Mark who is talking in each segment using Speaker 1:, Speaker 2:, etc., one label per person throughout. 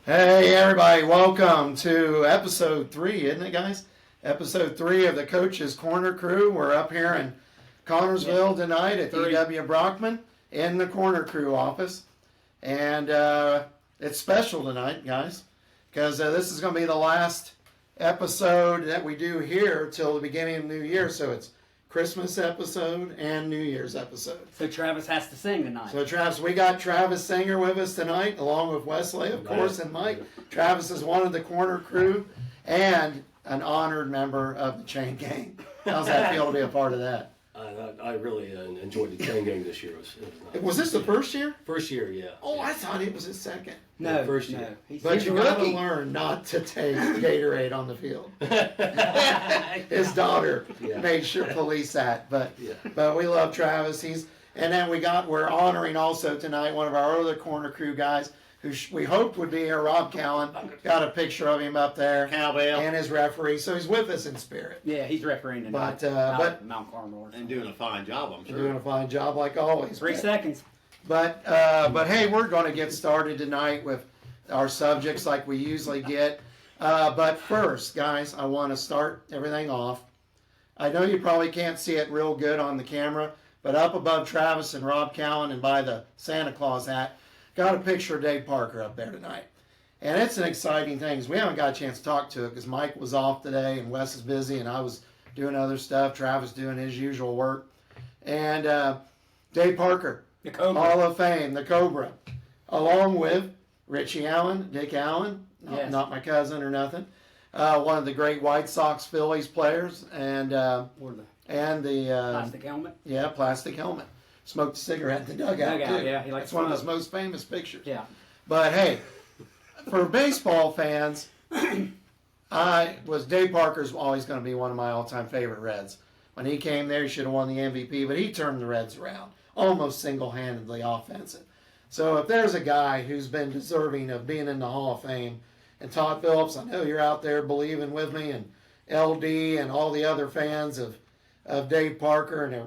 Speaker 1: Hey everybody, welcome to episode 3, isn't it guys? Episode 3 of the Coach's Corner Crew. We're up here in Connorsville tonight at E.W. Brockman in the Corner Crew office. And it's special tonight, guys, because this is going to be the last episode that we do here till the beginning of New Year. So it's Christmas episode and New Year's episode.
Speaker 2: So Travis has to sing tonight.
Speaker 1: So Travis, we got Travis Singer with us tonight, along with Wesley, of course, and Mike. Travis is one of the Corner Crew and an honored member of the Chain Gang. How's that feel to be a part of that?
Speaker 3: I really enjoyed the Chain Gang this year. It was nice.
Speaker 1: Was this the first year?
Speaker 3: First year, yeah.
Speaker 1: Oh, I thought it was his second.
Speaker 2: No,
Speaker 3: first year.
Speaker 2: No.
Speaker 1: But you got to
Speaker 2: rookie.
Speaker 1: learn not to take Gatorade on the field. His daughter made sure police that, but we love Travis. And then we're honoring also tonight one of our other Corner Crew guys who we hoped would be here, Rob Callen. Got a picture of him up there,
Speaker 4: Cowbell,
Speaker 1: and his referee. So he's with us in spirit.
Speaker 2: Yeah, he's refereeing tonight.
Speaker 1: But
Speaker 2: Mount Carmel.
Speaker 4: and doing a fine job, I'm sure.
Speaker 1: doing a fine job like always.
Speaker 2: 3 seconds.
Speaker 1: But hey, we're going to get started tonight with our subjects like we usually get. But first, guys, I want to start everything off. I know you probably can't see it real good on the camera, but up above Travis and Rob Callen and by the Santa Claus hat, got a picture of Dave Parker up there tonight. And it's an exciting thing. We haven't got a chance to talk to it because Mike was off today and Wes is busy and I was doing other stuff. Travis doing his usual work. And Dave Parker,
Speaker 2: The Cobra.
Speaker 1: Hall of Fame, the Cobra, along with Richie Allen, Dick Allen,
Speaker 2: Yes.
Speaker 1: not my cousin or nothing, one of the great White Sox Phillies players, and
Speaker 2: Or the
Speaker 1: the
Speaker 2: plastic helmet.
Speaker 1: plastic helmet. Smoked a cigarette in the dugout too.
Speaker 2: Yeah, he likes
Speaker 1: That's one of
Speaker 2: smoke.
Speaker 1: his most famous pictures.
Speaker 2: Yeah.
Speaker 1: But hey, for baseball fans, Dave Parker's always going to be one of my all-time favorite Reds. When he came there, he should have won the MVP, but he turned the Reds around, almost single-handedly offensive. So if there's a guy who's been deserving of being in the Hall of Fame, and Todd Phillips, I know you're out there believing with me, and LD and all the other fans of Dave Parker, and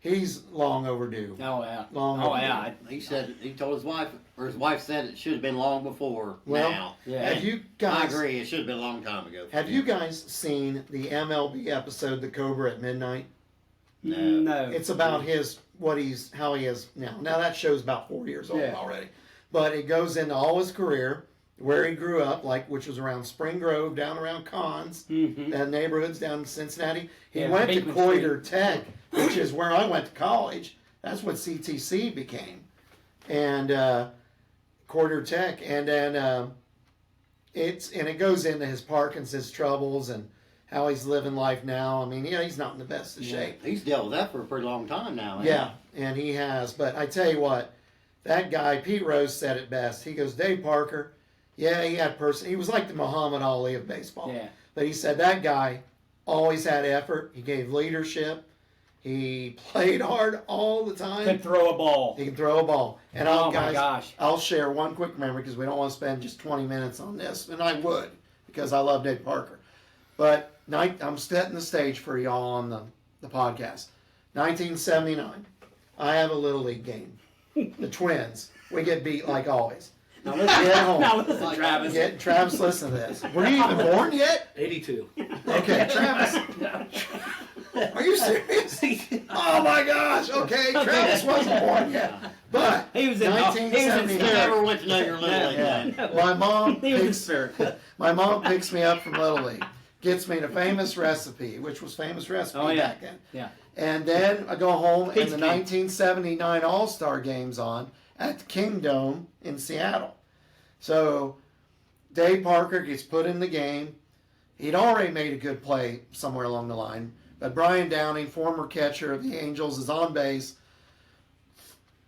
Speaker 1: he's long overdue.
Speaker 2: Oh yeah.
Speaker 1: Long
Speaker 2: Oh
Speaker 1: overdue.
Speaker 2: yeah.
Speaker 4: He told his wife, or his wife said it should have been long before
Speaker 1: Well,
Speaker 4: now.
Speaker 2: Yeah.
Speaker 1: Have you
Speaker 4: I
Speaker 1: guys?
Speaker 4: agree, it should have been a long time ago.
Speaker 1: Have you guys seen the MLB episode, The Cobra at Midnight?
Speaker 2: No.
Speaker 1: It's about how he is now. Now that show's about 4 years old
Speaker 2: Yeah.
Speaker 1: already, but it goes into all his career, where he grew up, which was around Spring Grove, down around Cons, and neighborhoods down in Cincinnati. He
Speaker 2: Yeah,
Speaker 1: went to
Speaker 2: Beekman
Speaker 1: Coiter Tech, which is where I went to college. That's what CTC became, and Coiter Tech, and then it goes into his Parkinson's troubles and how he's living life now. I mean, he's not in the best of shape.
Speaker 4: He's dealt with that for a pretty long time now.
Speaker 1: Yeah, and he has. But I tell you what, that guy, Pete Rose, said it best. He goes, Dave Parker, yeah, he was like the Muhammad Ali of baseball.
Speaker 2: Yeah.
Speaker 1: But he said that guy always had effort. He gave leadership. He played hard all the time.
Speaker 2: Could throw a ball.
Speaker 1: He can throw a ball. And
Speaker 2: Oh, my gosh.
Speaker 1: I'll share one quick memory because we don't want to spend just 20 minutes on this. And I would because I love Dave Parker. But I'm setting the stage for y'all on the podcast. 1979. I have a Little League game. The Twins. We get beat like always.
Speaker 2: Now listen,
Speaker 1: Get home.
Speaker 2: now listen, Travis.
Speaker 1: Travis, listen to this. Were you even born yet?
Speaker 3: 82.
Speaker 1: Okay, Travis. Are you serious? Oh my gosh. Okay, Travis wasn't born yet. But
Speaker 2: He was in- he was in
Speaker 1: 1979.
Speaker 4: You never went to know your little league game.
Speaker 1: Yeah. My mom
Speaker 2: He was in
Speaker 1: picks,
Speaker 2: spirit.
Speaker 1: my mom picks me up from Little League, gets me the famous recipe, which was famous recipe
Speaker 2: Oh, yeah.
Speaker 1: back then.
Speaker 2: Yeah.
Speaker 1: And then I go home and
Speaker 2: Pizza
Speaker 1: the
Speaker 2: King.
Speaker 1: 1979 All-Star Game's on at the Kingdome in Seattle. So Dave Parker gets put in the game. He'd already made a good play somewhere along the line. But Brian Downing, former catcher of the Angels, is on base.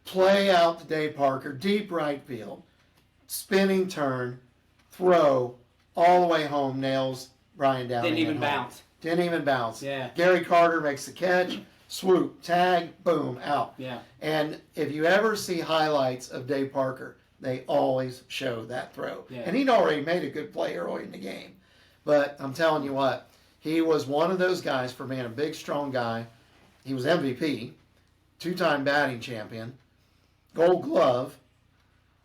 Speaker 1: Play out to Dave Parker, deep right field. Spinning turn, throw, all the way home, nails Brian Downing.
Speaker 2: Didn't even
Speaker 1: at home.
Speaker 2: bounce.
Speaker 1: Didn't even bounce.
Speaker 2: Yeah.
Speaker 1: Gary Carter makes the catch, swoop, tag, boom, out.
Speaker 2: Yeah.
Speaker 1: And if you ever see highlights of Dave Parker, they always show that throw.
Speaker 2: Yeah.
Speaker 1: And he'd already made a good play early in the game. But I'm telling you what, he was one of those guys for being a big, strong guy. He was MVP, two-time batting champion, Gold Glove,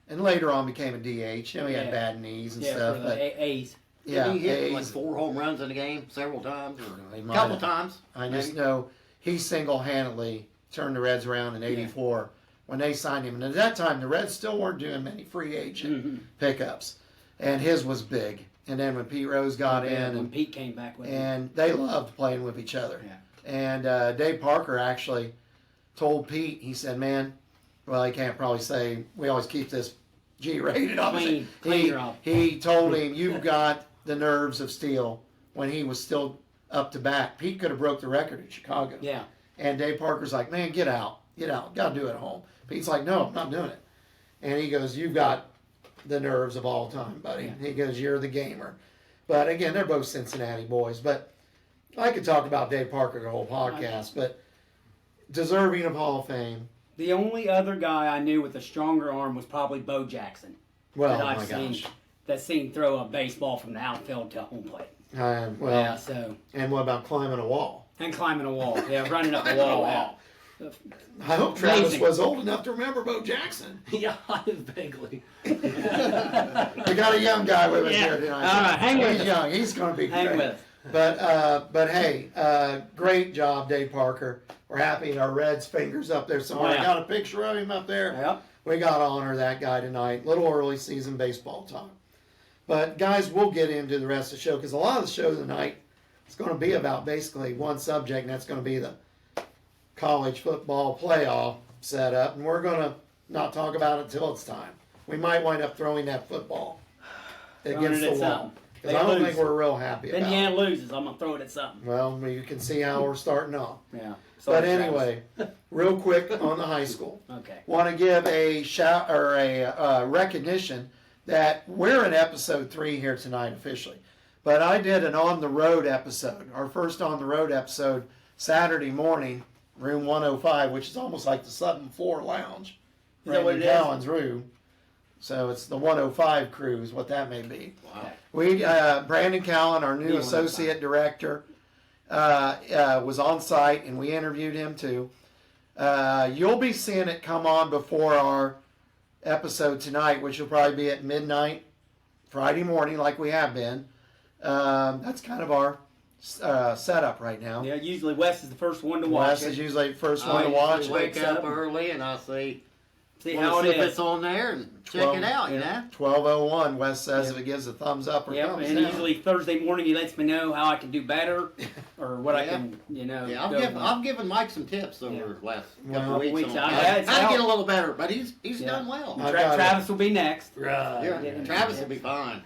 Speaker 1: and later on became a DH. You know, he had
Speaker 2: Yeah.
Speaker 1: bad knees and
Speaker 2: Yeah,
Speaker 1: stuff.
Speaker 2: for the
Speaker 1: But
Speaker 2: A's.
Speaker 1: yeah,
Speaker 4: Did he hit like
Speaker 1: A's.
Speaker 4: 4 home runs in a game several times, or
Speaker 1: He
Speaker 4: a
Speaker 1: might
Speaker 4: couple
Speaker 1: have.
Speaker 4: times?
Speaker 1: I just
Speaker 4: maybe?
Speaker 1: know he single-handedly turned the Reds around in '84 when they signed him. And at that time, the Reds still weren't doing many free agent pickups, and his was big. And then when Pete Rose got in,
Speaker 2: when
Speaker 1: and
Speaker 2: Pete came back with him.
Speaker 1: and they loved playing with each other.
Speaker 2: Yeah.
Speaker 1: And Dave Parker actually told Pete, he said, man, well, he can't probably say, we always keep this G-rated, obviously.
Speaker 2: Clean job.
Speaker 1: He told him, you've got the nerves of steel when he was still up to bat. Pete could have broke the record in Chicago.
Speaker 2: Yeah.
Speaker 1: And Dave Parker's like, man, get out, got to do it at home. Pete's like, no, I'm not doing it. And he goes, you've got the nerves of all time, buddy.
Speaker 2: Yeah.
Speaker 1: He goes, you're the gamer. But again, they're both Cincinnati boys. But I could talk about Dave Parker the whole podcast, but deserving of Hall of Fame.
Speaker 2: The only other guy I knew with a stronger arm was probably Bo Jackson.
Speaker 1: Well,
Speaker 2: that
Speaker 1: oh
Speaker 2: I've
Speaker 1: my
Speaker 2: seen,
Speaker 1: gosh.
Speaker 2: That seen throw a baseball from the outfield to home plate.
Speaker 1: Well,
Speaker 2: Yeah, so
Speaker 1: and what about climbing a wall?
Speaker 2: and climbing a wall. Yeah, running up a wall. Yeah.
Speaker 1: I hope Travis
Speaker 2: Amazing.
Speaker 1: was old enough to remember Bo Jackson.
Speaker 3: Yeah, vaguely.
Speaker 1: We got a young guy with us
Speaker 2: Yeah.
Speaker 1: here tonight.
Speaker 2: All right, hang with
Speaker 1: He's
Speaker 2: us.
Speaker 1: young. He's going to be
Speaker 2: Hang
Speaker 1: great.
Speaker 2: with us.
Speaker 1: But hey, great job, Dave Parker. We're happy. Our Reds fingers up there somewhere.
Speaker 2: Oh, yeah.
Speaker 1: I got a picture of him up there.
Speaker 2: Yep.
Speaker 1: We got to honor that guy tonight. Little early season baseball talk. But guys, we'll get into the rest of the show because a lot of the show tonight is going to be about basically one subject, and that's going to be the college football playoff setup. And we're going to not talk about it until it's time. We might wind up throwing that football against the
Speaker 2: Throwing it at
Speaker 1: wall.
Speaker 2: something.
Speaker 1: Because
Speaker 2: They
Speaker 1: I don't
Speaker 2: lose.
Speaker 1: think we're real happy
Speaker 2: If
Speaker 1: about
Speaker 2: Indiana
Speaker 1: it.
Speaker 2: loses, I'm gonna throw it at something.
Speaker 1: Well, you can see how we're starting off.
Speaker 2: Yeah.
Speaker 1: But
Speaker 2: Sorry,
Speaker 1: anyway, real quick on the high school.
Speaker 2: Travis. Okay.
Speaker 1: Want to give a shout or a recognition that we're in episode 3 here tonight officially. But I did an on the road episode, our first on the road episode, Saturday morning, room 105, which is almost like the Sutton Floor Lounge.
Speaker 2: Is that what
Speaker 1: Brandon
Speaker 2: it is?
Speaker 1: Cowan's room. So it's the 105 crew is what that may be.
Speaker 4: Wow.
Speaker 1: We Brandon Cowan, our new
Speaker 2: The
Speaker 1: associate director, was on site, and we interviewed him too. You'll be seeing it come on before our episode tonight, which will probably be at midnight Friday morning, like we have been. That's kind of our setup right now.
Speaker 2: Yeah. Usually Wes is the first one to watch
Speaker 1: Wes
Speaker 2: it.
Speaker 1: is usually the first
Speaker 4: I
Speaker 1: one to watch.
Speaker 4: wake
Speaker 2: Wakes
Speaker 4: up
Speaker 2: up.
Speaker 4: early and I
Speaker 2: See
Speaker 4: see
Speaker 2: how
Speaker 4: if
Speaker 2: it
Speaker 4: it's
Speaker 2: is.
Speaker 4: on there and check
Speaker 1: 12,
Speaker 4: it out, you
Speaker 2: yeah.
Speaker 4: know?
Speaker 1: 12:01. Wes says
Speaker 2: Yeah.
Speaker 1: if it gives a thumbs up or
Speaker 2: Yep.
Speaker 1: thumbs
Speaker 2: And
Speaker 1: down.
Speaker 2: usually Thursday morning he lets me know how I can do better or what I
Speaker 4: Yeah.
Speaker 2: can,
Speaker 4: Yeah,
Speaker 2: go with.
Speaker 4: I've given Mike some tips over
Speaker 2: Yeah.
Speaker 4: the last
Speaker 1: Well,
Speaker 4: couple of weeks.
Speaker 2: weeks,
Speaker 4: on
Speaker 2: I-
Speaker 4: how
Speaker 2: that's
Speaker 4: to
Speaker 2: how-
Speaker 4: get a little better, but he's
Speaker 2: Yeah.
Speaker 4: done well.
Speaker 1: I got it.
Speaker 2: Travis will be next.
Speaker 3: Right.
Speaker 4: Yeah, Travis will be fine.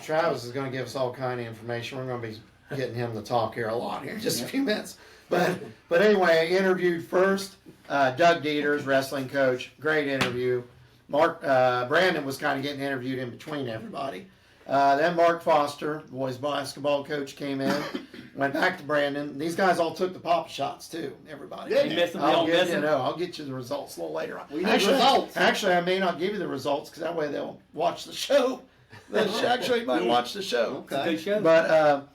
Speaker 1: Travis is going to give us all kind of information. We're going to be getting him to talk here a lot here in just a few minutes. But anyway, I interviewed first Doug Dieters, wrestling coach. Great interview. Brandon was kind of getting interviewed in between everybody. Then Mark Foster, boys basketball coach, came in. Went back to Brandon. These guys all took the pop shots too. Everybody.
Speaker 4: Good.
Speaker 2: You miss them, they
Speaker 1: I'll
Speaker 2: don't
Speaker 1: get
Speaker 2: miss
Speaker 1: you
Speaker 2: them.
Speaker 1: know. I'll get you the results a little later on.
Speaker 4: We need results.
Speaker 1: Actually, I may not give you the results because that way they'll watch the show. They actually might watch the show.
Speaker 2: It's a good show.
Speaker 1: But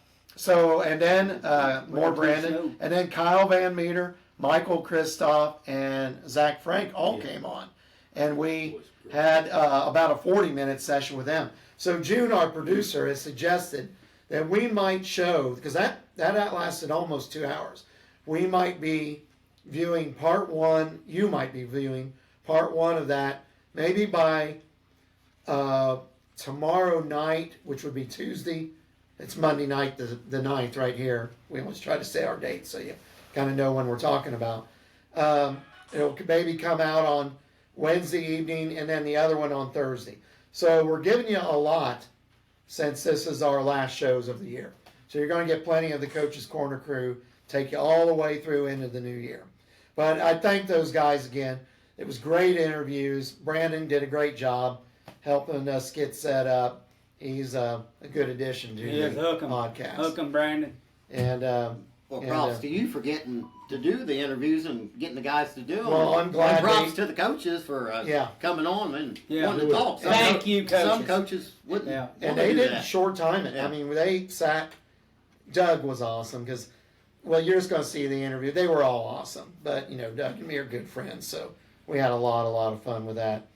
Speaker 1: and then more
Speaker 2: good
Speaker 1: Brandon,
Speaker 2: show.
Speaker 1: and then Kyle Van Meter, Michael Kristoff, and Zach Frank all came on, and we had about a 40-minute session with them. So June, our producer, has suggested that we might show, because that lasted almost 2 hours. We might be viewing part 1. You might be viewing part 1 of that, maybe by tomorrow night, which would be Tuesday. It's Monday night, the 9th, right here. We always try to say our dates so you kind of know when we're talking about. It'll maybe come out on Wednesday evening and then the other one on Thursday. So we're giving you a lot since this is our last shows of the year. So you're going to get plenty of the Coach's Corner crew, take you all the way through into the new year. But I thank those guys again. It was great interviews. Brandon did a great job helping us get set up. He's a good addition to
Speaker 2: He is.
Speaker 1: the
Speaker 2: Hook 'em.
Speaker 1: podcast.
Speaker 2: Hook 'em, Brandon.
Speaker 1: And
Speaker 4: Well,
Speaker 1: And,
Speaker 4: props to you for getting to do the interviews and getting the guys to do them.
Speaker 1: Well, I'm glad
Speaker 4: And props
Speaker 1: they-
Speaker 4: to the coaches for
Speaker 1: Yeah.
Speaker 4: coming on and
Speaker 2: Yeah.
Speaker 4: wanting to talk.
Speaker 2: Thank you, coaches.
Speaker 4: Some coaches wouldn't.
Speaker 2: Yeah.
Speaker 1: and
Speaker 4: wanna
Speaker 1: they
Speaker 4: do
Speaker 1: didn't
Speaker 4: that.
Speaker 1: short time it.
Speaker 4: Yeah.
Speaker 1: I mean, they sat. Doug was awesome because, well, you're just going to see the interview. They were all awesome, but Doug and me are good friends, so we had a lot of fun with that.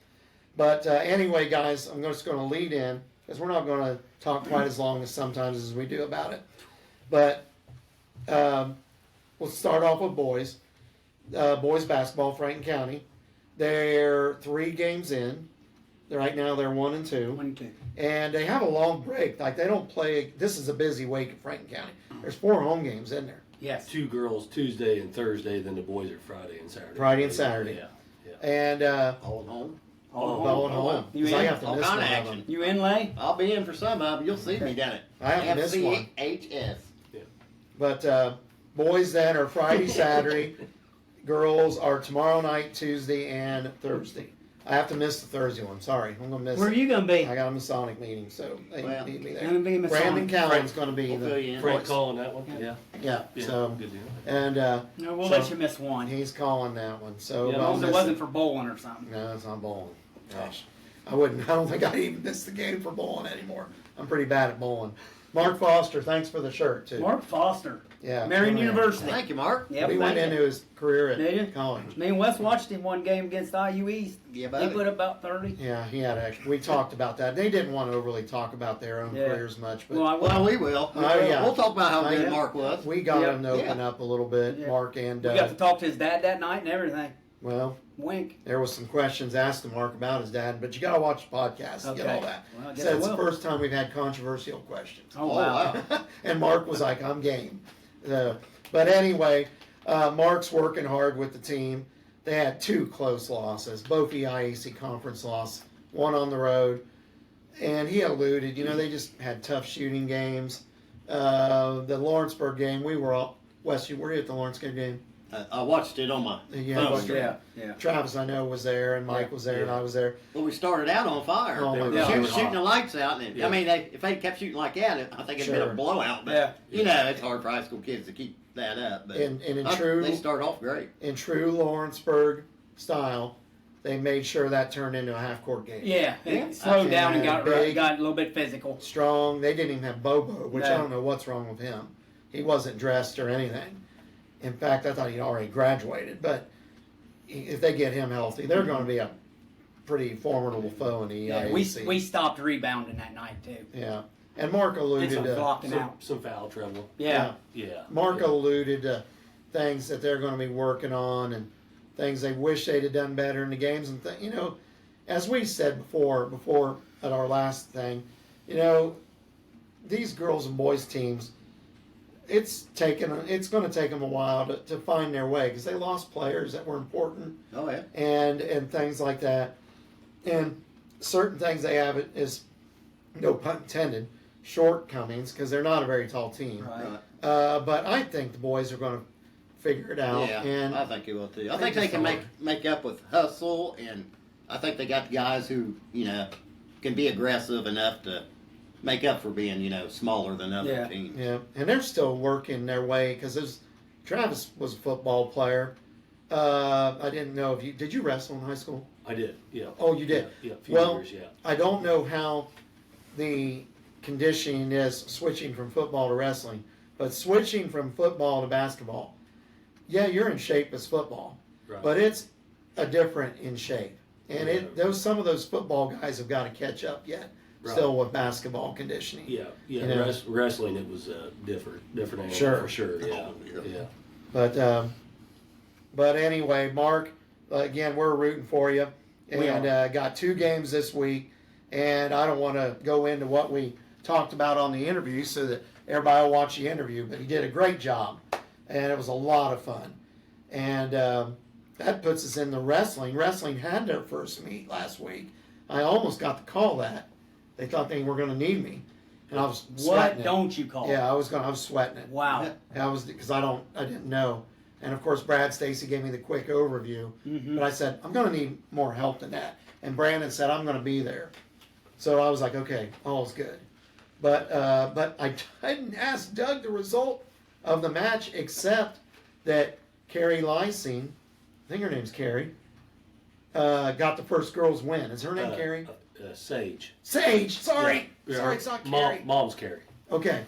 Speaker 1: But anyway, guys, I'm just going to lead in because we're not going to talk quite as long as sometimes as we do about it. But we'll start off with boys. Boys basketball, Franklin County. They're 3 games in. Right now they're 1-2.
Speaker 2: 1-2.
Speaker 1: And they have a long break. Like they don't play. This is a busy week in Franklin County. There's 4 home games in there.
Speaker 2: Yes.
Speaker 3: 2 girls Tuesday and Thursday, then the boys are Friday and Saturday.
Speaker 1: Friday and Saturday.
Speaker 3: Yeah.
Speaker 1: And
Speaker 4: All at home.
Speaker 1: all at home.
Speaker 2: You
Speaker 1: 'Cause I
Speaker 2: in?
Speaker 1: have to
Speaker 4: All
Speaker 1: miss
Speaker 4: kind
Speaker 1: one
Speaker 4: of
Speaker 1: of them.
Speaker 4: action.
Speaker 2: You inlay?
Speaker 4: I'll be in for some of them. You'll see me down it.
Speaker 1: I have to miss one.
Speaker 4: FCHS.
Speaker 1: But boys then are Friday, Saturday. Girls are tomorrow night, Tuesday, and Thursday. I have to miss the Thursday one. Sorry, I'm gonna miss.
Speaker 2: Where are
Speaker 1: it.
Speaker 2: you gonna be?
Speaker 1: I got a Masonic meeting, so they
Speaker 4: Well,
Speaker 1: need me
Speaker 2: You're
Speaker 1: there.
Speaker 2: gonna be in
Speaker 1: Brandon
Speaker 2: Masonic.
Speaker 1: Callan's gonna be
Speaker 4: We'll fill
Speaker 1: the
Speaker 4: you in.
Speaker 3: Frank
Speaker 1: voice.
Speaker 3: calling that one?
Speaker 2: Yeah.
Speaker 1: Yeah,
Speaker 3: Yeah,
Speaker 1: so
Speaker 3: good deal.
Speaker 1: and
Speaker 2: No, we'll
Speaker 1: So-
Speaker 2: let you miss one.
Speaker 1: he's calling that one. So
Speaker 3: Yeah,
Speaker 2: As
Speaker 1: I'll
Speaker 2: long as it
Speaker 1: miss
Speaker 2: wasn't for bowling or something.
Speaker 1: No, it's not bowling. Gosh, I wouldn't. I don't think I'd even miss the game for bowling anymore. I'm pretty bad at bowling. Mark Foster, thanks for the shirt too.
Speaker 2: Mark Foster,
Speaker 1: Yeah,
Speaker 2: Marion
Speaker 1: good man.
Speaker 2: University.
Speaker 4: Thank you, Mark.
Speaker 2: Yep,
Speaker 1: He went
Speaker 2: thank
Speaker 1: into
Speaker 2: you.
Speaker 1: his career
Speaker 2: Did you?
Speaker 1: at college.
Speaker 2: Me and Wes watched him one game against IU East.
Speaker 4: Yeah,
Speaker 2: He
Speaker 4: buddy.
Speaker 2: put up about 30.
Speaker 1: Yeah, he had. We talked about that. They didn't want to overly talk about their own
Speaker 2: Yeah.
Speaker 1: careers much, but
Speaker 2: Well, I
Speaker 4: Well,
Speaker 2: will.
Speaker 4: we will.
Speaker 1: Oh, yeah.
Speaker 4: We'll talk about how
Speaker 1: Oh,
Speaker 4: good
Speaker 1: yeah.
Speaker 4: Mark was.
Speaker 1: we got
Speaker 2: Yeah.
Speaker 1: him to open up a little bit,
Speaker 2: Yeah.
Speaker 1: Mark, and
Speaker 2: We got to talk to his dad that night and everything.
Speaker 1: well,
Speaker 2: Wink.
Speaker 1: there was some questions asked to Mark about his dad, but you got to watch the podcast to get all that.
Speaker 2: Well, I guess
Speaker 1: So
Speaker 2: I
Speaker 1: it's the
Speaker 2: will.
Speaker 1: first time we've had controversial questions.
Speaker 2: Oh, wow.
Speaker 1: And Mark was like, I'm game. But anyway, Mark's working hard with the team. They had 2 close losses, both EIAC conference loss, one on the road. And he alluded, they just had tough shooting games. The Lawrenceburg game, we were all, Wes, were you at the Lawrenceburg game?
Speaker 4: I watched it on my
Speaker 1: Yeah,
Speaker 4: phone.
Speaker 1: watched it.
Speaker 2: Yeah.
Speaker 1: Travis, I know, was there, and Mike was there, and I was there.
Speaker 4: Well, we started out on fire.
Speaker 1: Oh, my
Speaker 3: Yeah.
Speaker 1: gosh.
Speaker 4: Shooting the lights out. And
Speaker 3: Yeah.
Speaker 4: I mean, if they kept shooting like that, I think it'd been
Speaker 1: Sure.
Speaker 4: a blowout. But,
Speaker 2: Yeah.
Speaker 4: it's hard for high school kids to keep that up. But
Speaker 1: And in
Speaker 4: they start off great.
Speaker 1: Lawrenceburg style, they made sure that turned into a half-court game.
Speaker 2: Yeah.
Speaker 4: Yeah.
Speaker 2: It slowed down and got
Speaker 1: Big.
Speaker 2: a little bit physical.
Speaker 1: Strong. They didn't even have Bobo, which I
Speaker 2: No.
Speaker 1: don't know what's wrong with him. He wasn't dressed or anything. In fact, I thought he'd already graduated. But if they get him healthy, they're going to be a pretty formidable foe in the
Speaker 2: Yeah,
Speaker 1: EIAC.
Speaker 2: we stopped rebounding that night too.
Speaker 1: Yeah. And Mark alluded
Speaker 2: And some
Speaker 1: to
Speaker 2: blocking out.
Speaker 3: Some foul trouble.
Speaker 2: Yeah.
Speaker 3: Yeah.
Speaker 1: Mark alluded to things that they're going to be working on and things they wish they'd have done better in the games and as we said before at our last thing, these girls and boys teams, it's going to take them a while to find their way because they lost players that were important
Speaker 4: Oh, yeah.
Speaker 1: and things like that, and certain things they have is, no pun intended, shortcomings because they're not a very tall team.
Speaker 2: Right.
Speaker 1: But I think the boys are going to figure it out.
Speaker 4: Yeah,
Speaker 1: And
Speaker 4: I think it will too. I
Speaker 1: I
Speaker 4: think
Speaker 1: think
Speaker 4: they can
Speaker 1: it's
Speaker 4: make up with hustle, and I think they got the guys who can be aggressive enough to make up for being smaller than other
Speaker 2: Yeah.
Speaker 4: teams.
Speaker 1: yeah, and they're still working their way because Travis was a football player. I didn't know if did you wrestle in high school?
Speaker 3: I did. Yeah.
Speaker 1: Oh, you did.
Speaker 3: Yeah. A few
Speaker 1: Well,
Speaker 3: years. Yeah.
Speaker 1: I don't know how the conditioning is switching from football to wrestling, but switching from football to basketball, yeah, you're in shape as football,
Speaker 3: Right.
Speaker 1: but it's a different in shape. And
Speaker 3: Yeah.
Speaker 1: some of those football guys have got to catch up yet,
Speaker 3: Right.
Speaker 1: still with basketball conditioning.
Speaker 3: Yeah. Yeah.
Speaker 1: You know?
Speaker 3: Wrestling, it was different animal
Speaker 1: Sure.
Speaker 3: for sure. Yeah.
Speaker 4: Oh, yeah.
Speaker 3: Yeah.
Speaker 1: But anyway, Mark, again, we're rooting for you,
Speaker 2: We
Speaker 1: and got 2 games this week, and I don't want to go into what we talked about on the interview so that everybody will watch the interview, but he did a great job, and it was a lot of fun, and that puts us in the wrestling. Wrestling had their first meet last week. I almost got the call that they thought they were going to need me, and I was
Speaker 2: What
Speaker 1: sweating it.
Speaker 2: don't you call?
Speaker 1: Yeah, I was sweating it.
Speaker 2: Wow.
Speaker 1: I was because I didn't know, and of course Brad Stacy gave me the quick overview,
Speaker 2: Mm-hmm.
Speaker 1: but I said I'm going to need more help than that, and Brandon said I'm going to be there, so I was like, okay, all's good, but I didn't ask Doug the result of the match except that Carrie Lysing, I think her name's Carrie, got the first girls win. Is her name Carrie?
Speaker 3: Sage.
Speaker 1: Sage. Sorry,
Speaker 3: Yeah.
Speaker 1: sorry, it's not Carrie.
Speaker 3: Mom's Carrie.
Speaker 1: Okay,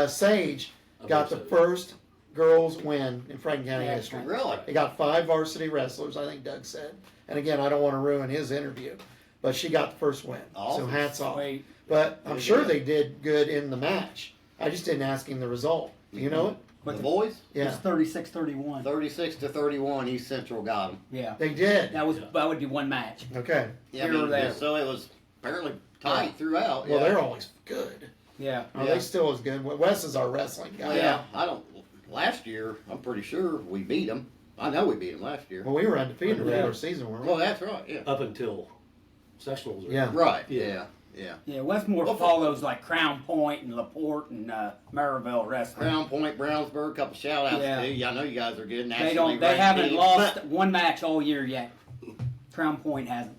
Speaker 1: Sage got the
Speaker 3: believe so.
Speaker 1: first girls win in Franklin County
Speaker 2: Yeah,
Speaker 1: history.
Speaker 4: Really?
Speaker 1: They got 5 varsity wrestlers, I think Doug said. And again, I don't want to ruin his interview. but she got the first win. So
Speaker 4: Awesome.
Speaker 1: hats off.
Speaker 2: Wait,
Speaker 1: But I'm sure they did good in the match. I just didn't ask him the result. You know it?
Speaker 4: The
Speaker 2: But
Speaker 4: boys,
Speaker 2: it was
Speaker 1: Yeah,
Speaker 2: 36-31.
Speaker 4: 36-31, East Central got them.
Speaker 2: Yeah.
Speaker 1: they did.
Speaker 2: That would be one match.
Speaker 1: Okay.
Speaker 4: Yeah,
Speaker 2: Here or there.
Speaker 4: so it was apparently tight throughout.
Speaker 1: Well,
Speaker 4: yeah.
Speaker 1: they're always good.
Speaker 2: Yeah.
Speaker 1: Are
Speaker 4: Yeah.
Speaker 1: they still as good? Wes is our wrestling guy.
Speaker 4: Well, yeah, I don't. Last year, I'm pretty sure we beat them. I know we beat them last year.
Speaker 1: Well, we were undefeated in the
Speaker 2: Yeah.
Speaker 1: regular season, weren't we?
Speaker 4: Well, that's right. Yeah.
Speaker 3: Up until sectionals.
Speaker 1: Yeah.
Speaker 4: Right.
Speaker 3: Yeah.
Speaker 4: Yeah.
Speaker 2: Yeah, Westmore
Speaker 4: Well,
Speaker 2: follows like Crown Point and LaPorte and Maryville wrestling.
Speaker 4: Crown Point, Brownsburg, couple shout outs
Speaker 2: Yeah.
Speaker 4: to you. I know you guys are good.
Speaker 2: They
Speaker 4: Nationally
Speaker 2: don't. They
Speaker 4: ranked
Speaker 2: haven't
Speaker 4: teams,
Speaker 2: lost
Speaker 4: but-
Speaker 2: one match all year yet. Crown Point hasn't.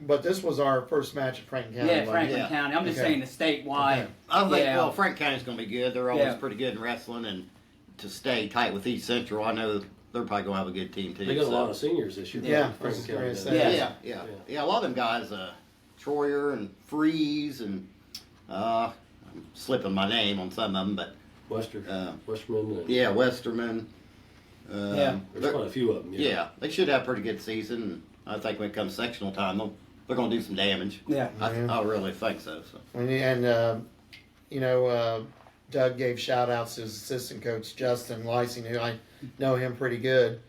Speaker 1: But this was our first match at Franklin County.
Speaker 2: Yeah,
Speaker 1: wasn't it?
Speaker 2: Franklin
Speaker 4: Yeah.
Speaker 2: County. I'm just
Speaker 1: Okay.
Speaker 2: saying the statewide.
Speaker 1: Okay.
Speaker 4: I think,
Speaker 2: Yeah.
Speaker 4: well, Frank County's going to be good. They're always
Speaker 2: Yeah.
Speaker 4: pretty good in wrestling, and to stay tight with East Central, I know they're probably going to have a good team too.
Speaker 3: They got a
Speaker 4: so.
Speaker 3: lot of seniors this year.
Speaker 1: Yeah,
Speaker 3: Franklin
Speaker 1: I was
Speaker 3: County
Speaker 1: gonna
Speaker 3: does.
Speaker 1: say.
Speaker 2: Yeah.
Speaker 4: Yeah. A lot of them guys, Troyer and Freeze, and I'm slipping my name on some of them, but
Speaker 3: Westerman. And
Speaker 4: yeah, Westerman.
Speaker 2: Yeah.
Speaker 3: There's quite a few of them.
Speaker 4: Yeah, they should have a pretty good season. And I think when it comes sectional time, they're going to do some damage.
Speaker 2: Yeah.
Speaker 4: I really think so.
Speaker 1: Doug gave shout outs to his assistant coach, Justin Lysing, who I know him pretty good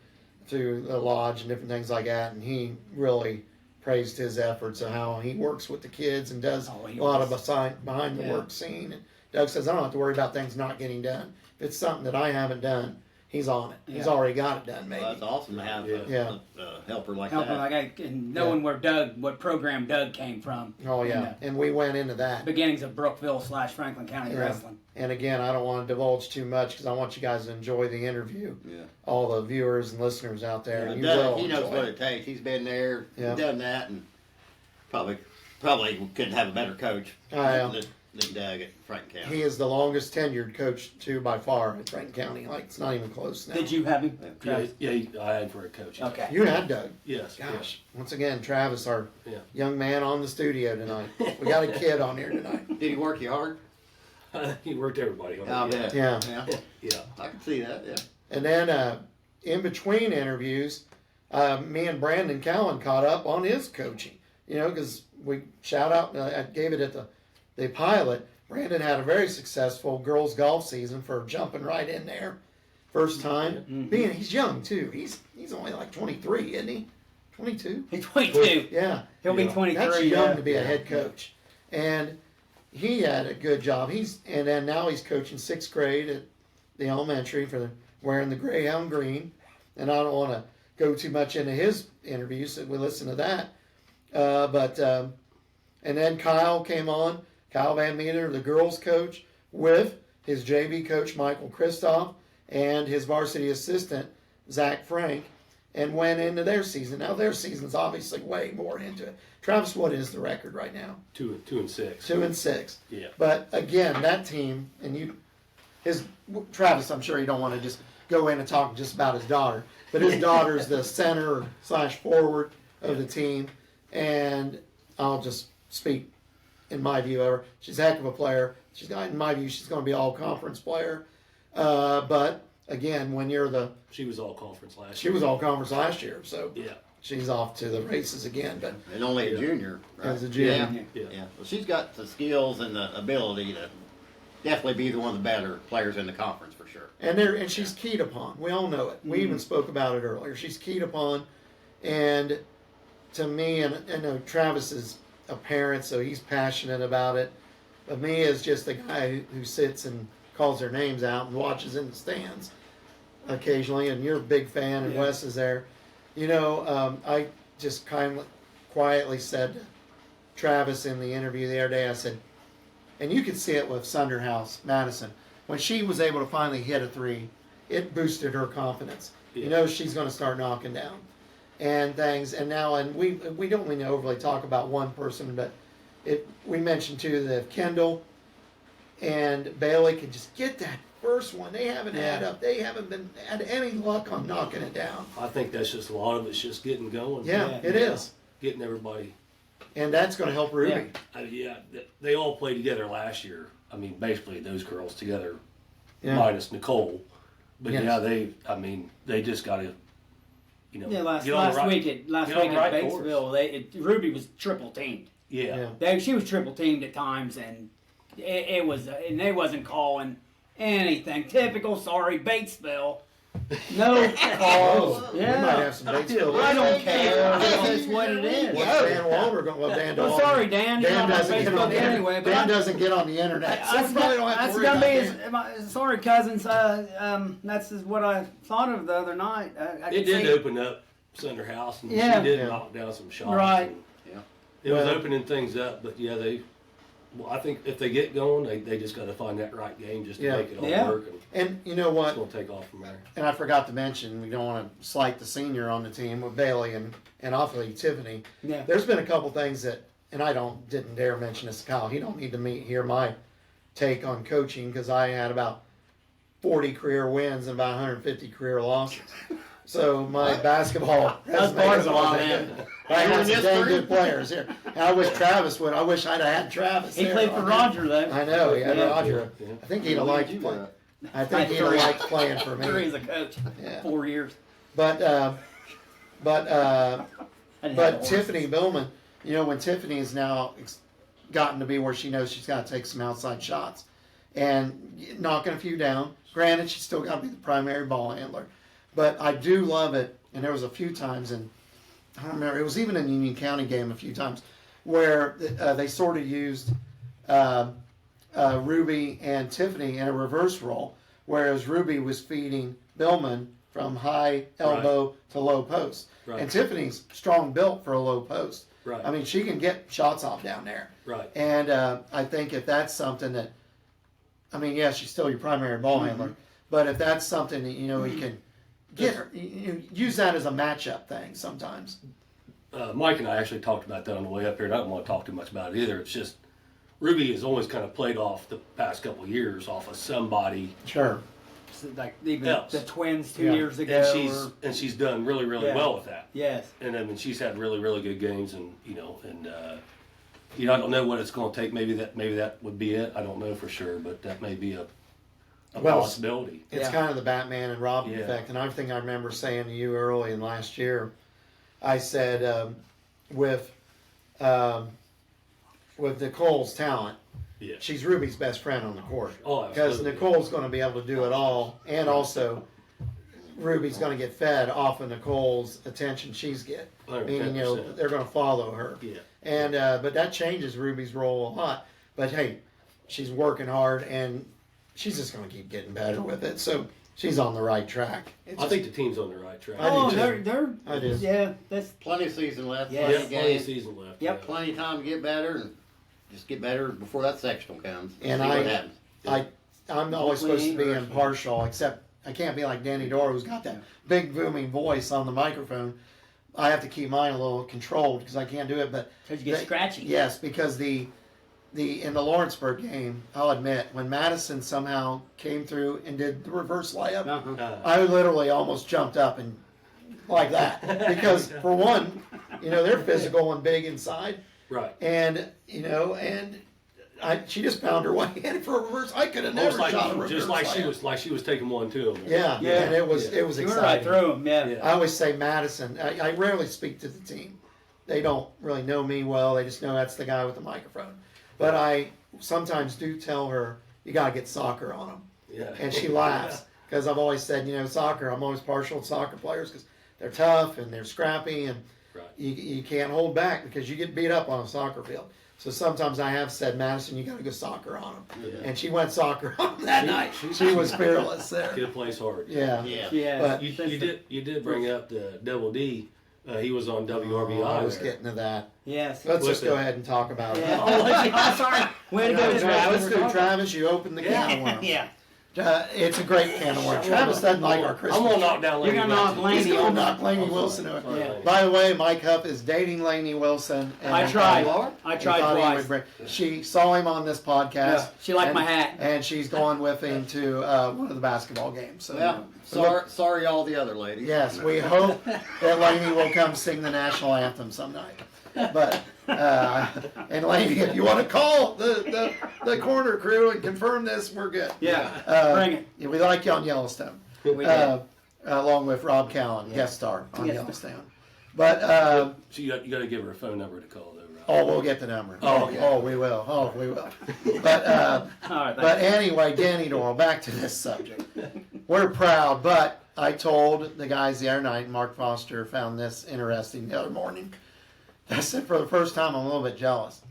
Speaker 1: through the lodge and different things like that. And he really praised his efforts of how he works with the kids and does
Speaker 2: Oh, he
Speaker 1: a lot of
Speaker 2: was-
Speaker 1: behind the
Speaker 2: Yeah.
Speaker 1: work scene. And Doug says, I don't have to worry about things not getting done. If it's something that I haven't done, he's on it. He's
Speaker 2: Yeah.
Speaker 1: already got it done, maybe.
Speaker 4: Well, that's awesome to have
Speaker 1: Yeah.
Speaker 4: a helper like
Speaker 2: Helping
Speaker 4: that.
Speaker 2: like I, and knowing where what program Doug came from.
Speaker 1: Oh,
Speaker 2: in
Speaker 1: yeah. And we went into that.
Speaker 2: the beginnings of Brookville / Franklin County
Speaker 1: Yeah.
Speaker 2: wrestling.
Speaker 1: And again, I don't want to divulge too much because I want you guys to enjoy the interview.
Speaker 4: Yeah.
Speaker 1: All the viewers and listeners out there.
Speaker 4: Yeah,
Speaker 1: and you
Speaker 4: Doug,
Speaker 1: will
Speaker 4: he knows
Speaker 1: enjoy
Speaker 4: what
Speaker 1: it.
Speaker 4: it takes. He's been there,
Speaker 1: Yeah.
Speaker 4: done that, and probably couldn't have a better coach
Speaker 1: Yeah.
Speaker 4: than Doug at Frank County.
Speaker 1: He is the longest tenured coach, too, by far at Franklin County. Like, it's not even close now.
Speaker 2: Did you have him?
Speaker 3: Yeah,
Speaker 2: Travis?
Speaker 3: I had for a coach.
Speaker 2: Okay.
Speaker 1: You had Doug.
Speaker 3: Yes.
Speaker 1: Gosh. Once again, Travis, our
Speaker 3: Yeah.
Speaker 1: young man on the studio tonight. We got a kid on here tonight.
Speaker 4: Did he work you hard?
Speaker 3: He worked everybody hard.
Speaker 4: I bet.
Speaker 1: Yeah.
Speaker 4: Yeah.
Speaker 3: Yeah.
Speaker 4: I can see that. Yeah.
Speaker 1: And then in between interviews, me and Brandon Cowan caught up on his coaching. Because we shout out, I gave it at the pilot. Brandon had a very successful girls golf season for jumping right in there. First time.
Speaker 2: Mm-hmm.
Speaker 1: He's young too. He's only like 23, isn't he? 22?
Speaker 2: He's 22.
Speaker 1: Yeah.
Speaker 2: He'll be
Speaker 3: Yeah.
Speaker 2: 23.
Speaker 1: That's young
Speaker 2: yeah.
Speaker 1: to be a head coach. And he had a good job. And then now he's coaching 6th grade at the elementary wearing the Greyhound green. And I don't want to go too much into his interviews, so we listen to that. And then Kyle came on. Kyle Van Meter, the girls coach, with his JV coach Michael Kristoff and his varsity assistant Zach Frank, and went into their season. Now their season's obviously way more into it. Travis, what is the record right now?
Speaker 3: 2-6.
Speaker 1: 2-6.
Speaker 3: Yeah.
Speaker 1: But again, that team and Travis, I'm sure you don't want to just go in and talk just about his daughter, but his daughter's the center / forward of the team, and I'll just speak in my view of her. She's a heck of a player. In my view, she's going to be all conference player. But again, when you're
Speaker 3: She was all conference last
Speaker 1: she
Speaker 3: year.
Speaker 1: was all conference last year, so
Speaker 3: Yeah.
Speaker 1: she's off to the races again. But
Speaker 4: And only a
Speaker 3: Yeah.
Speaker 4: junior. Right?
Speaker 1: As a junior.
Speaker 4: Yeah.
Speaker 3: Yeah.
Speaker 4: Yeah. Well, she's got the skills and the ability to definitely be one of the better players in the conference for sure.
Speaker 1: and she's keyed upon. We all know it. We even spoke about it earlier. She's keyed upon, and to me, and I know Travis is a parent, so he's passionate about it. But me as just the guy who sits and calls their names out and watches in the stands occasionally, and you're a big fan, and
Speaker 2: Yeah.
Speaker 1: Wes is there. I just quietly said to Travis in the interview the other day, I said, and you could see it with Sunderhouse Madison. When she was able to finally hit a 3, it boosted her confidence.
Speaker 3: Yeah.
Speaker 1: She's going to start knocking down and things. And we don't really overly talk about one person, but we mentioned too that if Kendall and Bailey could just get that first one, they haven't they haven't had any luck on knocking it down.
Speaker 3: I think that's just a lot of it's just getting going.
Speaker 1: Yeah,
Speaker 2: Yeah.
Speaker 1: it is.
Speaker 3: Getting everybody.
Speaker 1: And that's going to help Ruby.
Speaker 3: They all played together last year. I mean, basically those girls together,
Speaker 1: Yeah.
Speaker 3: minus Nicole. But
Speaker 1: Yes.
Speaker 3: they just got to you know,
Speaker 2: Yeah, last
Speaker 3: get on the right,
Speaker 2: week at
Speaker 3: get on the
Speaker 2: Batesville,
Speaker 3: course.
Speaker 2: Ruby was triple teamed.
Speaker 3: Yeah.
Speaker 2: She was triple teamed at times, and it was, and they wasn't calling anything. Typical, sorry, Batesville. No calls.
Speaker 1: Oh, we might have some Batesville.
Speaker 2: I don't care. That's what it is.
Speaker 1: What's Dan Walter going? Well, Dan
Speaker 2: Well,
Speaker 1: Walter.
Speaker 2: sorry, Dan. You're
Speaker 1: Dan
Speaker 2: not on
Speaker 1: doesn't get on
Speaker 2: Facebook
Speaker 1: the
Speaker 2: anyway. But
Speaker 1: Dan doesn't get on the internet, so we probably don't have to
Speaker 2: that's
Speaker 1: worry
Speaker 2: gonna
Speaker 1: about
Speaker 2: be
Speaker 1: Dan.
Speaker 2: sorry, cousins. That's just what I thought of the other night. I
Speaker 3: It
Speaker 2: could
Speaker 3: did
Speaker 2: see-
Speaker 3: open up Center House, and
Speaker 2: Yeah.
Speaker 3: she did
Speaker 1: Yeah.
Speaker 3: knock down some shots.
Speaker 2: Right.
Speaker 3: and
Speaker 4: Yeah.
Speaker 3: It was
Speaker 1: Well-
Speaker 3: opening things up, but yeah, well, I think if they get going, they just got to find that right game just to
Speaker 1: Yeah.
Speaker 3: make it all
Speaker 2: Yeah.
Speaker 3: work, and
Speaker 1: And you know
Speaker 3: it's
Speaker 1: what?
Speaker 3: going to take off from there.
Speaker 1: And I forgot to mention, we don't want to slight the senior on the team with Bailey and awfully Tiffany.
Speaker 2: Yeah.
Speaker 1: There's been a couple things that, and I didn't dare mention this to Kyle. He don't need to hear my take on coaching because I had about 40 career wins and about 150 career losses. So my basketball resume
Speaker 2: part of
Speaker 1: is
Speaker 2: it,
Speaker 1: all
Speaker 2: man.
Speaker 1: that. I
Speaker 4: You
Speaker 1: had
Speaker 4: in
Speaker 1: some
Speaker 4: this
Speaker 1: dang
Speaker 4: group?
Speaker 1: good players here. And I wish Travis would. I wish I'd have had Travis.
Speaker 2: He
Speaker 1: there
Speaker 2: played for
Speaker 1: on
Speaker 2: Roger though.
Speaker 1: that. I know. He had
Speaker 2: Yeah.
Speaker 1: Roger.
Speaker 3: Yeah.
Speaker 1: I think he'd have liked playing. I think he'd have
Speaker 2: Three.
Speaker 1: liked playing for
Speaker 2: Three
Speaker 1: me.
Speaker 2: as a coach.
Speaker 1: Yeah.
Speaker 2: 4 years.
Speaker 1: But
Speaker 2: I didn't have
Speaker 1: But
Speaker 2: the horses.
Speaker 1: Tiffany Billman, you know, when Tiffany has now gotten to be where she knows she's got to take some outside shots and knocking a few down. Granted, she's still got to be the primary ball handler. But I do love it. And there was a few times, and I don't remember, it was even in Union County game a few times, where they sort of used Ruby and Tiffany in a reverse role, whereas Ruby was feeding Billman from high elbow to low post.
Speaker 3: Right.
Speaker 1: And Tiffany's strong built for a low post.
Speaker 3: Right.
Speaker 1: I mean, she can get shots off down there.
Speaker 3: Right.
Speaker 1: And I think if that's something that, I mean, yeah, she's still your primary ball handler, but if that's something that, you know, you can get her, you use that as a matchup thing sometimes.
Speaker 3: Mike and I actually talked about that on the way up here, and I don't want to talk too much about it either. It's just Ruby has always kind of played off the past couple of years off of somebody,
Speaker 1: Sure.
Speaker 2: So, like even
Speaker 3: Else.
Speaker 2: the twins 2
Speaker 1: Yeah.
Speaker 2: years ago.
Speaker 3: and she's done really, really
Speaker 2: Yeah.
Speaker 3: well with that.
Speaker 2: Yes.
Speaker 3: And I mean, she's had really, really good games, and you know, I don't know what it's going to take. Maybe that would be it. I don't know for sure, but that may be a
Speaker 1: Well,
Speaker 3: possibility.
Speaker 1: It's
Speaker 2: Yeah.
Speaker 1: kind of the Batman and Robin
Speaker 3: Yeah.
Speaker 1: effect. And I think I remember saying to you early in last year, I said with Nicole's talent,
Speaker 3: Yeah.
Speaker 1: she's Ruby's best friend on the court.
Speaker 3: Oh,
Speaker 1: Because
Speaker 3: absolutely.
Speaker 1: Nicole's going to be able to do it all, and also Ruby's going to get fed off of Nicole's attention she's get. Meaning, you know,
Speaker 3: 110%.
Speaker 1: they're going to follow her.
Speaker 3: Yeah.
Speaker 1: And but that changes Ruby's role a lot. But hey, she's working hard, and she's just going to keep getting better with it. So she's on the right track. It's
Speaker 3: I think the team's on the right track.
Speaker 1: I do
Speaker 2: Oh,
Speaker 1: too.
Speaker 2: they're
Speaker 1: I do.
Speaker 2: yeah. That's
Speaker 4: Plenty of season left.
Speaker 2: Yes.
Speaker 4: Plenty
Speaker 3: Yeah,
Speaker 4: of
Speaker 3: plenty of
Speaker 4: games.
Speaker 3: season left.
Speaker 2: Yep.
Speaker 3: yeah.
Speaker 4: Plenty of time to get better and just get better before that sectional comes.
Speaker 1: And
Speaker 4: See
Speaker 1: I-
Speaker 4: what happens.
Speaker 1: I'm always supposed to be
Speaker 2: Hopefully,
Speaker 1: impartial, except I can't be like Danny Dorr, who's got that big booming voice on the microphone. I have to keep mine a little controlled because I can't do it. But
Speaker 2: because you get
Speaker 1: the-
Speaker 2: scratchy.
Speaker 1: Yes, because the in the Lawrenceburg game, I'll admit, when Madison somehow came through and did the reverse layup,
Speaker 2: Uh-huh.
Speaker 1: I literally almost jumped up and like that because for one, you know, they're physical and big inside,
Speaker 3: Right.
Speaker 1: and you know, and she just found her way in for a reverse. I could have never
Speaker 3: Almost
Speaker 1: shot a reverse
Speaker 3: just like
Speaker 1: layup.
Speaker 3: she was taking one to him.
Speaker 1: Yeah,
Speaker 2: Yeah.
Speaker 1: and it was
Speaker 3: Yeah.
Speaker 1: it was
Speaker 2: You were right
Speaker 1: exciting.
Speaker 2: through them. Yeah.
Speaker 3: Yeah.
Speaker 1: I always say Madison. I rarely speak to the team. They don't really know me well. They just know that's the guy with the microphone. But I sometimes do tell her, you got to get soccer on them.
Speaker 3: Yeah.
Speaker 1: And she laughs because I've always said, you know, soccer, I'm always partial to soccer players because they're tough and they're scrappy and
Speaker 3: Right.
Speaker 1: you can't hold back because you get beat up on a soccer field. So sometimes I have said, Madison, you got to go soccer on them.
Speaker 3: Yeah.
Speaker 1: And she went soccer on them that night.
Speaker 3: she-
Speaker 1: She was fearless there.
Speaker 3: Kid plays hard.
Speaker 1: Yeah.
Speaker 4: Yeah.
Speaker 2: Yeah.
Speaker 1: But
Speaker 3: You did bring up the Double D. He was on WRBI.
Speaker 1: I was
Speaker 3: there.
Speaker 1: getting to that.
Speaker 2: Yes.
Speaker 1: Let's just
Speaker 3: With
Speaker 1: go
Speaker 3: it.
Speaker 1: ahead and talk about it.
Speaker 2: Yeah. Oh, sorry. Way to go, Travis.
Speaker 1: Let's do Travis. You opened the can of worms.
Speaker 2: Yeah.
Speaker 1: It's a great can of worms. Travis doesn't like our Christmas.
Speaker 3: I'm gonna knock down.
Speaker 2: You're
Speaker 3: Laney
Speaker 2: gonna knock
Speaker 3: Wilson.
Speaker 1: He's
Speaker 2: Laney
Speaker 1: going to
Speaker 2: over.
Speaker 1: knock Lainey Wilson over.
Speaker 2: Yeah.
Speaker 1: By the way, Mike Huff is dating Lainey Wilson. And
Speaker 2: I tried. I
Speaker 1: he
Speaker 2: tried
Speaker 1: thought he
Speaker 2: twice.
Speaker 1: would bring- She saw him on this podcast.
Speaker 2: Yeah, she liked
Speaker 1: and-
Speaker 2: my hat.
Speaker 1: And she's going with him to one of the basketball games. So,
Speaker 4: Well, sorry, all the other ladies.
Speaker 1: yes, we hope that Lainey will come sing the national anthem some night. But and Lainey, if you want to call the corner crew and confirm this, we're good.
Speaker 2: Yeah. Bring it.
Speaker 1: Yeah, we like you on Yellowstone.
Speaker 2: We did.
Speaker 1: along with Rob Callen, guest star on
Speaker 2: Yes.
Speaker 1: Yellowstone. But
Speaker 3: So you got to give her a phone number to call though, right?
Speaker 1: oh, we'll get the number.
Speaker 3: Oh, okay.
Speaker 1: Oh, we will. Oh, we will. But
Speaker 2: All right,
Speaker 1: but anyway, Danny Doyle. Back to this subject. We're proud, but I told the guys the other night. Mark Foster found this interesting the other morning. I said for the first time, I'm a little bit jealous.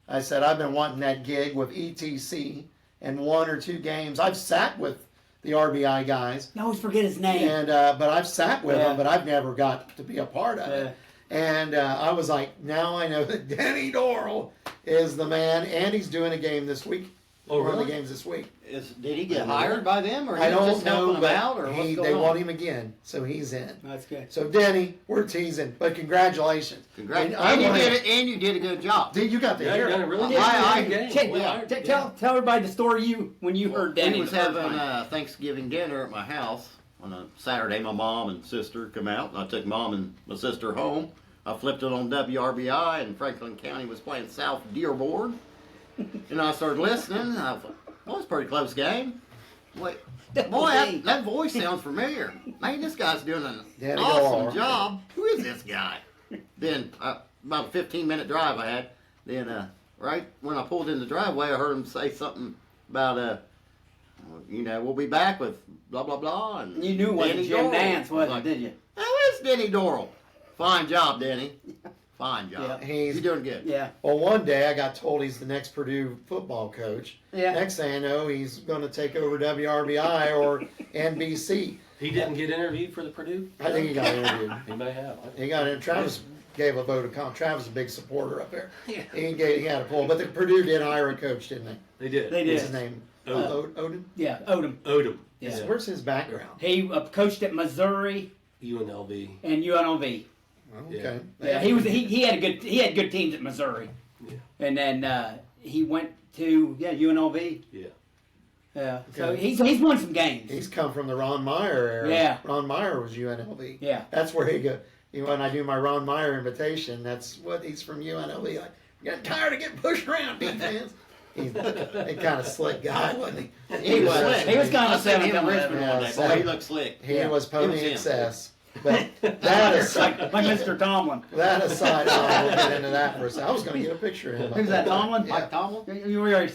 Speaker 1: I said I've been wanting that gig with ETC and 1 or 2 games. I've sat with the RBI guys.
Speaker 2: I always forget his name.
Speaker 1: And but I've sat with
Speaker 2: Yeah.
Speaker 1: them, but I've never got to be a part of it. And I was like, now I know that Danny Doyle is the man, and he's doing a game this week.
Speaker 3: Oh,
Speaker 1: One of
Speaker 3: really?
Speaker 1: the games this week.
Speaker 4: Did he get hired by them, or
Speaker 1: I
Speaker 4: he
Speaker 1: don't
Speaker 4: just helping
Speaker 1: know,
Speaker 4: them
Speaker 1: but
Speaker 4: out, or what's
Speaker 1: they
Speaker 4: going
Speaker 1: want
Speaker 4: on?
Speaker 1: him again, so he's in.
Speaker 2: That's good.
Speaker 1: So Denny, we're teasing, but congratulations.
Speaker 4: Congrats.
Speaker 1: And I
Speaker 4: And you
Speaker 1: wanna-
Speaker 4: did it, and you did a good job.
Speaker 1: Dude, you got the
Speaker 3: Yeah, you
Speaker 1: hair.
Speaker 3: done a really good
Speaker 4: I-
Speaker 3: game.
Speaker 2: Tell,
Speaker 3: Well,
Speaker 2: tell everybody the story when you heard Danny.
Speaker 4: We was
Speaker 2: the first
Speaker 4: having
Speaker 2: time.
Speaker 4: Thanksgiving dinner at my house on a Saturday. My mom and sister come out, and I took mom and my sister home. I flipped it on WRBI, and Franklin County was playing South Dearborn. And I started listening, and I thought, well, it's a pretty close game. Wait, boy, that voice sounds familiar. Man, this guy's doing an
Speaker 1: Danny
Speaker 4: awesome
Speaker 1: Doyle.
Speaker 4: job. Who is this guy? Then, about a 15-minute drive I had. Then, right when I pulled in the driveway, I heard him say something about, we'll be back with blah, blah, blah. And
Speaker 2: You knew it wasn't
Speaker 4: Danny
Speaker 2: Jim
Speaker 4: Doyle.
Speaker 2: Nance,
Speaker 4: I was
Speaker 2: wasn't
Speaker 4: like,
Speaker 2: it, did you?
Speaker 4: oh, it's Denny Doyle. Fine job, Denny. Fine job.
Speaker 1: Yeah. He's-
Speaker 4: You're doing good.
Speaker 2: Yeah.
Speaker 1: Well, one day I got told he's the next Purdue football coach.
Speaker 2: Yeah.
Speaker 1: Next thing I know, he's going to take over WRBI or NBC.
Speaker 3: He didn't get interviewed for the Purdue?
Speaker 1: I think he got interviewed.
Speaker 3: He may have.
Speaker 1: He got in. Travis gave a vote of confidence. Travis is a big supporter up there.
Speaker 3: Yeah.
Speaker 1: He had a poll, but the Purdue did hire a coach, didn't they?
Speaker 3: They did.
Speaker 2: They
Speaker 1: What's
Speaker 2: did.
Speaker 1: his name?
Speaker 3: Odom.
Speaker 1: Odin.
Speaker 2: Yeah, Odom.
Speaker 3: Odom.
Speaker 2: Yeah.
Speaker 1: Where's his background?
Speaker 2: He coached at Missouri
Speaker 3: UNLV.
Speaker 2: and UNLV.
Speaker 1: Okay.
Speaker 2: Yeah, he had good teams at Missouri.
Speaker 3: Yeah.
Speaker 2: And then he went to UNLV.
Speaker 3: Yeah.
Speaker 2: Yeah. So
Speaker 1: Okay.
Speaker 2: he's won some games.
Speaker 1: He's come from the Ron Meyer era.
Speaker 2: Yeah.
Speaker 1: Ron Meyer was UNLV.
Speaker 2: Yeah.
Speaker 1: That's where he go. When I do my Ron Meyer invitation, that's what he's from UNLV. I got tired of getting pushed around, defense. He's a kind of slick guy, wasn't he?
Speaker 4: He was slick.
Speaker 2: He was kind
Speaker 4: I
Speaker 2: of
Speaker 4: seen him in
Speaker 2: 7
Speaker 4: Richmond
Speaker 1: Yeah,
Speaker 4: one day.
Speaker 1: so-
Speaker 4: Boy, he looked slick.
Speaker 1: He
Speaker 2: Yeah.
Speaker 1: was
Speaker 4: It
Speaker 1: pony
Speaker 4: was him.
Speaker 1: excess. But that aside,
Speaker 2: like Mr. Tomlin.
Speaker 1: that aside, we'll get into that for a second. I was going to get a picture of him.
Speaker 2: Who's that, Tomlin?
Speaker 1: Yeah.
Speaker 4: Mike Tomlin?
Speaker 2: You already.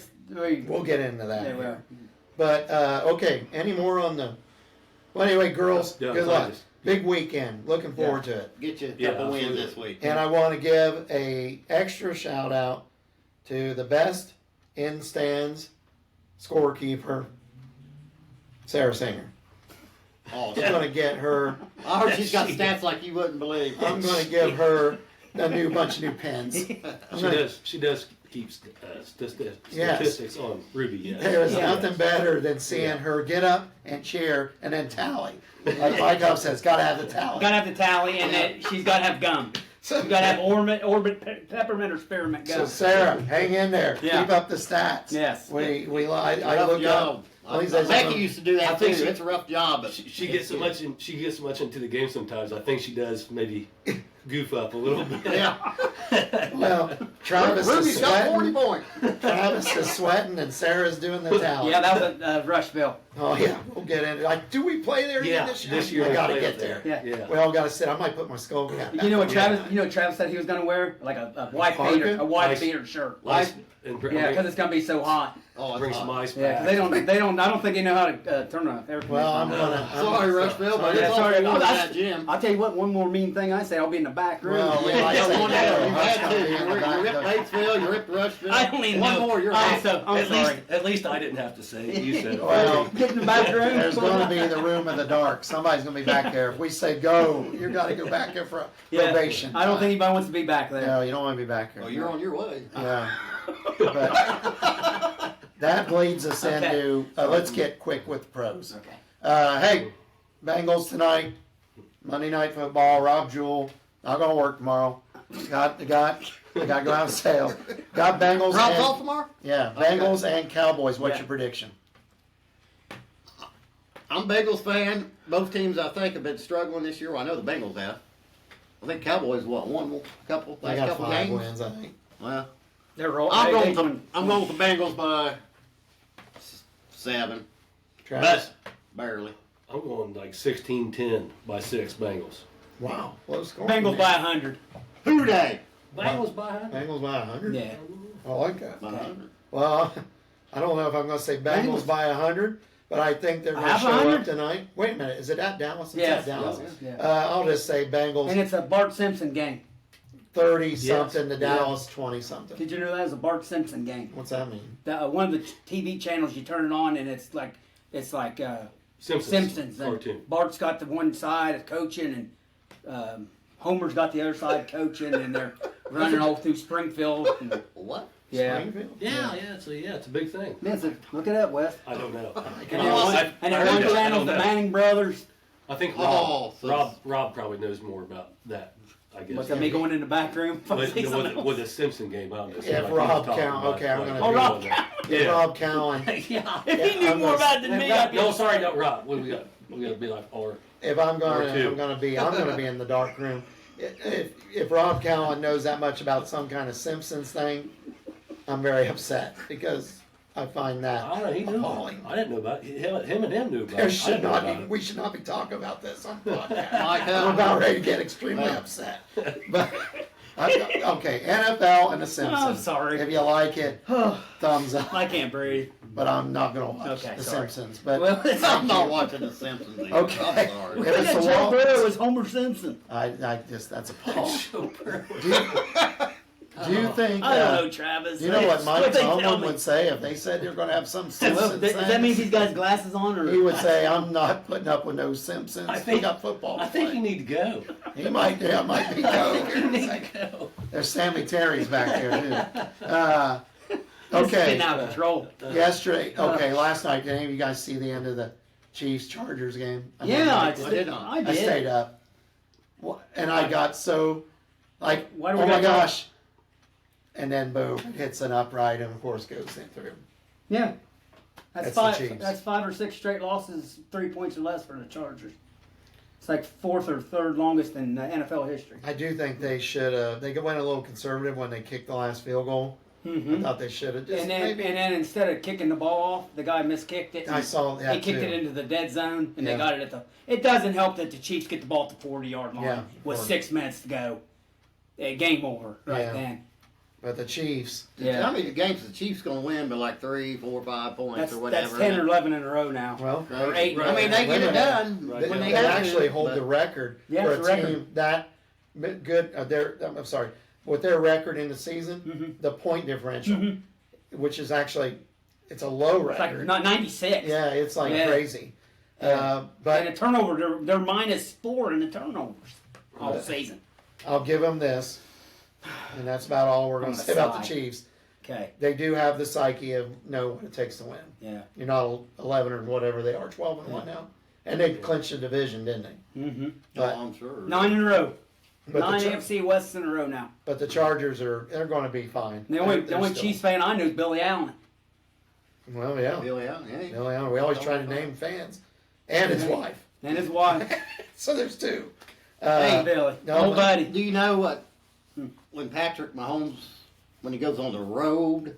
Speaker 1: We'll get into that.
Speaker 2: Yeah, we are.
Speaker 1: But okay, any more on the? Well, anyway, girls,
Speaker 3: Yeah,
Speaker 1: good
Speaker 3: so I
Speaker 1: luck.
Speaker 3: just-
Speaker 1: Big weekend. Looking forward to it.
Speaker 4: Get you a
Speaker 3: Yeah,
Speaker 4: couple wins
Speaker 3: absolutely.
Speaker 4: this week.
Speaker 1: And I want to give a extra shout out to the best in stands scorekeeper, Sarah Singer.
Speaker 4: Oh,
Speaker 1: I'm going to get her.
Speaker 4: I heard she's got stats like you wouldn't believe.
Speaker 1: I'm going to give her a bunch of new pens. I'm
Speaker 3: She
Speaker 1: gonna-
Speaker 3: does. She does keep statistics on Ruby. Yes.
Speaker 1: There is
Speaker 2: Yeah.
Speaker 1: nothing better than seeing her get up and cheer and then tally. Like Mike Huff says, got to have the tally.
Speaker 2: Gotta have the tally, and then she's gotta have gum.
Speaker 1: So,
Speaker 2: You gotta have orbit, peppermint or spearmint
Speaker 1: so
Speaker 2: gum.
Speaker 1: Sarah, hang in there.
Speaker 2: Yeah.
Speaker 1: Keep up the stats.
Speaker 2: Yes.
Speaker 1: I
Speaker 4: Rough
Speaker 1: look
Speaker 4: job.
Speaker 1: up. All these days
Speaker 4: Becky
Speaker 1: I'm-
Speaker 4: used to do
Speaker 3: I
Speaker 4: that
Speaker 3: think
Speaker 4: too.
Speaker 3: she-
Speaker 4: It's a rough job, but
Speaker 3: She gets so much. She gets so much into the game sometimes. I think she does maybe goof up a little bit.
Speaker 4: Yeah.
Speaker 1: Well, Travis is
Speaker 4: Ruby's got 40
Speaker 1: sweating.
Speaker 4: points.
Speaker 1: Travis is sweating, and Sarah's doing the tally.
Speaker 2: Yeah, that was at Rushville.
Speaker 1: Oh yeah, we'll get into. Like, do we play there again
Speaker 3: Yeah,
Speaker 1: this year?
Speaker 3: this year
Speaker 1: I
Speaker 3: we
Speaker 1: gotta
Speaker 3: play
Speaker 1: get
Speaker 3: up
Speaker 1: there.
Speaker 3: there.
Speaker 2: Yeah.
Speaker 3: Yeah.
Speaker 1: We all gotta sit. I might put my skull cap.
Speaker 2: You know what
Speaker 1: back on.
Speaker 2: Travis? You know what Travis said he was gonna wear? Like a white
Speaker 1: Parka?
Speaker 2: beater, a white
Speaker 3: Nice.
Speaker 2: beater shirt.
Speaker 3: Nice. And
Speaker 2: Yeah, because it's gonna be so hot.
Speaker 4: Oh,
Speaker 3: bring
Speaker 4: it's
Speaker 3: some
Speaker 4: hot.
Speaker 3: ice
Speaker 2: Yeah,
Speaker 3: back.
Speaker 2: 'cause they don't. I don't think they know how to turn a air conditioner.
Speaker 1: Well, I'm
Speaker 2: on.
Speaker 1: gonna.
Speaker 4: Sorry, Rushville, but
Speaker 2: Yeah,
Speaker 4: it's all
Speaker 2: sorry.
Speaker 4: going
Speaker 2: Oh,
Speaker 4: to
Speaker 2: that's-
Speaker 4: that gym.
Speaker 2: I'll tell you what. One more mean thing I say. I'll be in the back room.
Speaker 1: Well, we
Speaker 4: Yeah,
Speaker 1: might
Speaker 4: you
Speaker 1: say
Speaker 4: got one
Speaker 1: no.
Speaker 4: there. You
Speaker 1: That's
Speaker 4: had
Speaker 1: gonna
Speaker 4: two.
Speaker 1: be in the
Speaker 4: You
Speaker 1: back.
Speaker 4: ripped Batesville, you ripped Rushville.
Speaker 2: I don't even
Speaker 4: One
Speaker 2: know.
Speaker 4: more, you're
Speaker 2: I'm
Speaker 4: out.
Speaker 2: so. I'm
Speaker 3: At
Speaker 2: sorry.
Speaker 3: least I didn't have to say it. You said it.
Speaker 1: Well,
Speaker 2: Get in the back room.
Speaker 1: there's going to be the room in the dark. Somebody's going to be back there. If we say go, you got to go back there for
Speaker 2: Yeah.
Speaker 1: probation.
Speaker 2: I don't think anybody wants to be back there.
Speaker 1: No, you don't want to be back there.
Speaker 4: Oh, you're on your way.
Speaker 1: Yeah. But that leads us
Speaker 2: Okay.
Speaker 1: into. Let's get quick with the pros.
Speaker 2: Okay.
Speaker 1: Hey, Bengals tonight. Monday Night Football. Rob Jewell. Not going to work tomorrow. Got to go out and sail. Got Bengals.
Speaker 4: Rob's
Speaker 1: and-
Speaker 4: off tomorrow?
Speaker 1: Yeah, Bengals and Cowboys. What's
Speaker 2: Yeah.
Speaker 1: your prediction?
Speaker 4: I'm a Bengals fan. Both teams, I think, have been struggling this year. Well, I know the Bengals have. I think Cowboys, won a couple,
Speaker 1: They
Speaker 4: last
Speaker 1: got
Speaker 4: couple
Speaker 1: 5
Speaker 4: games.
Speaker 1: wins, I think.
Speaker 4: Well,
Speaker 2: They're rolling.
Speaker 4: I'm going with the Bengals by 7.
Speaker 1: Travis.
Speaker 4: But barely.
Speaker 3: I'm going like 16-10 by 6 Bengals.
Speaker 1: Wow. Low score.
Speaker 2: Bengals by 100.
Speaker 4: Who day?
Speaker 3: Bengals by 100.
Speaker 1: Bengals by 100?
Speaker 2: Yeah.
Speaker 1: I like that.
Speaker 4: 100.
Speaker 1: Well, I don't know if I'm going to say Bengals
Speaker 2: Bengals.
Speaker 1: by 100, but I think they're going to
Speaker 2: Half
Speaker 1: show
Speaker 2: 100?
Speaker 1: up tonight. Wait a minute. Is it at Dallas? It's
Speaker 2: Yes.
Speaker 1: at Dallas.
Speaker 2: Yeah.
Speaker 1: I'll just say Bengals
Speaker 2: And it's a Bart Simpson game.
Speaker 1: 30
Speaker 3: Yes.
Speaker 1: something to
Speaker 3: Yeah.
Speaker 1: Dallas 20 something.
Speaker 2: Did you know that was a Bart Simpson game?
Speaker 1: What's that mean?
Speaker 2: One of the TV channels you turn it on and it's like Simpsons. And
Speaker 3: cartoon.
Speaker 2: Bart's got the one side coaching and Homer's got the other side coaching and they're running all through Springfield. And,
Speaker 4: What?
Speaker 2: yeah.
Speaker 1: Springfield?
Speaker 3: Yeah, it's a big thing.
Speaker 2: Look it up, Wes.
Speaker 3: I don't know.
Speaker 2: And then one channel's the Manning brothers.
Speaker 3: I think
Speaker 4: Oh,
Speaker 3: Rob probably knows more about that. I guess.
Speaker 2: What's that, me going in the back room?
Speaker 3: With the Simpson game, I'm just
Speaker 1: Yeah,
Speaker 3: like,
Speaker 1: Rob
Speaker 3: talking
Speaker 1: Count.
Speaker 3: about,
Speaker 1: Okay, I'm
Speaker 3: like,
Speaker 1: gonna
Speaker 2: Oh,
Speaker 1: do
Speaker 2: Rob
Speaker 3: that.
Speaker 2: Count.
Speaker 1: Yeah.
Speaker 3: Yeah.
Speaker 1: Rob Cowan.
Speaker 2: Yeah. If he knew
Speaker 1: I'm
Speaker 2: more
Speaker 1: gonna-
Speaker 2: about it than me, I'd be
Speaker 3: No, sorry, not Rob. What do we got? We got to be like or
Speaker 1: If I'm gonna,
Speaker 3: Or two.
Speaker 1: I'm gonna be in the dark room. If Rob Cowan knows that much about some kind of Simpsons thing, I'm very upset because I find that
Speaker 3: I don't know. He knew.
Speaker 1: appalling.
Speaker 3: I didn't know about it. Him and him knew about it.
Speaker 1: There
Speaker 3: I
Speaker 1: should
Speaker 3: didn't know
Speaker 1: not
Speaker 3: about
Speaker 1: be.
Speaker 3: it.
Speaker 1: We should not be talking about this on the podcast.
Speaker 4: Like,
Speaker 1: I'm about ready to get extremely upset. But okay, NFL and the Simpsons.
Speaker 2: I'm sorry.
Speaker 1: If you like it, thumbs up.
Speaker 2: I can't breathe.
Speaker 1: But I'm not gonna watch
Speaker 2: Okay,
Speaker 1: the
Speaker 2: sorry.
Speaker 1: Simpsons. But
Speaker 2: Well, it's
Speaker 4: I'm not watching The Simpsons either.
Speaker 1: Okay.
Speaker 4: I'm sorry.
Speaker 1: If it's the
Speaker 2: Joe
Speaker 1: Walt-
Speaker 2: Burrow was Homer Simpson.
Speaker 1: I just that's appalling.
Speaker 3: Joe Burrow.
Speaker 1: Do you think?
Speaker 2: I don't know, Travis.
Speaker 1: Do you know what Mike
Speaker 2: they tell
Speaker 1: Tomlin
Speaker 2: me.
Speaker 1: would say if they said they're going to have some
Speaker 2: Well,
Speaker 1: Simpsons?
Speaker 2: does that mean he's got his glasses on, or
Speaker 1: He would say, "I'm not putting up with no Simpsons.
Speaker 3: I
Speaker 1: We
Speaker 3: think-
Speaker 1: got football." to
Speaker 3: I think
Speaker 1: play."
Speaker 3: you need to go.
Speaker 1: He might. Yeah, might be
Speaker 3: I think you
Speaker 1: go.
Speaker 3: need to go.
Speaker 1: There's Sammy Terry's back there too.
Speaker 2: This is
Speaker 1: Okay.
Speaker 2: getting out of control?
Speaker 1: Yesterday. Okay. Last night. Did any of you guys see the end of the Chiefs Chargers game? I mean,
Speaker 2: Yeah,
Speaker 1: I
Speaker 2: I
Speaker 1: did.
Speaker 2: did.
Speaker 4: not.
Speaker 2: I
Speaker 1: I stayed
Speaker 2: did.
Speaker 1: up, and I got so like,
Speaker 2: Why do we
Speaker 1: oh my
Speaker 2: got that?
Speaker 1: gosh! And then boom, it hits an upright, and of course goes in through.
Speaker 2: Yeah, that's
Speaker 1: That's the
Speaker 2: five.
Speaker 1: Chiefs.
Speaker 2: That's 5 or 6 straight losses, 3 points or less for the Chargers. It's like 4th or 3rd longest in NFL history.
Speaker 1: I do think they should. They went a little conservative when they kicked the last field goal. I
Speaker 2: Mm-hmm.
Speaker 1: thought they should have just
Speaker 2: And then,
Speaker 1: maybe.
Speaker 2: and then instead of kicking the ball off, the guy miskicked it.
Speaker 1: I saw that
Speaker 2: He kicked
Speaker 1: too.
Speaker 2: it into the dead zone, and
Speaker 1: Yeah.
Speaker 2: they got it at the. It doesn't help that the Chiefs get the ball at the 40-yard line
Speaker 1: Yeah,
Speaker 2: with
Speaker 1: or-
Speaker 2: 6 minutes to go. Game over right
Speaker 1: Yeah.
Speaker 2: then.
Speaker 1: But the Chiefs,
Speaker 2: Yeah.
Speaker 4: Tell me the games the Chiefs gonna win by like 3, 4, 5 points or whatever.
Speaker 2: That's 10 or 11 in a row now.
Speaker 1: well,
Speaker 2: Or 8.
Speaker 4: I mean, they get it done
Speaker 3: Right.
Speaker 1: they,
Speaker 4: when they
Speaker 1: they
Speaker 4: have
Speaker 1: actually
Speaker 4: to,
Speaker 1: hold
Speaker 4: but-
Speaker 1: the record
Speaker 2: Yeah,
Speaker 1: for
Speaker 2: it's
Speaker 1: a
Speaker 2: a
Speaker 1: team
Speaker 2: record.
Speaker 1: that good. I'm sorry, with their record in the season,
Speaker 2: Mhm.
Speaker 1: the point differential,
Speaker 2: Mhm.
Speaker 1: which is actually it's a low
Speaker 2: It's like
Speaker 1: record.
Speaker 2: not 96.
Speaker 1: Yeah, it's like
Speaker 2: Yeah.
Speaker 1: crazy.
Speaker 2: Yeah.
Speaker 1: But
Speaker 2: And a turnover, they're -4 in the turnovers all season.
Speaker 1: I'll give them this, and that's about all we're going
Speaker 2: On
Speaker 1: to
Speaker 2: the
Speaker 1: say about the
Speaker 2: side.
Speaker 1: Chiefs.
Speaker 2: Okay.
Speaker 1: They do have the psyche of know what it takes to win.
Speaker 2: Yeah.
Speaker 1: You're not 11 or whatever they are, 12-1 now, and they clinched the division, didn't they?
Speaker 2: Mm-hmm.
Speaker 1: But
Speaker 4: Oh, I'm sure.
Speaker 2: 9 in a row.
Speaker 1: But
Speaker 2: 9
Speaker 1: the Char-
Speaker 2: AFC Wests in a row now.
Speaker 1: but the Chargers they're going to be fine.
Speaker 2: The only
Speaker 1: They're still-
Speaker 2: Chiefs fan I knew is Billy Allen.
Speaker 1: Well, yeah.
Speaker 4: Billy Allen, yeah.
Speaker 1: Billy Allen. We always try to name fans and his wife.
Speaker 2: And his wife.
Speaker 1: So there's two.
Speaker 2: Hey, Billy.
Speaker 1: no,
Speaker 2: Old
Speaker 1: but-
Speaker 2: buddy.
Speaker 4: Do you know what? When Patrick Mahomes, when he goes on the road,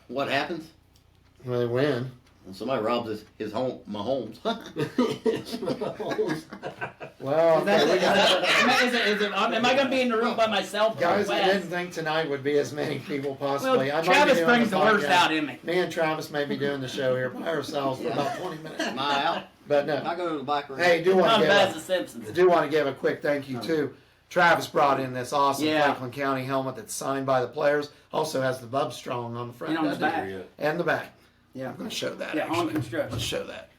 Speaker 4: what happens?
Speaker 1: Well, they win.
Speaker 4: When somebody robs his home, Mahomes.
Speaker 1: Well, okay, we got,
Speaker 2: Am I going to be in the room by myself?
Speaker 1: guys,
Speaker 2: Or
Speaker 1: I
Speaker 2: Wes?
Speaker 1: didn't think tonight would be as many people
Speaker 2: Well,
Speaker 1: possibly. I might be
Speaker 2: Travis
Speaker 1: doing
Speaker 2: brings
Speaker 1: the
Speaker 2: the worst
Speaker 1: podcast.
Speaker 2: out in me.
Speaker 1: Me and Travis may be doing the show here by ourselves for about 20 minutes.
Speaker 4: Am I out?
Speaker 1: But
Speaker 4: I
Speaker 1: no.
Speaker 4: go to the back room.
Speaker 1: Hey, do want
Speaker 2: Not
Speaker 1: to
Speaker 2: as bad as
Speaker 1: give
Speaker 2: the Simpsons.
Speaker 1: a quick thank you to Travis. Brought in this awesome
Speaker 2: Yeah.
Speaker 1: Franklin County helmet that's signed by the players. Also has the Bub Strong on the front,
Speaker 2: And on the
Speaker 1: doesn't it?
Speaker 2: back.
Speaker 1: And the back.
Speaker 2: Yeah.
Speaker 1: I'm going to show that.
Speaker 2: Yeah,
Speaker 1: actually.
Speaker 2: on construction.
Speaker 1: Let's show that.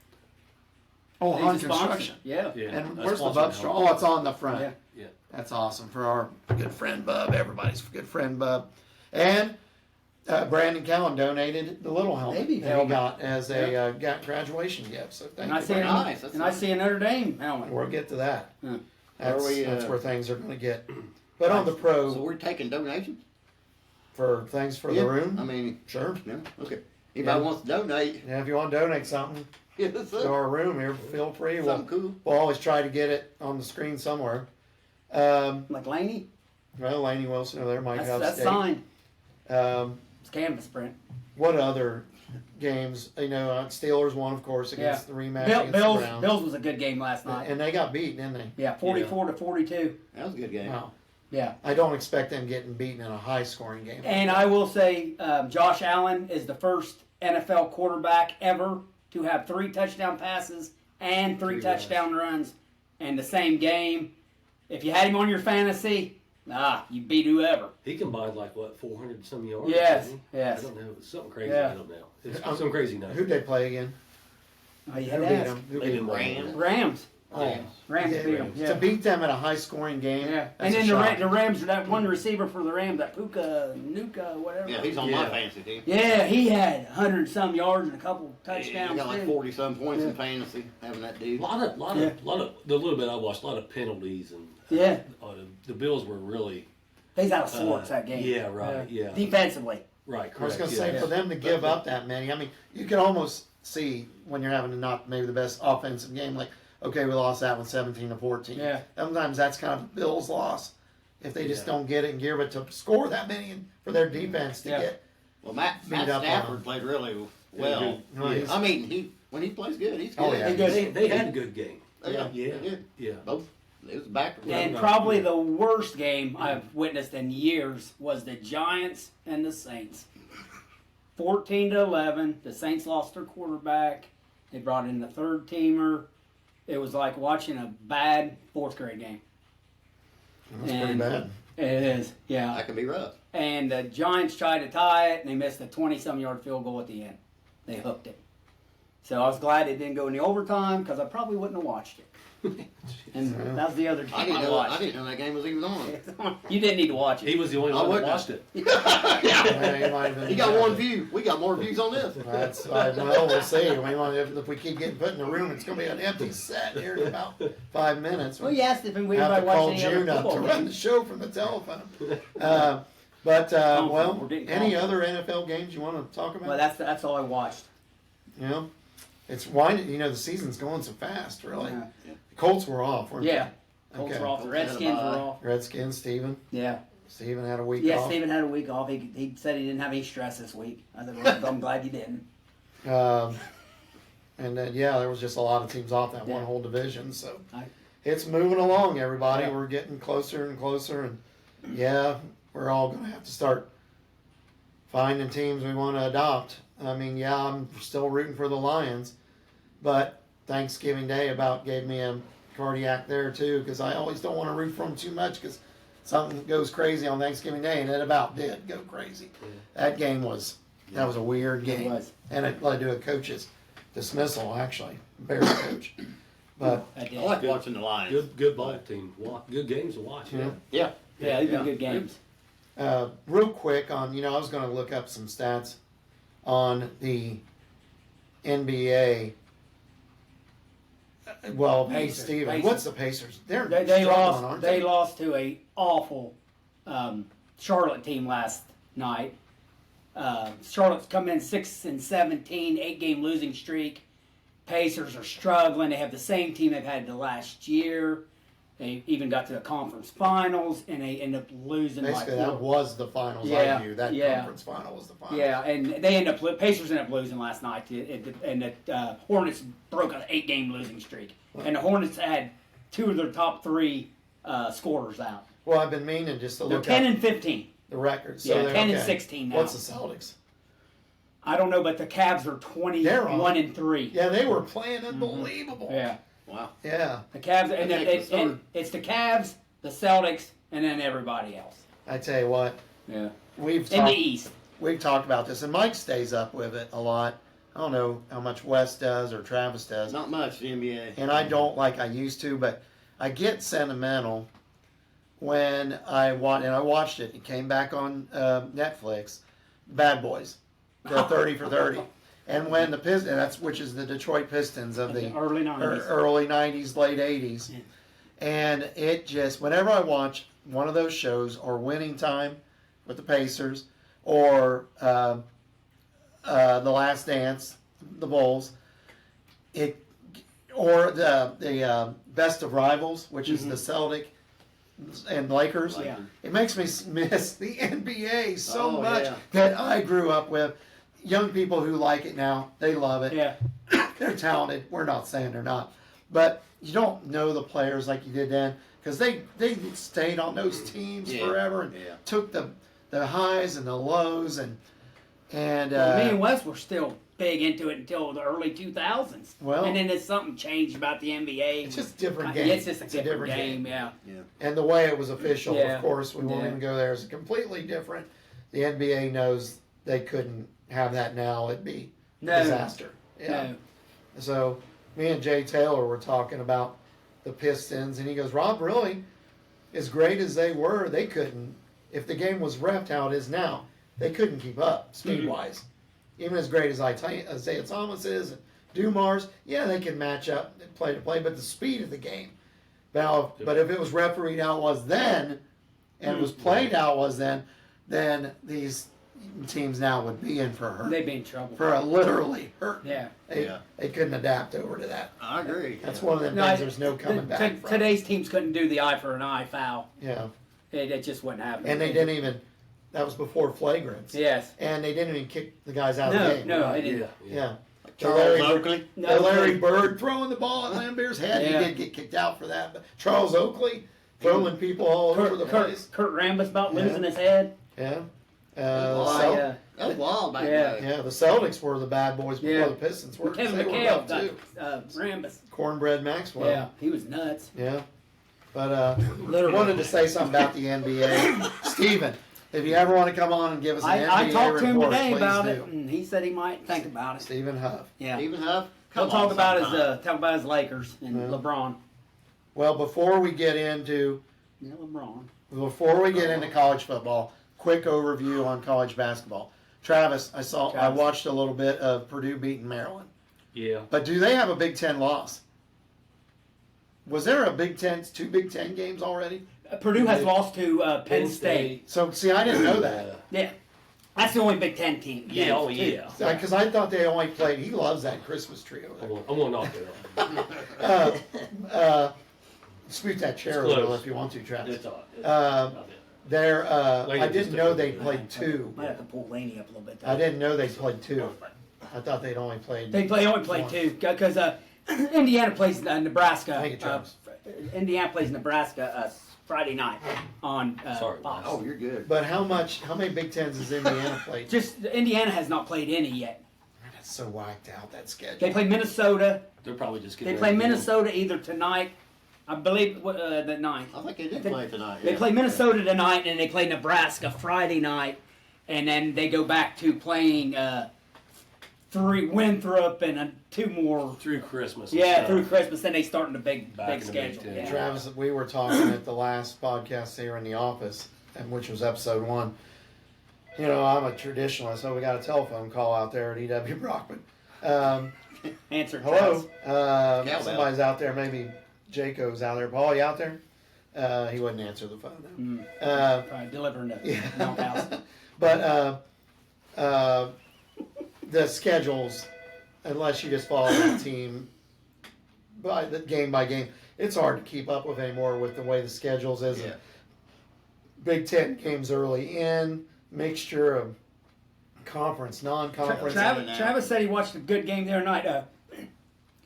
Speaker 1: Oh,
Speaker 2: He's
Speaker 1: on
Speaker 2: a sponsor.
Speaker 1: construction.
Speaker 2: Yeah.
Speaker 3: Yeah,
Speaker 1: And
Speaker 3: that's
Speaker 1: where's the
Speaker 3: sponsored
Speaker 1: Bub
Speaker 3: now.
Speaker 1: Strong? Oh, it's on the front.
Speaker 2: Yeah.
Speaker 3: Yeah.
Speaker 1: That's awesome for our good friend Bub. Everybody's good friend Bub. And Brandon Cowan donated the little helmet
Speaker 2: Baby
Speaker 1: that he
Speaker 2: helmet.
Speaker 1: got as a graduation gift. So thank
Speaker 2: And I
Speaker 1: you.
Speaker 2: see,
Speaker 1: Brandon.
Speaker 4: Nice, that's
Speaker 2: and I
Speaker 4: nice.
Speaker 2: see a Notre Dame helmet.
Speaker 1: We'll get to that.
Speaker 2: Yeah.
Speaker 1: That's,
Speaker 4: Are we,
Speaker 1: that's
Speaker 4: uh,
Speaker 1: where things are going to get. But on the pro,
Speaker 4: So we're taking donations?
Speaker 1: for things for
Speaker 4: Yeah,
Speaker 1: the room,
Speaker 4: I mean,
Speaker 1: sure.
Speaker 4: no? Okay. Anybody
Speaker 1: Yeah.
Speaker 4: wants to donate?
Speaker 1: Yeah, if you want to donate something
Speaker 4: Yes,
Speaker 1: to
Speaker 4: sir.
Speaker 1: our room here, feel free.
Speaker 4: Something cool.
Speaker 1: We'll always try to get it on the screen somewhere. Well,
Speaker 2: Like Laney?
Speaker 1: Laney Wilson over there might have
Speaker 2: That's
Speaker 1: state.
Speaker 2: signed.
Speaker 1: Um,
Speaker 2: It's canvas print.
Speaker 1: what other games. Steelers won, of course, against the rematch against the
Speaker 2: Bills
Speaker 1: Browns.
Speaker 2: was a good game last night.
Speaker 1: And they got beat, didn't they?
Speaker 2: Yeah, 44-42.
Speaker 4: That was a good game.
Speaker 1: Wow.
Speaker 2: Yeah.
Speaker 1: I don't expect them getting beaten in a high-scoring game.
Speaker 2: And I will say, Josh Allen is the first NFL quarterback ever to have 3 touchdown passes and 3 touchdown runs in the same game. If you had him on your fantasy, you beat whoever.
Speaker 3: He combined 400 some yards.
Speaker 2: Yes,
Speaker 3: didn't he?
Speaker 2: yes.
Speaker 3: I don't know. It's something crazy.
Speaker 2: Yeah.
Speaker 3: I don't know. It's some crazy number.
Speaker 1: Who'd they play again?
Speaker 2: Oh, you
Speaker 1: Who
Speaker 2: had
Speaker 1: beat
Speaker 2: to ask.
Speaker 1: them? Who
Speaker 3: They
Speaker 1: beat
Speaker 3: didn't
Speaker 1: them?
Speaker 4: Rams.
Speaker 2: Rams.
Speaker 1: Oh,
Speaker 2: Rams
Speaker 1: yeah,
Speaker 2: beat them. Yeah.
Speaker 1: To beat them in a high-scoring game.
Speaker 2: Yeah.
Speaker 1: that's
Speaker 2: And
Speaker 1: a
Speaker 2: then
Speaker 1: shock.
Speaker 2: the Rams, that one receiver for the Rams, that Nuka, whatever.
Speaker 4: Yeah, he's on my fantasy team.
Speaker 2: Yeah, he had 100 some yards and a couple
Speaker 4: He
Speaker 2: touchdowns
Speaker 4: got like
Speaker 2: too.
Speaker 4: 40 some points in fantasy having that dude.
Speaker 3: A lot of the little bit I watched, a lot of penalties and
Speaker 2: Yeah.
Speaker 3: The Bills were really
Speaker 2: He's out of sorts that game.
Speaker 3: Yeah, right. Yeah,
Speaker 2: Defensively.
Speaker 3: right. Correct.
Speaker 1: I was going to
Speaker 3: yeah.
Speaker 1: say, for them to give up that many, I mean, you can almost see when you're having not maybe the best offensive game, like, okay, we lost that one 17-14.
Speaker 2: Yeah.
Speaker 1: Sometimes that's kind of the Bills' loss if they just
Speaker 3: Yeah.
Speaker 1: don't get it and give it to score that many and for their defense to
Speaker 2: Yeah.
Speaker 1: get.
Speaker 4: Well, Matt
Speaker 1: Beat up on
Speaker 4: Stafford
Speaker 1: him.
Speaker 4: played really well.
Speaker 1: No, he's-
Speaker 4: I mean, when he plays good, he's good.
Speaker 1: Oh, yeah.
Speaker 3: They had a good game.
Speaker 4: Yeah,
Speaker 3: Yeah,
Speaker 4: they did.
Speaker 3: yeah.
Speaker 4: Both. It was back.
Speaker 2: And probably the worst game I've witnessed in years was the Giants and the Saints. 14-11. The Saints lost their quarterback. They brought in the third teamer. It was like watching a bad fourth grade game.
Speaker 1: That's pretty
Speaker 2: And-
Speaker 1: bad.
Speaker 2: It is, yeah.
Speaker 4: That can be rough.
Speaker 2: And the Giants tried to tie it, and they missed a 20-some yard field goal at the end. They hooked it. So I was glad it didn't go into overtime because I probably wouldn't have watched it. And that was the other
Speaker 4: I
Speaker 2: game
Speaker 4: didn't
Speaker 2: I
Speaker 4: know. I
Speaker 2: watched.
Speaker 4: didn't know that game was even on.
Speaker 2: You didn't need to watch it.
Speaker 3: He was the only
Speaker 4: I
Speaker 3: one that
Speaker 4: wouldn't.
Speaker 3: watched it.
Speaker 1: Yeah, he might have been-
Speaker 4: He got one view. We got more views on this.
Speaker 1: That's well, we'll see. If we keep getting put in the room, it's going to be an empty set here in about 5 minutes.
Speaker 2: Well, you asked if we
Speaker 1: have
Speaker 2: everybody
Speaker 1: to
Speaker 2: watched
Speaker 1: call
Speaker 2: any other
Speaker 1: June up to
Speaker 2: football
Speaker 1: run
Speaker 2: game.
Speaker 1: the show from the telephone.
Speaker 2: We're getting
Speaker 1: Any
Speaker 2: called.
Speaker 1: other NFL games you want to talk about?
Speaker 2: Well, that's all I watched.
Speaker 1: You know, it's winding. The season's going so fast. Really,
Speaker 2: Yeah.
Speaker 1: the Colts were off. Weren't
Speaker 2: Yeah.
Speaker 1: they?
Speaker 2: Colts
Speaker 1: Okay.
Speaker 2: were off. The
Speaker 4: Colts had a
Speaker 2: Redskins were
Speaker 4: bye.
Speaker 2: off.
Speaker 1: Redskins. Steven had a week
Speaker 2: Yeah,
Speaker 1: off.
Speaker 2: Steven had a week off. He said he didn't have any stress this week. I said, well, I'm glad you didn't.
Speaker 1: And then there was just a lot of teams off that one
Speaker 2: Yeah.
Speaker 1: whole division. So
Speaker 2: I-
Speaker 1: it's moving along, everybody.
Speaker 2: Yeah.
Speaker 1: We're getting closer and closer, and we're all going to have to start finding teams we want to adopt. I mean, I'm still rooting for the Lions, but Thanksgiving Day about gave me a cardiac there too, because I always don't want to root for them too much because something goes crazy on Thanksgiving Day, and it about did go crazy. That was a weird game,
Speaker 2: was.
Speaker 1: and it led to a coach's dismissal, actually, Bears coach. But
Speaker 2: I did.
Speaker 4: I like watching the Lions.
Speaker 3: Good ball team. Good games to watch.
Speaker 1: Yeah.
Speaker 3: Yeah.
Speaker 2: Yeah, these are good games.
Speaker 1: real quick on, I was going to look up some stats on the NBA. Well, hey,
Speaker 2: Pacers.
Speaker 1: Steven,
Speaker 2: Pacers.
Speaker 1: what's the Pacers? They're
Speaker 2: They
Speaker 1: struggling,
Speaker 2: lost.
Speaker 1: aren't
Speaker 2: They
Speaker 1: they?
Speaker 2: lost to a awful Charlotte team last night. Charlotte's come in 6-17, 8-game losing streak. Pacers are struggling. They have the same team they've had the last year. They even got to the conference finals, and they end up losing.
Speaker 1: Basically,
Speaker 2: like
Speaker 1: that was the finals
Speaker 2: Yeah,
Speaker 1: I knew. That
Speaker 2: yeah.
Speaker 1: conference final was the final.
Speaker 2: Yeah, and they end up Pacers end up losing last night, and the Hornets broke an 8-game losing streak, and the Hornets had 2 of their top 3 scorers out.
Speaker 1: Well, I've been meaning just to
Speaker 2: They're
Speaker 1: look
Speaker 2: 10
Speaker 1: up
Speaker 2: and 15.
Speaker 1: the record. So
Speaker 2: Yeah,
Speaker 1: they're
Speaker 2: 10 and
Speaker 1: okay.
Speaker 2: 16 now.
Speaker 1: What's the Celtics?
Speaker 2: I don't know, but the Cavs are
Speaker 1: They're on.
Speaker 2: 21 and 3.
Speaker 1: Yeah, they were playing unbelievable.
Speaker 2: Yeah,
Speaker 4: Wow.
Speaker 1: Yeah.
Speaker 2: the Cavs, and,
Speaker 4: That's
Speaker 2: then
Speaker 4: like the
Speaker 2: and it's the Cavs, the Celtics, and then everybody else.
Speaker 1: I tell you what,
Speaker 2: Yeah,
Speaker 1: we've
Speaker 2: in the
Speaker 1: talked,
Speaker 2: East.
Speaker 1: we've talked about this, and Mike stays up with it a lot. I don't know how much Wes does or Travis does.
Speaker 4: Not much, the NBA.
Speaker 1: And I don't like I used to, but I get sentimental when I watch, and I watched it. It came back on Netflix, Bad Boys, the 30 for 30. And when the Pistons, which is the Detroit Pistons of the
Speaker 2: early 90s.
Speaker 1: early 90s, late 80s.
Speaker 2: Yeah.
Speaker 1: And it just, whenever I watch one of those shows, or Winning Time with the Pacers, or The Last Dance, the Bulls, or the Best of Rivals, which is the Celtic and Lakers.
Speaker 2: Yeah.
Speaker 1: It makes me miss the NBA so
Speaker 4: Oh,
Speaker 1: much
Speaker 4: yeah.
Speaker 1: that I grew up with. young people who like it now, they love it.
Speaker 2: Yeah.
Speaker 1: They're talented. We're not saying they're not, but you don't know the players like you did then because they stayed on those teams forever and took the highs and the lows and
Speaker 2: Me and Wes were still big into it until the early 2000s.
Speaker 1: Well,
Speaker 2: and then something changed about the NBA.
Speaker 1: It's just a different game.
Speaker 2: It's just a different game. Yeah.
Speaker 1: And the way it was official,
Speaker 2: Yeah.
Speaker 1: of course, we won't
Speaker 2: Yeah.
Speaker 1: even go there. Is completely different. The NBA knows they couldn't have that now. It'd be a disaster. Yeah.
Speaker 2: No.
Speaker 1: So me and Jay Taylor were talking about the Pistons, and he goes, "Rob, really, as great as they were, they couldn't. If the game was reffed how it is now, they couldn't keep up speed wise. Even as great as Isaiah Thomas is and Dumars, yeah, they can match up play to play, but the speed of the game. Now, but if it was refereed how it was then, and it was played how it was then these teams now would be in for hurt.
Speaker 2: They'd be in trouble.
Speaker 1: For a literally hurt.
Speaker 2: Yeah.
Speaker 1: They couldn't adapt over to that.
Speaker 4: I agree.
Speaker 1: That's one of the things there's no coming back from.
Speaker 2: Today's teams couldn't do the eye for an eye foul.
Speaker 1: Yeah.
Speaker 2: It just wouldn't happen.
Speaker 1: And they didn't even, that was before flagrants.
Speaker 2: Yes.
Speaker 1: And they didn't even kick the guys out of the game.
Speaker 2: No, they didn't.
Speaker 1: Yeah.
Speaker 4: Charles Oakley.
Speaker 1: The Larry Bird throwing the ball at Lambeer's head.
Speaker 2: Yeah.
Speaker 1: He did get kicked out for that. But Charles Oakley throwing people all over the place.
Speaker 2: Kurt Rambis about losing his head.
Speaker 1: Yeah.
Speaker 2: Yeah.
Speaker 4: That was wild back
Speaker 2: Yeah.
Speaker 4: then.
Speaker 1: Yeah, the Celtics were the bad boys before
Speaker 2: Yeah.
Speaker 1: the Pistons were.
Speaker 2: Kevin
Speaker 1: They were
Speaker 2: McHale
Speaker 1: rough, too.
Speaker 2: got Rambis.
Speaker 1: Cornbread Maxwell.
Speaker 2: Yeah, he was nuts.
Speaker 1: Yeah. But
Speaker 2: Literally.
Speaker 1: wanted to say something about the NBA. Steven, if you ever want to come on and give us an NBA
Speaker 2: I talked to him
Speaker 1: report,
Speaker 2: today
Speaker 1: please
Speaker 2: about
Speaker 1: do.
Speaker 2: it, and he said he might think about it.
Speaker 1: Stephen Huff.
Speaker 2: Yeah.
Speaker 4: Even Huff.
Speaker 2: He'll talk about his Lakers and
Speaker 1: Yeah.
Speaker 2: LeBron.
Speaker 1: Well, before we get into
Speaker 2: LeBron.
Speaker 1: college football, quick overview on college basketball. Travis, I watched a little bit of Purdue beating Maryland.
Speaker 3: Yeah.
Speaker 1: But do they have a Big Ten loss? Was there two Big Ten games already?
Speaker 2: Purdue has lost to Penn State.
Speaker 1: So, see, I didn't know that.
Speaker 2: Yeah. That's the only Big Ten team.
Speaker 3: Yeah, oh yeah.
Speaker 1: Because I thought they only played, he loves that Christmas tree over there.
Speaker 3: I'm gonna knock it off.
Speaker 1: Scoot that chair a
Speaker 3: It's
Speaker 1: little
Speaker 3: close.
Speaker 1: if you want to, Travis.
Speaker 3: It's all.
Speaker 1: I didn't know they played two.
Speaker 2: Might have to pull Laney up a little bit.
Speaker 1: I didn't know they played two. I thought they'd only played.
Speaker 2: They only played two because Indiana plays Nebraska.
Speaker 1: Thank you, Travis.
Speaker 2: Indiana plays Nebraska Friday night on
Speaker 3: Sorry,
Speaker 2: Fox.
Speaker 4: Oh, you're good.
Speaker 1: But how many Big Tens has Indiana played?
Speaker 2: Just Indiana has not played any yet.
Speaker 1: That's so whacked out, that schedule.
Speaker 2: They play Minnesota.
Speaker 3: They're probably just getting.
Speaker 2: They play
Speaker 3: ready to go.
Speaker 2: Minnesota either tonight, I believe the 9th.
Speaker 4: I think they did play tonight.
Speaker 2: They play Minnesota tonight, and they play Nebraska Friday night, and then they go back to playing Winthrop and two more.
Speaker 3: Through Christmas. and
Speaker 2: Yeah,
Speaker 3: stuff.
Speaker 2: through Christmas. Then they start in the big
Speaker 3: Back in the Big
Speaker 2: schedule.
Speaker 3: Ten.
Speaker 2: Yeah.
Speaker 1: Travis, we were talking at the last podcast here in the office, and which was episode 1. You know, I'm a traditionalist, so we got a telephone call out there at E.W. Brockman.
Speaker 2: Answer.
Speaker 1: Hello.
Speaker 2: Travis.
Speaker 1: Somebody's out there. Maybe Jaco's out there. Paul, you out there? He wouldn't answer the phone.
Speaker 2: Probably delivering to
Speaker 1: Yeah.
Speaker 2: Milk House.
Speaker 1: But the schedules, unless you just follow the team by game, it's hard to keep up with anymore with the way the schedules is.
Speaker 4: Yeah.
Speaker 1: Big Ten games early in, mixture of conference, non-conference.
Speaker 2: Travis said he watched a good game the other night.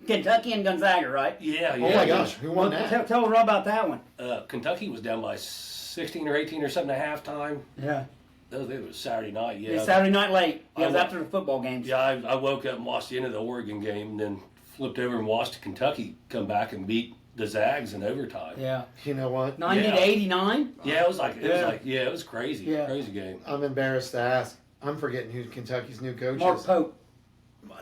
Speaker 2: Kentucky and Gonzaga, right?
Speaker 3: Yeah.
Speaker 1: Oh my gosh, who won that?
Speaker 2: Tell Rob about that one.
Speaker 3: Kentucky was down by 16 or 18 or something at halftime.
Speaker 2: Yeah.
Speaker 3: It was Saturday night. Yeah.
Speaker 2: It's Saturday night late. It was
Speaker 3: I-
Speaker 2: after the football games.
Speaker 3: Yeah, I woke up and watched the end of the Oregon game, and then flipped over and watched Kentucky come back and beat the Zags in overtime.
Speaker 2: Yeah.
Speaker 1: You know what?
Speaker 2: 90 to 89.
Speaker 3: Yeah, it was crazy.
Speaker 2: Yeah.
Speaker 3: Crazy game.
Speaker 1: I'm embarrassed to ask. I'm forgetting who Kentucky's new coach
Speaker 2: Mark
Speaker 1: is.
Speaker 2: Pope.
Speaker 1: Oh my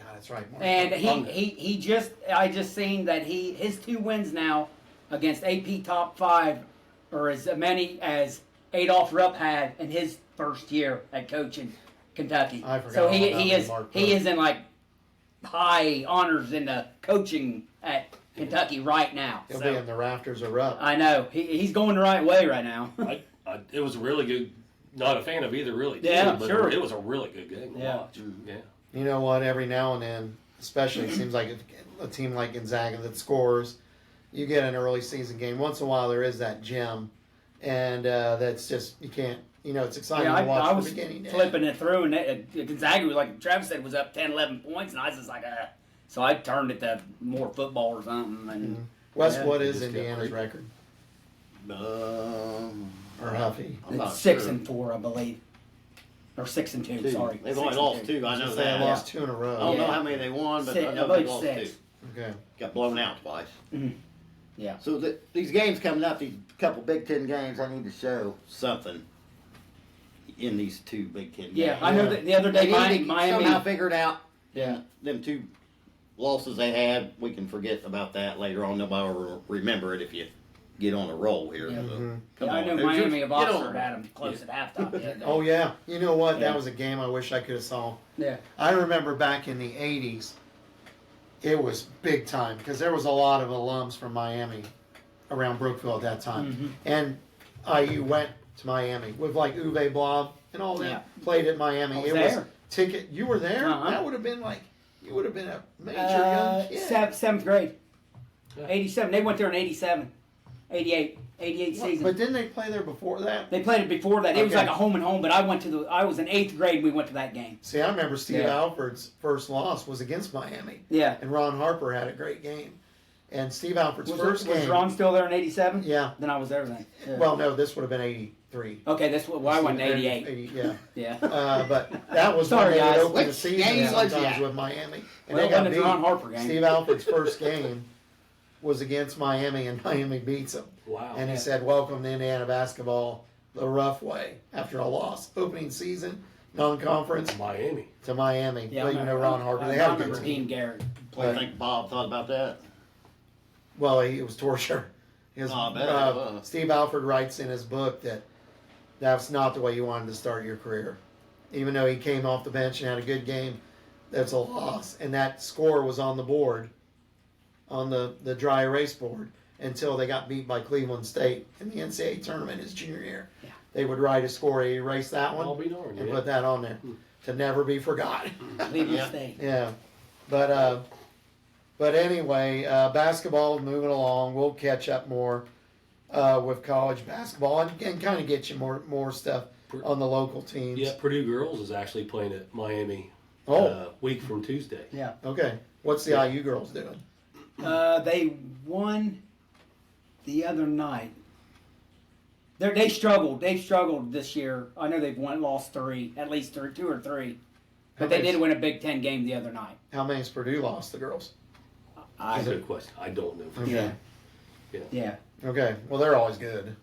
Speaker 1: God, that's right. Mark
Speaker 2: And
Speaker 1: Pope.
Speaker 2: I just seen that his 2 wins now against AP top 5 are as many as Adolph Rupp had in his first year at coaching Kentucky.
Speaker 1: I forgot
Speaker 2: So
Speaker 1: all
Speaker 2: he
Speaker 1: about
Speaker 2: is
Speaker 1: Mark
Speaker 2: he
Speaker 1: Pope.
Speaker 2: is in like high honors in the coaching at Kentucky right now.
Speaker 1: He'll
Speaker 2: So
Speaker 1: be in the rafters of Rupp.
Speaker 2: I know he's going the right way right now.
Speaker 3: It was a really good. Not a fan of either, really.
Speaker 2: Yeah,
Speaker 3: but
Speaker 2: sure.
Speaker 3: It was a really good game to
Speaker 2: Yeah.
Speaker 3: watch. Yeah.
Speaker 1: You know what? Every now and then, especially it seems like a team like Gonzaga that scores, you get an early season game. Once in a while, there is that gem, and that's just you can't you know, it's exciting
Speaker 2: Yeah,
Speaker 1: to watch
Speaker 2: I
Speaker 1: the
Speaker 2: was
Speaker 1: beginning.
Speaker 2: flipping it through, and Gonzaga, like Travis said, was up 10, 11 points, and I was just like, So I turned it to more football or something. And
Speaker 1: Wes,
Speaker 2: yeah.
Speaker 1: what is
Speaker 3: Just got
Speaker 1: Indiana's
Speaker 3: great.
Speaker 1: record?
Speaker 4: Or
Speaker 1: Or Huffy?
Speaker 4: I'm not
Speaker 2: It's 6
Speaker 4: sure.
Speaker 2: and 4, I believe, or 6 and 2. Sorry,
Speaker 4: They've
Speaker 2: 6
Speaker 4: only
Speaker 2: and
Speaker 4: lost
Speaker 2: 2.
Speaker 4: two. I know
Speaker 1: They
Speaker 4: that.
Speaker 1: lost 2 in a
Speaker 4: I
Speaker 1: row.
Speaker 4: don't know
Speaker 2: Yeah.
Speaker 4: how many they won, but
Speaker 2: Six,
Speaker 4: I
Speaker 2: I
Speaker 4: know
Speaker 2: believe
Speaker 4: they lost
Speaker 2: 6.
Speaker 4: two.
Speaker 1: Okay.
Speaker 4: Got blown out twice.
Speaker 2: Yeah.
Speaker 4: So these games coming up, these couple Big Ten games, I need to show something in these two Big Ten games.
Speaker 2: Yeah, I know that the other
Speaker 4: They
Speaker 2: day
Speaker 4: need to
Speaker 2: Miami.
Speaker 4: somehow figure it out.
Speaker 2: Yeah.
Speaker 4: Them two losses they had, we can forget about that later on. Nobody will remember it if you get on a roll here.
Speaker 2: Yeah.
Speaker 4: So,
Speaker 1: Mm-hmm.
Speaker 4: come
Speaker 2: Yeah, I
Speaker 4: on,
Speaker 2: know
Speaker 4: Hoosiers,
Speaker 2: Miami of
Speaker 4: get on
Speaker 2: Oxford
Speaker 4: it.
Speaker 2: had them close at halftime. the other day.
Speaker 1: Oh yeah, you know what?
Speaker 2: Yeah.
Speaker 1: That was a game I wish I could have saw.
Speaker 2: Yeah.
Speaker 1: I remember back in the '80s, it was big time because there was a lot of alums from Miami around Brookville at that time,
Speaker 2: Mhm.
Speaker 1: and IU went to Miami with like Uwe Blab and all that.
Speaker 2: Yeah.
Speaker 1: Played at Miami.
Speaker 2: I was
Speaker 1: It
Speaker 2: there.
Speaker 1: was ticket. You were there.
Speaker 2: Uh-huh.
Speaker 1: That would have been like you would have been a major young kid.
Speaker 2: Seventh grade. 87. They went there in 87. 88 season.
Speaker 1: But didn't they play there before that?
Speaker 2: They played it before that. It was
Speaker 1: Okay.
Speaker 2: like a home and home, but I was in 8th grade and we went to that game.
Speaker 1: See, I remember Steve
Speaker 2: Yeah.
Speaker 1: Alford's first loss was against Miami,
Speaker 2: Yeah.
Speaker 1: and Ron Harper had a great game. And Steve Alford's
Speaker 2: Was,
Speaker 1: first
Speaker 2: was
Speaker 1: game.
Speaker 2: Ron still there in 87?
Speaker 1: Yeah.
Speaker 2: Then I was there then. Yeah.
Speaker 1: Well, no, this would have been '83.
Speaker 2: Okay, that's what. Well, I went in 88.
Speaker 1: Yeah.
Speaker 2: Yeah.
Speaker 1: But that was
Speaker 2: Sorry,
Speaker 1: when they would
Speaker 2: guys.
Speaker 1: open the
Speaker 4: Which
Speaker 1: season
Speaker 4: game was
Speaker 1: sometimes
Speaker 4: that?
Speaker 1: with Miami. And
Speaker 2: Well,
Speaker 1: they got
Speaker 2: when the Ron Harper game.
Speaker 1: Steve Alford's first game was against Miami, and Miami beats them.
Speaker 3: Wow.
Speaker 1: And he
Speaker 2: Yeah.
Speaker 1: said, "Welcome to Indiana basketball the rough way after a loss, opening season, non-conference
Speaker 3: Miami.
Speaker 1: to Miami."
Speaker 2: Yeah,
Speaker 1: Well, you know Ron Harper. They
Speaker 2: I
Speaker 1: had a good
Speaker 2: remember Dean
Speaker 1: team.
Speaker 2: Garrett.
Speaker 4: What do you think Bob thought about that?
Speaker 1: Well, it was torture. His,
Speaker 4: Oh, I bet it was.
Speaker 1: Steve Alford writes in his book that that's not the way you wanted to start your career. Even though he came off the bench and had a good game, that's a loss. And that score was on the board, on the dry erase board, until they got beat by Cleveland State in the NCAA tournament his junior year.
Speaker 2: Yeah.
Speaker 1: They would write a score, erase that one,
Speaker 3: I'll be darned.
Speaker 1: and
Speaker 3: Yeah.
Speaker 1: put that on there to never be forgotten.
Speaker 2: Cleveland
Speaker 4: Yeah.
Speaker 2: State.
Speaker 1: Yeah, but anyway, basketball is moving along. We'll catch up more with college basketball and kind of get you more stuff on the local teams.
Speaker 3: Yeah, Purdue girls is actually playing at Miami.
Speaker 1: Oh.
Speaker 3: Week from Tuesday.
Speaker 2: Yeah.
Speaker 1: Okay. What's the IU girls doing?
Speaker 2: They won the other night. They struggled. They've struggled this year. I know they've lost 3, at least 2 or 3. But they did win a Big Ten game the other night.
Speaker 1: How many's Purdue lost? The girls.
Speaker 3: That's a good question. I don't know. For
Speaker 1: Okay.
Speaker 3: sure.
Speaker 2: Yeah.
Speaker 1: Okay. Well, they're always good.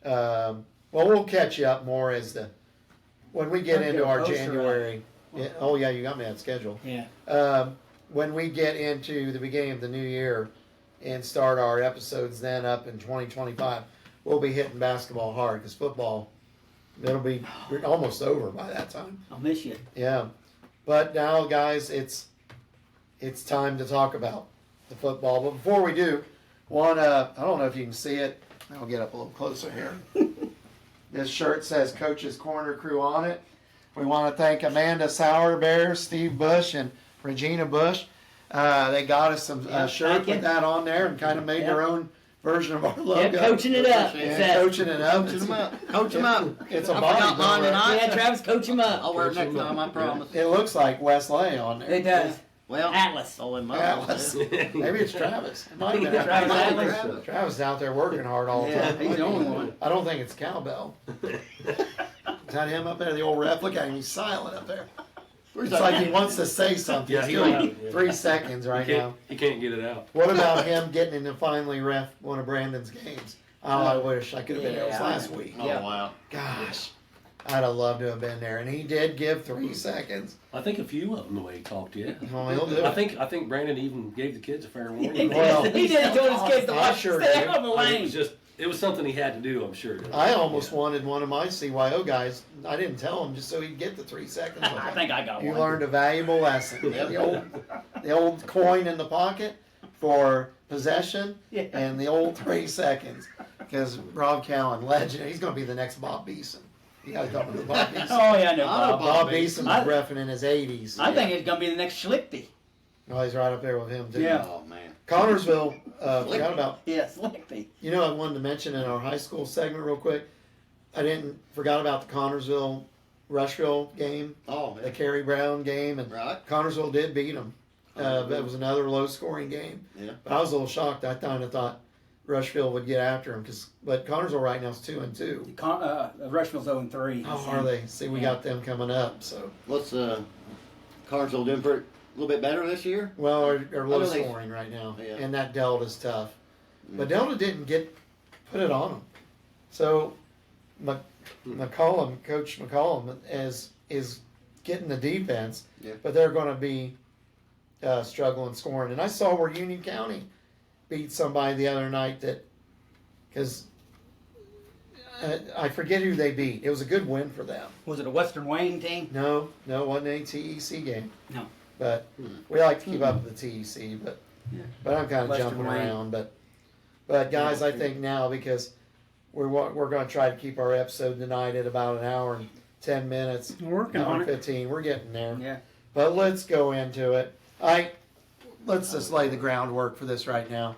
Speaker 1: Well, we'll catch you up more when we get
Speaker 2: I'll
Speaker 1: into
Speaker 2: get a
Speaker 1: our
Speaker 2: poster
Speaker 1: January. Yeah, oh yeah, you got me that schedule.
Speaker 2: Yeah.
Speaker 1: When we get into the beginning of the new year and start our episodes then up in 2025, we'll be hitting basketball hard because football, it'll be almost over by that time.
Speaker 2: I'll miss you.
Speaker 1: Yeah. But now, guys, it's time to talk about the football. But before we do, I don't know if you can see it. I'll get up a little closer here. This shirt says Coach's Corner Crew on it. We want to thank Amanda Sauerbear, Steve Bush, and Regina Bush. They got us some shirt
Speaker 2: thank you.
Speaker 1: with that on there and kind of made their own version of our logo.
Speaker 2: Yeah, coaching it up.
Speaker 4: Yeah,
Speaker 2: It
Speaker 1: Yeah,
Speaker 2: says.
Speaker 1: coaching it up.
Speaker 4: Coach them up. Coach them up.
Speaker 1: It's a
Speaker 4: I
Speaker 1: body
Speaker 4: forgot mine
Speaker 1: builder.
Speaker 4: tonight.
Speaker 2: Yeah, Travis, coach him up.
Speaker 4: I'll wear it next time, I promise.
Speaker 1: It looks like Westlake on there.
Speaker 2: It does.
Speaker 4: Well,
Speaker 2: Atlas.
Speaker 4: oh, in my
Speaker 1: Atlas. Maybe it's Travis. It might be
Speaker 2: Travis
Speaker 1: Travis.
Speaker 2: Atlas.
Speaker 1: Travis is out there working hard all the
Speaker 2: Yeah,
Speaker 1: time.
Speaker 2: he's the only one.
Speaker 1: I don't think it's Cowbell. Is that him up there, the old ref? Look at him, he's silent up there. It's like he wants to say something.
Speaker 3: Yeah,
Speaker 1: He's
Speaker 3: he
Speaker 1: doing
Speaker 3: will. Yeah.
Speaker 1: 3 seconds right now.
Speaker 3: He can't get it out.
Speaker 1: What about him getting in to finally ref one of Brandon's games? Oh, I wish I could have been there. It was
Speaker 2: Yeah.
Speaker 1: last week.
Speaker 4: Oh,
Speaker 2: Yeah.
Speaker 4: wow.
Speaker 1: Gosh, I'd have loved to have been there. And he did give 3 seconds.
Speaker 3: I think a few of them the way he talked. Yeah.
Speaker 1: Well, he'll do
Speaker 3: I
Speaker 1: it.
Speaker 3: think Brandon even gave the kids a fair
Speaker 2: He
Speaker 3: warning.
Speaker 1: Well,
Speaker 2: did it to his kids to
Speaker 1: I
Speaker 2: watch.
Speaker 1: sure
Speaker 2: Stay
Speaker 1: did.
Speaker 2: out of the
Speaker 3: I mean,
Speaker 2: lane.
Speaker 3: it was something he had to do. I'm sure.
Speaker 1: I almost wanted one of my CYO guys. I didn't tell him just so he'd get the 3 seconds.
Speaker 2: I think I got
Speaker 1: You
Speaker 2: one.
Speaker 1: learned a valuable lesson. The old coin in the pocket for possession,
Speaker 2: Yeah.
Speaker 1: and the old 3 seconds. Because Rob Callen, legend, he's going to be the next Bob Beeson. You got to come with Bob Beeson.
Speaker 2: Oh yeah, no
Speaker 4: I know
Speaker 2: Bob.
Speaker 1: Bob Beeson was
Speaker 2: I-
Speaker 1: reffing in his 80s.
Speaker 2: I think it's gonna be the next Schlichty.
Speaker 1: Oh, he's right up there with him too.
Speaker 2: Yeah.
Speaker 4: Oh, man.
Speaker 1: Connorsville, forgot about.
Speaker 2: Yeah, Schlichty.
Speaker 1: You know, I wanted to mention in our high school segment real quick. I didn't forgot about the Connorsville Rushville game,
Speaker 4: Oh,
Speaker 1: the Kerry Brown game, and
Speaker 4: right.
Speaker 1: Connorsville did beat them. That was another low scoring game.
Speaker 4: Yeah.
Speaker 1: But I was a little shocked. I kind of thought Rushville would get after them but Connorsville right now is 2-2.
Speaker 2: Rushville's 0-3.
Speaker 1: How are they? See, we got them coming up. So
Speaker 4: What's Carnesville doing a little bit better this year?
Speaker 1: well, they're low
Speaker 4: know they-
Speaker 1: scoring right now,
Speaker 4: Yeah.
Speaker 1: and that Delta's tough. But Delta didn't put it on them. So Coach McCollum is getting the defense,
Speaker 4: Yeah.
Speaker 1: but they're going to be struggling scoring. And I saw where Union County beat somebody the other night because I forget who they beat. It was a good win for them.
Speaker 2: Was it a Western Wayne team?
Speaker 1: No, it wasn't any TEC game.
Speaker 2: No.
Speaker 1: But we like to keep up with the TEC, but I'm kind of
Speaker 2: Western
Speaker 1: jumping
Speaker 2: Wayne.
Speaker 1: around. But guys, I think now because we're going to try to keep our episode tonight at about an hour and 10 minutes.
Speaker 2: We're working
Speaker 1: hour
Speaker 2: on
Speaker 1: and
Speaker 2: it.
Speaker 1: 15. We're getting there.
Speaker 2: Yeah.
Speaker 1: But let's go into it. Let's just lay the groundwork for this right now.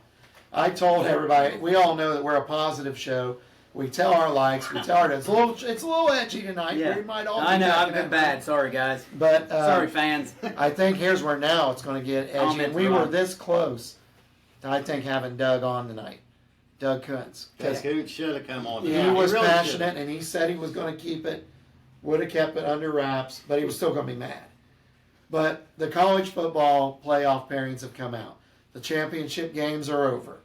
Speaker 1: I told everybody, we all know that we're a positive show. We tell our likes, we tell our it's a little edgy tonight.
Speaker 2: Yeah.
Speaker 1: We might all
Speaker 2: I
Speaker 1: be
Speaker 2: know, I've
Speaker 1: backing
Speaker 2: been
Speaker 1: it.
Speaker 2: bad. Sorry, guys.
Speaker 1: But
Speaker 2: Sorry, fans.
Speaker 1: I think here's where now it's going to get edgy.
Speaker 2: Comments
Speaker 1: And we
Speaker 2: are
Speaker 1: were
Speaker 2: on.
Speaker 1: this close to, I think, having Doug on tonight. Doug Kuntz.
Speaker 4: Coach should have come on.
Speaker 1: He
Speaker 4: tonight.
Speaker 1: was
Speaker 4: really
Speaker 1: passionate,
Speaker 4: should've.
Speaker 1: and he said he was going to keep it, would have kept it under wraps, but he was still going to be mad. But the college football playoff pairings have come out. The championship games are over.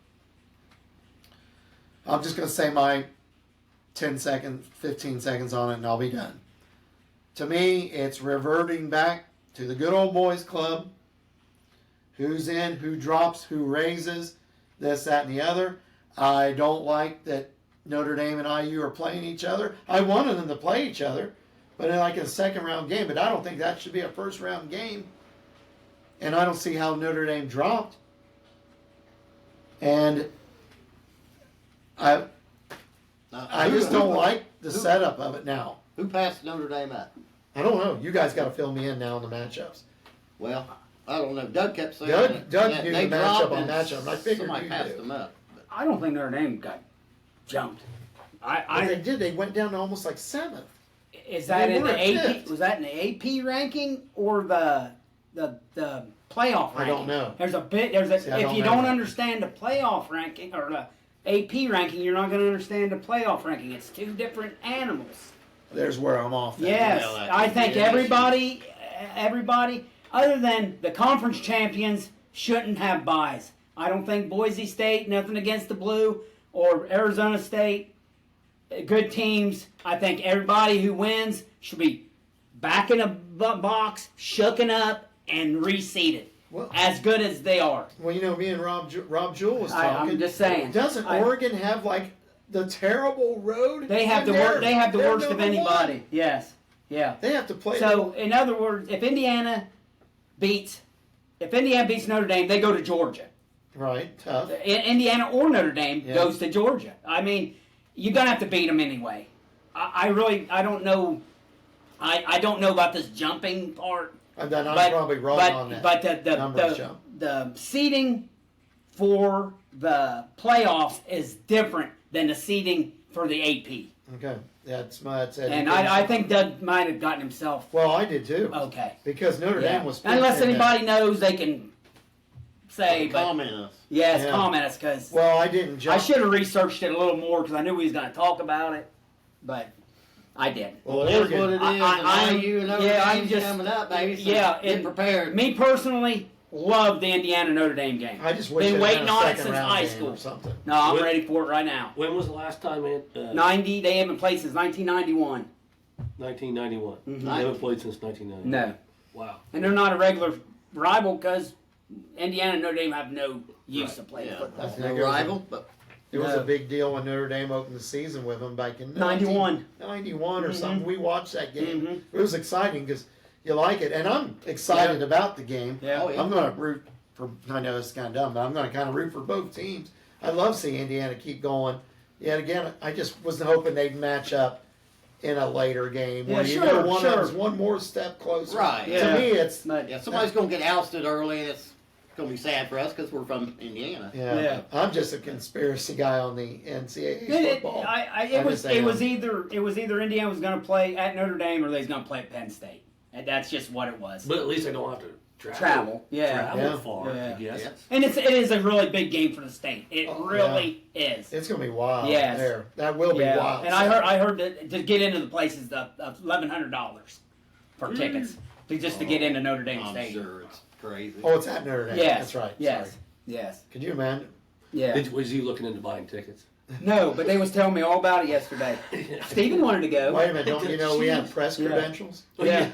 Speaker 1: I'm just going to say my 10 seconds, 15 seconds on it, and I'll be done. To me, it's reverting back to the good old boys club. Who's in, who drops, who raises, this, that, and the other. I don't like that Notre Dame and IU are playing each other. I wanted them to play each other, but in like a second round game. But I don't think that should be a first round game. And I don't see how Notre Dame dropped. And I just don't like the setup of it now.
Speaker 4: Who passed Notre Dame up?
Speaker 1: I don't know. You guys got to fill me in now on the matchups.
Speaker 4: Well, I don't know. Doug kept saying
Speaker 1: Doug
Speaker 4: that
Speaker 1: knew
Speaker 4: they
Speaker 1: the matchup
Speaker 4: dropped
Speaker 1: on
Speaker 4: and
Speaker 1: matchup, and I figured
Speaker 4: somebody
Speaker 1: you
Speaker 4: passed
Speaker 1: knew.
Speaker 4: them up.
Speaker 2: I don't think Notre Dame got jumped.
Speaker 1: But they did. They went down to almost like 7th.
Speaker 2: Is that
Speaker 1: They
Speaker 2: in
Speaker 1: were
Speaker 2: the
Speaker 1: at
Speaker 2: AP?
Speaker 1: fifth.
Speaker 2: Was that in the AP ranking or the playoff ranking?
Speaker 1: I don't know.
Speaker 2: There's a
Speaker 1: See, I
Speaker 2: if
Speaker 1: don't
Speaker 2: you
Speaker 1: know
Speaker 2: don't
Speaker 1: that.
Speaker 2: understand the playoff ranking or the AP ranking, you're not going to understand the playoff ranking. It's two different animals.
Speaker 1: There's where I'm off. then.
Speaker 2: Yes,
Speaker 4: Well, that
Speaker 2: I
Speaker 4: could be
Speaker 2: think
Speaker 4: an
Speaker 2: everybody other than the conference champions shouldn't have buys. I don't think Boise State, nothing against the Blue, or Arizona State, good teams. I think everybody who wins should be back in a box, shooken up, and reseeded.
Speaker 1: Well-
Speaker 2: As good as they are.
Speaker 1: Well, me and Rob Jewell was talking.
Speaker 2: I'm just saying.
Speaker 1: Doesn't Oregon have like the terrible road?
Speaker 2: They have
Speaker 1: And
Speaker 2: They have the
Speaker 1: they're
Speaker 2: worst of
Speaker 1: number
Speaker 2: anybody.
Speaker 1: one.
Speaker 2: Yes. Yeah.
Speaker 1: They have to play.
Speaker 2: So, in other words, if Indiana beats Notre Dame, they go to Georgia.
Speaker 1: right, tough.
Speaker 2: Indiana or Notre Dame
Speaker 1: Yeah.
Speaker 2: goes to Georgia. I mean, you're gonna have to beat them anyway. I don't know. I don't know about this jumping part.
Speaker 1: And then I'm probably wrong on that.
Speaker 2: But
Speaker 1: Numbers jump.
Speaker 2: the seeding for the playoffs is different than the seeding for the AP.
Speaker 1: Okay, that's it.
Speaker 2: And I think Doug might have gotten himself
Speaker 1: Well, I did too.
Speaker 2: okay.
Speaker 1: Because Notre
Speaker 2: Yeah.
Speaker 1: Dame was.
Speaker 2: Unless
Speaker 1: in that-
Speaker 2: anybody knows, they can say. But
Speaker 4: Comment us.
Speaker 2: yes,
Speaker 1: Yeah.
Speaker 2: comment us because
Speaker 1: Well, I didn't jump.
Speaker 2: I should have researched it a little more because I knew we was going to talk about it, but I didn't.
Speaker 4: Well, it is what it is.
Speaker 2: I'm-
Speaker 4: and IU and Notre
Speaker 2: yeah, I'm
Speaker 4: Dame's
Speaker 2: just-
Speaker 4: coming up, baby. So
Speaker 2: yeah,
Speaker 4: get
Speaker 2: and
Speaker 4: prepared.
Speaker 2: Me personally, love the Indiana Notre Dame game.
Speaker 1: I just wish
Speaker 2: been
Speaker 1: it had
Speaker 2: waiting
Speaker 1: been a
Speaker 2: on it
Speaker 1: second
Speaker 2: since
Speaker 1: round
Speaker 2: high
Speaker 1: game
Speaker 2: school.
Speaker 1: or something.
Speaker 2: No, I'm
Speaker 3: When-
Speaker 2: ready for it right now.
Speaker 3: When was the last time it?
Speaker 2: 90, they haven't played since 1991.
Speaker 3: 1991.
Speaker 2: Mhm.
Speaker 3: They haven't played since 1991.
Speaker 2: No,
Speaker 3: Wow.
Speaker 2: and they're not a regular rival because Indiana and Notre Dame have no use
Speaker 3: Right.
Speaker 2: to play
Speaker 4: Yeah,
Speaker 2: football.
Speaker 1: think
Speaker 4: no
Speaker 1: it was a-
Speaker 4: rival, but
Speaker 1: It was
Speaker 2: No.
Speaker 1: a big deal when Notre Dame opened the season with them back in
Speaker 2: 91.
Speaker 1: 91 or
Speaker 2: Mhm.
Speaker 1: something. We watched that game.
Speaker 2: Mhm.
Speaker 1: It was exciting because you like it, and I'm excited about the game.
Speaker 2: Yeah.
Speaker 4: Oh, yeah.
Speaker 1: I'm going to root for. I know it's kind of dumb, but I'm going to kind of root for both teams. I love seeing Indiana keep going. Yet again, I just was hoping they'd match up in a later game where
Speaker 2: Yeah,
Speaker 1: you
Speaker 2: sure,
Speaker 1: know one of
Speaker 2: sure.
Speaker 1: them's one more step closer.
Speaker 4: Right.
Speaker 2: Yeah.
Speaker 1: To me, it's
Speaker 2: But
Speaker 4: yeah, somebody's gonna get ousted early, and it's gonna be sad for us because we're from Indiana.
Speaker 1: Yeah.
Speaker 2: Yeah.
Speaker 1: I'm just a conspiracy guy on the NCAA football.
Speaker 2: It was
Speaker 1: just am.
Speaker 2: either Indiana was going to play at Notre Dame or they was going to play at Penn State, and that's just what it was.
Speaker 3: But at least they don't have to
Speaker 2: Travel, yeah.
Speaker 3: travel
Speaker 1: Yeah.
Speaker 3: far.
Speaker 2: Yeah.
Speaker 3: I guess.
Speaker 4: Yes.
Speaker 2: And it is a really big game for the state. It really is.
Speaker 1: It's gonna be wild.
Speaker 2: Yes.
Speaker 1: There, that will be
Speaker 2: Yeah,
Speaker 1: wild.
Speaker 2: and I heard that to get into the places, $1,100 for tickets to get into Notre Dame
Speaker 4: I'm
Speaker 2: Stadium.
Speaker 4: sure it's crazy.
Speaker 1: Oh, it's at Notre Dame.
Speaker 2: Yes,
Speaker 1: That's right.
Speaker 2: Yes,
Speaker 1: Sorry.
Speaker 2: yes,
Speaker 1: Could you imagine?
Speaker 2: yeah.
Speaker 3: Was you looking into buying tickets?
Speaker 2: No, but they was telling me all about it yesterday. Stephen wanted to go.
Speaker 1: Wait a minute. Don't you know we have press
Speaker 2: Yeah.
Speaker 1: credentials?
Speaker 2: Yeah,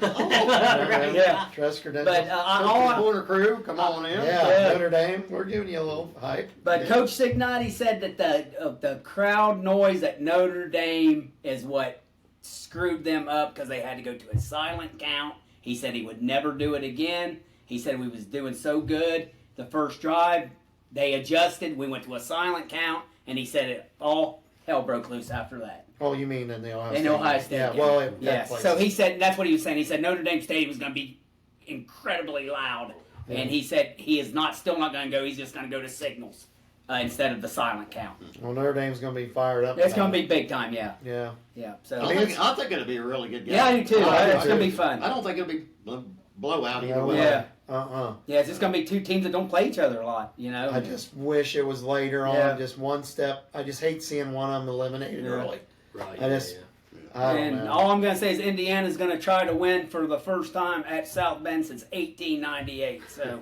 Speaker 2: yeah.
Speaker 1: Press credentials.
Speaker 2: But all I,
Speaker 4: Corner crew, come on in.
Speaker 1: yeah,
Speaker 2: Yeah.
Speaker 1: Notre Dame. We're giving you a little hype.
Speaker 2: But
Speaker 1: Yeah.
Speaker 2: Coach Signotti said that the crowd noise at Notre Dame is what screwed them up because they had to go to a silent count. He said he would never do it again. He said we was doing so good the first drive. They adjusted. We went to a silent count, and he said it all hell broke loose after that.
Speaker 1: Oh, you mean in the Ohio
Speaker 2: In
Speaker 1: State?
Speaker 2: Ohio State.
Speaker 1: Yeah.
Speaker 2: game.
Speaker 1: Well, that
Speaker 2: yes.
Speaker 1: place.
Speaker 2: So he said that's what he was saying. He said Notre Dame Stadium was going to be incredibly loud, and he said he is still not going to go. He's just going to go to signals instead of the silent count.
Speaker 1: Well, Notre Dame's going to be fired up.
Speaker 2: It's
Speaker 1: about
Speaker 2: going to
Speaker 1: it.
Speaker 2: be big time. Yeah.
Speaker 1: Yeah.
Speaker 2: Yeah. So
Speaker 4: I think it'll be a really good game.
Speaker 2: yeah, I do too.
Speaker 1: I do
Speaker 2: It's going to
Speaker 1: too.
Speaker 2: be fun.
Speaker 4: I don't think it'll be a blowout either
Speaker 1: No
Speaker 4: way.
Speaker 1: way.
Speaker 2: Yeah.
Speaker 1: Uh-uh.
Speaker 2: Yeah, it's just going to be two teams that don't play each other a lot. You know.
Speaker 1: I just wish it was later on,
Speaker 2: Yeah.
Speaker 1: just one step. I just hate seeing one of them eliminated
Speaker 2: Yeah.
Speaker 1: early.
Speaker 3: Right.
Speaker 1: I just- I don't
Speaker 2: And
Speaker 1: know.
Speaker 2: all I'm going to say is Indiana's going to try to win for the first time at South Bend since 1898. So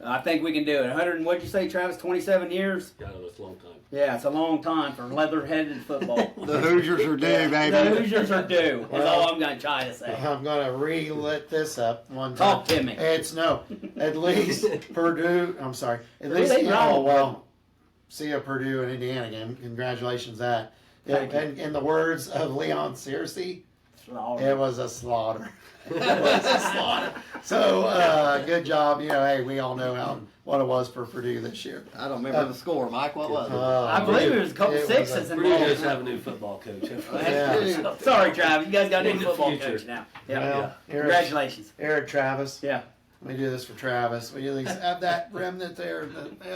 Speaker 2: I think we can do it. 100, what'd you say, Travis? 27 years?
Speaker 3: Yeah, it's a long time.
Speaker 2: Yeah, it's a long time for leather-headed football.
Speaker 4: The Hoosiers are due, baby.
Speaker 2: The Hoosiers are due. Is
Speaker 1: Well,
Speaker 2: all I'm going to try to say.
Speaker 1: I'm going to re-lit this up one time.
Speaker 2: Talk to me.
Speaker 1: It's no, at least Purdue. I'm sorry. At
Speaker 2: Purdue,
Speaker 1: least
Speaker 2: they rolled.
Speaker 1: well, see a Purdue and Indiana game. Congratulations, that.
Speaker 2: Thank you.
Speaker 1: And in the words of Leon Searcy,
Speaker 2: Slaughter.
Speaker 1: it was a slaughter. It was a slaughter. So good job. You know, hey, we all know what it was for Purdue this year.
Speaker 4: I don't remember the score, Mike. What was it?
Speaker 2: I believe it was a couple
Speaker 1: It was
Speaker 2: sixes
Speaker 1: a-
Speaker 3: Purdue does
Speaker 2: involved.
Speaker 3: have a new football coach.
Speaker 1: Yeah.
Speaker 2: Sorry, Travis. You guys got a
Speaker 3: In
Speaker 2: new
Speaker 3: the
Speaker 2: football
Speaker 3: future.
Speaker 2: coach now. Yeah.
Speaker 1: Well,
Speaker 2: Congratulations.
Speaker 1: Eric Travis.
Speaker 2: Yeah.
Speaker 1: We do this for Travis. We at least have that remnant there.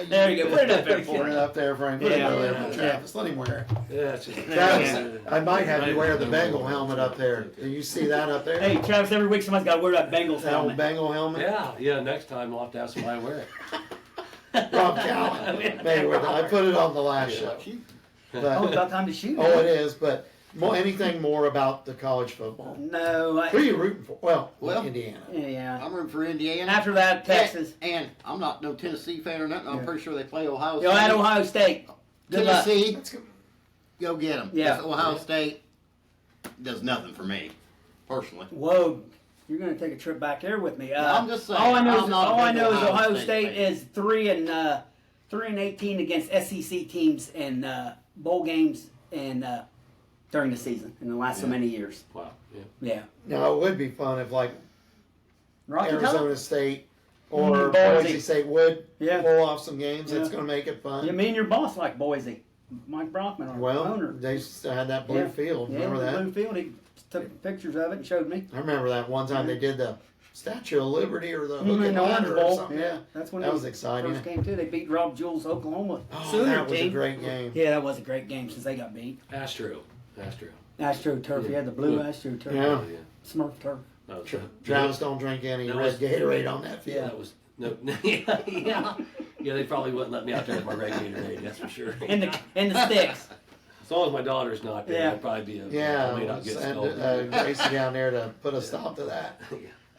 Speaker 2: There you go. Put it up there
Speaker 1: Put
Speaker 2: for
Speaker 1: it
Speaker 2: him.
Speaker 1: up there for him. Put it
Speaker 2: Yeah.
Speaker 1: up there for
Speaker 2: Yeah.
Speaker 1: Travis. Let him wear it.
Speaker 3: Yeah, it's just,
Speaker 1: Travis, I might have you wear the Bengal helmet up there. Do you see that up there?
Speaker 2: Hey, Travis, every week somebody's got to wear that Bengals
Speaker 1: that old
Speaker 2: helmet.
Speaker 1: Bengal helmet?
Speaker 3: yeah. Next time we'll have to have somebody wear it.
Speaker 1: Rob Cowan. Maybe with I put it on the last show.
Speaker 2: Oh, it's
Speaker 1: But,
Speaker 2: about time to shoot.
Speaker 1: oh, it is. But anything more about the college football?
Speaker 2: No.
Speaker 1: Who are you rooting for? Well,
Speaker 4: Well,
Speaker 1: Indiana.
Speaker 2: Yeah.
Speaker 4: I'm rooting for Indiana.
Speaker 2: And after that, Texas.
Speaker 4: And I'm not no Tennessee fan or nothing. I'm
Speaker 2: Yeah.
Speaker 4: pretty sure they play Ohio
Speaker 2: Yo,
Speaker 4: State.
Speaker 2: at Ohio State. Good luck.
Speaker 4: Tennessee,
Speaker 1: Let's go.
Speaker 4: go get them.
Speaker 2: Yeah.
Speaker 4: Ohio State does nothing for me, personally.
Speaker 2: Whoa. You're going to take a trip back there with me.
Speaker 4: I'm just saying,
Speaker 2: All I know
Speaker 4: I'm
Speaker 2: is,
Speaker 4: not a
Speaker 2: all I
Speaker 4: big
Speaker 2: know is
Speaker 4: Ohio
Speaker 2: Ohio
Speaker 4: State
Speaker 2: State
Speaker 4: fan.
Speaker 2: is 3-18 against SEC teams in bowl games and during the season in the last so many years.
Speaker 3: Wow. Yeah.
Speaker 2: Yeah.
Speaker 1: Now, it would be fun if, like,
Speaker 2: Rocky Top?
Speaker 1: Arizona State or
Speaker 2: Boise.
Speaker 1: Boise State would
Speaker 2: Yeah.
Speaker 1: pull off some games. It's
Speaker 2: Yeah.
Speaker 1: going to make it fun.
Speaker 2: Yeah, me and your boss like Boise. Mike Brockman, our
Speaker 1: Well,
Speaker 2: owner.
Speaker 1: they had that blue
Speaker 2: Yeah.
Speaker 1: field.
Speaker 2: Yeah,
Speaker 1: Remember that?
Speaker 2: Blue Field. He took pictures of it and showed me.
Speaker 1: I remember that one time they did the Statue of Liberty or the hook
Speaker 2: In
Speaker 1: and
Speaker 2: the Orange
Speaker 1: ladder or
Speaker 2: Bowl.
Speaker 1: something.
Speaker 2: Yeah, that's when
Speaker 1: That
Speaker 2: it
Speaker 1: was exciting.
Speaker 2: First game too. They beat Rob Jules' Oklahoma
Speaker 1: Oh,
Speaker 2: Sooner
Speaker 1: that was
Speaker 2: team.
Speaker 1: a great game.
Speaker 2: Yeah, that was a great game since they got beat.
Speaker 3: Astro.
Speaker 2: Astro turf. Yeah, the blue
Speaker 3: Yeah.
Speaker 2: Astro turf.
Speaker 1: Yeah.
Speaker 3: Yeah.
Speaker 2: Smurf turf.
Speaker 3: That was,
Speaker 1: Travis, don't drink any
Speaker 3: That
Speaker 1: red
Speaker 3: was-
Speaker 1: Gatorade on that
Speaker 3: Yeah,
Speaker 1: field.
Speaker 3: that was no. Yeah, they probably wouldn't let me out there with my red Gatorade. That's for sure.
Speaker 2: And the sticks.
Speaker 3: As long as my daughter's not there,
Speaker 2: Yeah.
Speaker 3: I'd probably be okay.
Speaker 1: Yeah,
Speaker 3: I may not get
Speaker 1: send
Speaker 3: scolded.
Speaker 1: Gracie down there to put a stop to that.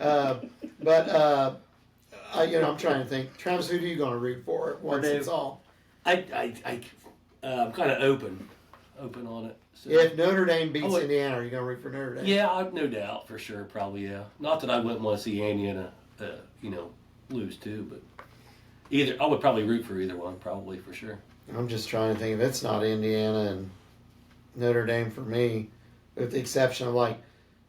Speaker 3: Yeah.
Speaker 1: I'm trying to think. Travis, who are you going to root for once
Speaker 2: Purdue.
Speaker 1: it's all?
Speaker 3: I'm kind of open on it. So.
Speaker 1: If Notre Dame beats
Speaker 3: Oh,
Speaker 1: Indiana, are you going to root for Notre Dame?
Speaker 3: Yeah, no doubt for sure, probably yeah. Not that I wouldn't want to see Indiana, lose too, but either I would probably root for either one, probably for sure.
Speaker 1: I'm just trying to think if it's not Indiana and Notre Dame for me, with the exception of like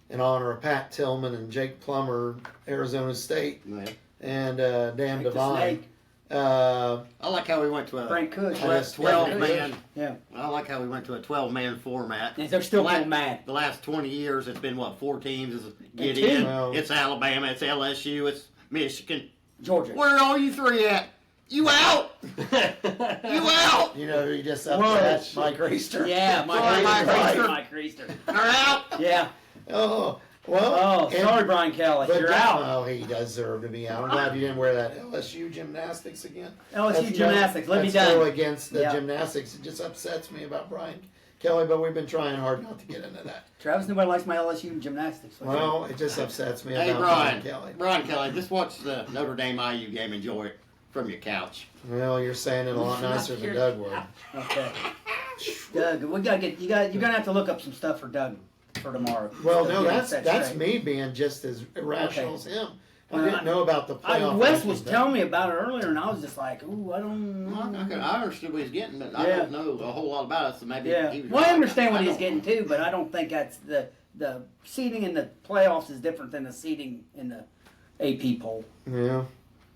Speaker 1: in honor of Pat Tillman and Jake Plummer, Arizona State,
Speaker 4: Yeah.
Speaker 1: and Dan
Speaker 2: Like the
Speaker 1: Devine.
Speaker 2: snake.
Speaker 4: I like how we went to a
Speaker 2: Frank Kush.
Speaker 1: I just-
Speaker 4: 12 man.
Speaker 2: Yeah.
Speaker 4: I like how we went to a 12-man format.
Speaker 2: And they're still
Speaker 4: The
Speaker 2: getting mad.
Speaker 4: The last 20 years, it's been what, 4 teams get
Speaker 2: two.
Speaker 4: in.
Speaker 1: Well-
Speaker 4: It's Alabama, it's LSU, it's Michigan,
Speaker 2: Georgia.
Speaker 4: Where are you three at? You out? You out?
Speaker 1: You know who you just upset? Mike Reister.
Speaker 2: Yeah,
Speaker 4: Sorry, Mike Reister.
Speaker 2: Mike Reister.
Speaker 4: You're out?
Speaker 2: Yeah.
Speaker 1: Oh, well.
Speaker 2: Oh,
Speaker 1: and-
Speaker 2: sorry, Brian Kelly.
Speaker 1: but
Speaker 2: You're
Speaker 1: yeah,
Speaker 2: out.
Speaker 1: Oh, he does deserve to be out. I'm glad you didn't wear that LSU gymnastics again.
Speaker 2: LSU gymnastics. Let me
Speaker 1: That's
Speaker 2: done.
Speaker 1: go against the
Speaker 2: Yeah.
Speaker 1: gymnastics. It just upsets me about Brian Kelly, but we've been trying hard not to get into that.
Speaker 2: Travis, nobody likes my LSU gymnastics.
Speaker 1: Well, it just upsets me
Speaker 4: Hey,
Speaker 1: about
Speaker 4: Brian.
Speaker 1: Kelly.
Speaker 4: Brian Kelly, just watch the Notre Dame IU game. Enjoy it from your couch.
Speaker 1: Well, you're saying it a lot nicer than Doug would.
Speaker 2: Okay. Doug, we gotta get you're gonna have to look up some stuff for Doug for tomorrow.
Speaker 1: Well,
Speaker 2: So
Speaker 1: no,
Speaker 2: get us
Speaker 1: that's
Speaker 2: that straight.
Speaker 1: me being just as irrational
Speaker 2: Okay.
Speaker 1: as him. I
Speaker 2: Well,
Speaker 1: didn't know about the playoff.
Speaker 2: Wes
Speaker 1: ranking
Speaker 2: was
Speaker 1: thing.
Speaker 2: telling me about it earlier, and I was just like, "Ooh, I don't know."
Speaker 4: I understood what he's getting, but I
Speaker 2: Yeah.
Speaker 4: don't know a whole lot about it, so maybe
Speaker 2: Yeah.
Speaker 4: he was
Speaker 2: Well, I
Speaker 4: right.
Speaker 2: understand what
Speaker 4: I
Speaker 2: he's
Speaker 4: don't
Speaker 2: getting
Speaker 4: know.
Speaker 2: too, but I don't think that's the seating in the playoffs is different than the seating in the AP poll.
Speaker 1: Yeah,